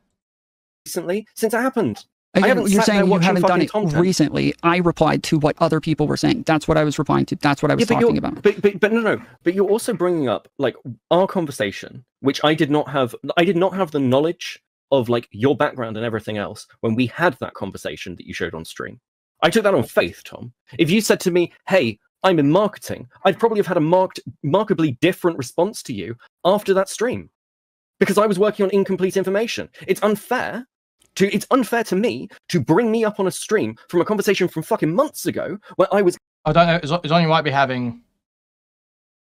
Recently, since it happened. Again, you're saying you haven't done it recently. I replied to what other people were saying. That's what I was replying to. That's what I was talking about. But no. But you're also bringing up like our conversation, which I did not have. I did not have the knowledge of like your background and everything else when we had that conversation that you showed on stream. I took that on faith, Tom. If you said to me, "Hey, I'm in marketing," I'd probably have had a markedly different response to you after that stream, because I was working on incomplete information. It's unfair to me to bring me up on a stream from a conversation from fucking months ago where I was. I don't know. Zonya might be having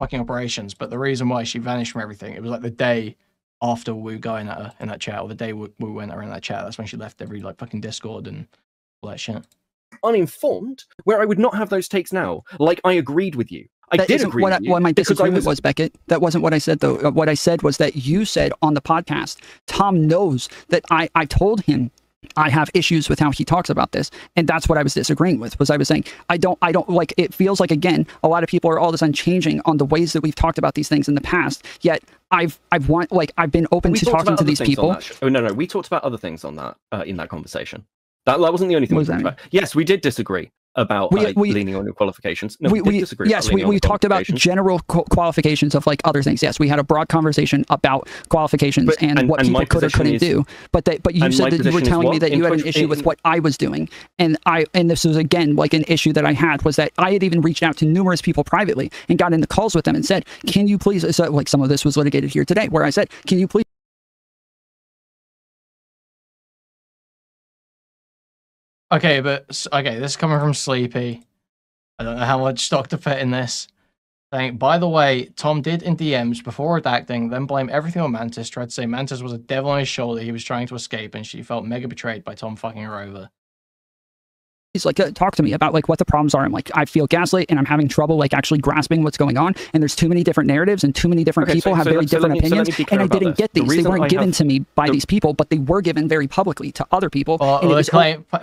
fucking operations, but the reason why she vanished from everything, it was like the day after we were going at her in that chat, or the day we went around that chat. That's when she left every like fucking Discord and all that shit. Uninformed, where I would not have those takes now. Like I agreed with you. I did agree with you. What my disagreement was, Beckett. That wasn't what I said, though. What I said was that you said on the podcast, Tom knows that I told him I have issues with how he talks about this, and that's what I was disagreeing with. Was I was saying I don't like. It feels like, again, a lot of people are all of a sudden changing on the ways that we've talked about these things in the past. Yet I've been open to talking to these people. Oh no, we talked about other things on that in that conversation. That wasn't the only thing we talked about. Yes, we did disagree about leaning on your qualifications. No, we did disagree. Yes, we talked about general qualifications of like other things. Yes, we had a broad conversation about qualifications and what people could or couldn't do. But you said that you were telling me that you had an issue with what I was doing, and this was again like an issue that I had, was that I had even reached out to numerous people privately and got into calls with them and said, "Can you please?" So, like some of this was litigated here today, where I said, "Can you please?" Okay, this is coming from Sleepy. I don't know how much stock to put in this. Saying, by the way, Tom did in DMs before redacting, then blame everything on Mantis, tried to say Mantis was a devil on his shoulder, he was trying to escape, and she felt mega betrayed by Tom fucking her over. He's like, talk to me about like what the problems are. I'm like, I feel gaslit and I'm having trouble like actually grasping what's going on. And there's too many different narratives and too many different people have very different opinions. And I didn't get these. They weren't given to me by these people, but they were given very publicly to other people.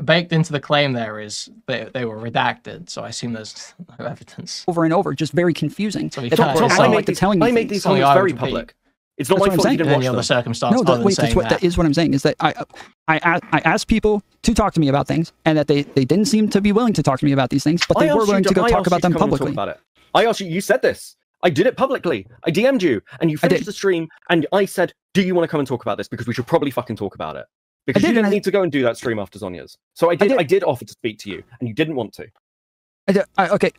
Baked into the claim there is they were redacted. So I assume there's no evidence. Over and over, just very confusing. So I make these comments very public. It's not my fault you didn't watch them. The circumstance. No, that is what I'm saying. Is that I asked people to talk to me about things, and that they didn't seem to be willing to talk to me about these things, but they were willing to go talk about them publicly. I asked you. You said this. I did it publicly. I DM'd you, and you finished the stream, and I said, "Do you want to come and talk about this? Because we should probably fucking talk about it." Because you didn't need to go and do that stream after Zonya's. So I did offer to speak to you, and you didn't want to. Okay.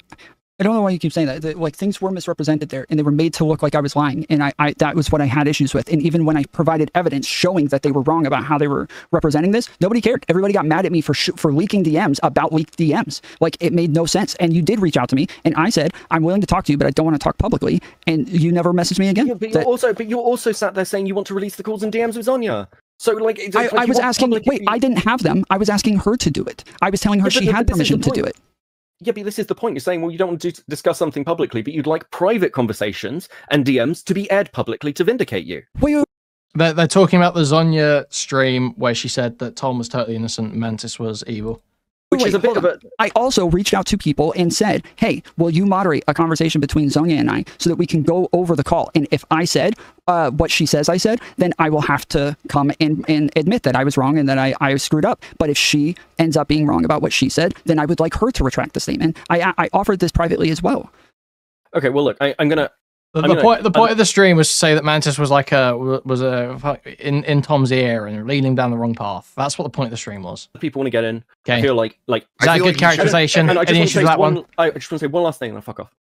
I don't know why you keep saying that. Like, things were misrepresented there, and they were made to look like I was lying, and that was what I had issues with. And even when I provided evidence showing that they were wrong about how they were representing this, nobody cared. Everybody got mad at me for leaking DMs about leaked DMs. Like, it made no sense. And you did reach out to me, and I said, I'm willing to talk to you, but I don't want to talk publicly. And you never messaged me again. Yeah, but you also sat there saying you want to release the calls and DMs with Zonya. So, like, I was asking, wait, I didn't have them. I was asking her to do it. I was telling her she had permission to do it. Yeah, but this is the point. You're saying, well, you don't want to discuss something publicly, but you'd like private conversations and DMs to be aired publicly to vindicate you. They're talking about the Zonya stream where she said that Tom was totally innocent, Mantis was evil. Which is a bit of a... I also reached out to people and said, hey, will you moderate a conversation between Zonya and I so that we can go over the call? And if I said what she says I said, then I will have to come and admit that I was wrong and that I screwed up. But if she ends up being wrong about what she said, then I would like her to retract the statement. I offered this privately as well. Okay, well, look, I'm going to... The point of the stream was to say that Mantis was like in Tom's ear and leading down the wrong path. That's what the point of the stream was. People want to get in. Okay. I feel like is that a good characterization? Any issues with that one? I just want to say one last thing and I'll fuck off.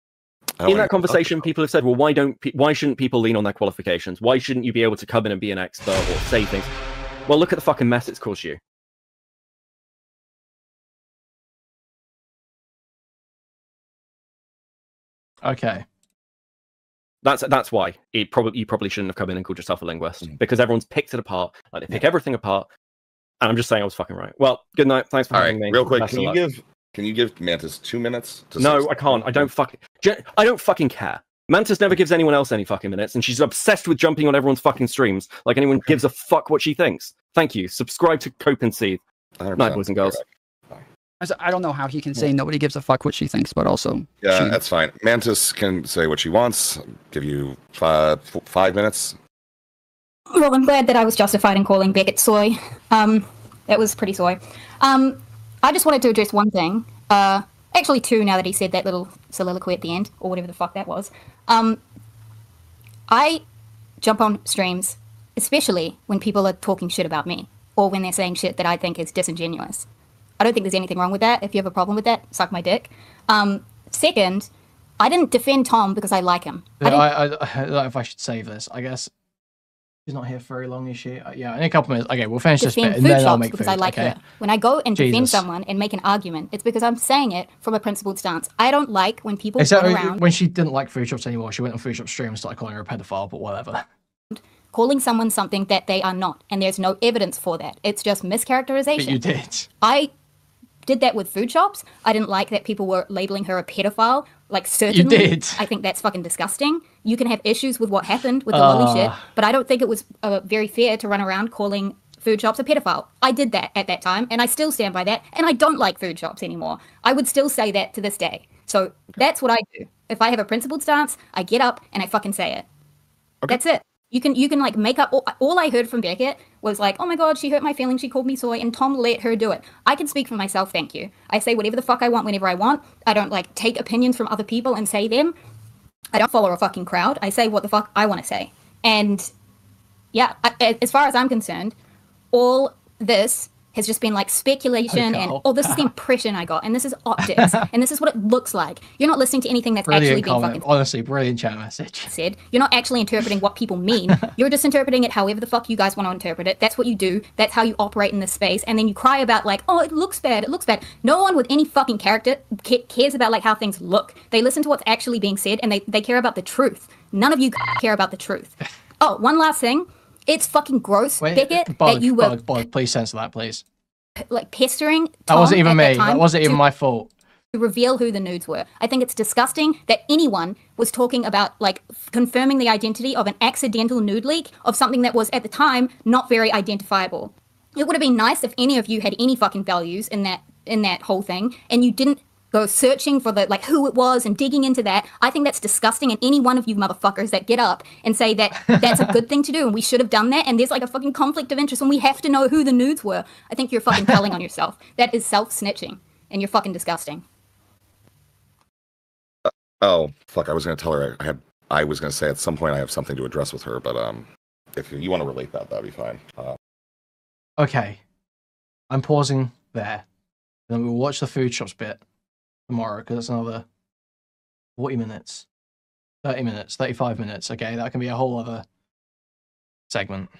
In that conversation, people have said, well, why shouldn't people lean on their qualifications? Why shouldn't you be able to come in and be an expert or say things? Well, look at the fucking mess it's caused you. Okay. That's why you probably shouldn't have come in and called yourself a linguist, because everyone's picked it apart. Like, they pick everything apart, and I'm just saying I was fucking right. Well, good night. Thanks for having me. Real quick, can you give Mantis 2 minutes? No, I can't. I don't fucking care. Mantis never gives anyone else any fucking minutes, and she's obsessed with jumping on everyone's fucking streams like anyone gives a fuck what she thinks. Thank you. Subscribe to Cope and Seethe. Night, boys and girls. I don't know how he can say nobody gives a fuck what she thinks, but also Yeah, that's fine. Mantis can say what she wants. Give you 5 minutes. Well, I'm glad that I was justified in calling Beckett soy. That was pretty soy. I just wanted to address one thing. Actually, two, now that he said that little soliloquy at the end, or whatever the fuck that was. I jump on streams, especially when people are talking shit about me, or when they're saying shit that I think is disingenuous. I don't think there's anything wrong with that. If you have a problem with that, suck my dick. Second, I didn't defend Tom because I like him. I don't know if I should save this. I guess she's not here for very long, is she? Yeah, in a couple minutes. Okay, we'll finish this bit, and then I'll make because food. I like okay? her. When I go and defend Jesus. someone and make an argument, it's because I'm saying it from a principled stance. I don't like when people Except run around when she didn't like food shops anymore, she went on food shop stream and started calling her a pedophile, but whatever. calling someone something that they are not, and there's no evidence for that. It's just mischaracterization. But you did. I did that with food shops. I didn't like that people were labeling her a pedophile. Like, certainly, You did. I think that's fucking disgusting. You can have issues with what happened with the Lily shit, but I don't think it was very fair to run around calling food shops a pedophile. I did that at that time, and I still stand by that, and I don't like food shops anymore. I would still say that to this day. So that's what I do. If I have a principled stance, I get up and I fucking say it. Okay. That's it. You can like make up, all I heard from Beckett was like, oh my god, she hurt my feelings, she called me soy, and Tom let her do it. I can speak for myself, thank you. I say whatever the fuck I want whenever I want. I don't like take opinions from other people and say them. I don't follow a fucking crowd. I say what the fuck I want to say. And yeah, as far as I'm concerned, all this has just been like speculation and, oh, this is the impression I got, and this is optics, and this is what it looks like. You're not listening to anything that's Brilliant actually being comment. fucking Honestly, brilliant chat message. said. You're not actually interpreting what people mean. You're just interpreting it however the fuck you guys want to interpret it. That's what you do. That's how you operate in this space. And then you cry about like, oh, it looks bad. It looks bad. No one with any fucking character cares about like how things look. They listen to what's actually being said, and they care about the truth. None of you care about the truth. Oh, one last thing. It's fucking gross, Beckett, that you were please censor that, please. like pestering Tom That wasn't even me. That That wasn't even my fault. To reveal who the nudes were. I think it's disgusting that anyone was talking about like confirming the identity of an accidental nude leak of something that was at the time not very identifiable. It would have been nice if any of you had any fucking values in that whole thing, and you didn't go searching for the like who it was and digging into that. I think that's disgusting, and any one of you motherfuckers that get up and say that that's a good thing to do and we should have done that and there's like a fucking conflict of interest and we have to know who the nudes were, I think you're fucking telling on yourself. That is self-snitching, and you're fucking disgusting. Oh fuck! I was gonna tell her I was gonna say at some point I have something to address with her, but if you want to relate that, that'd be fine. Okay, I'm pausing there. Then we'll watch the food shops bit tomorrow because it's another 40 minutes, 30 minutes, 35 minutes. Okay, that can be a whole other segment.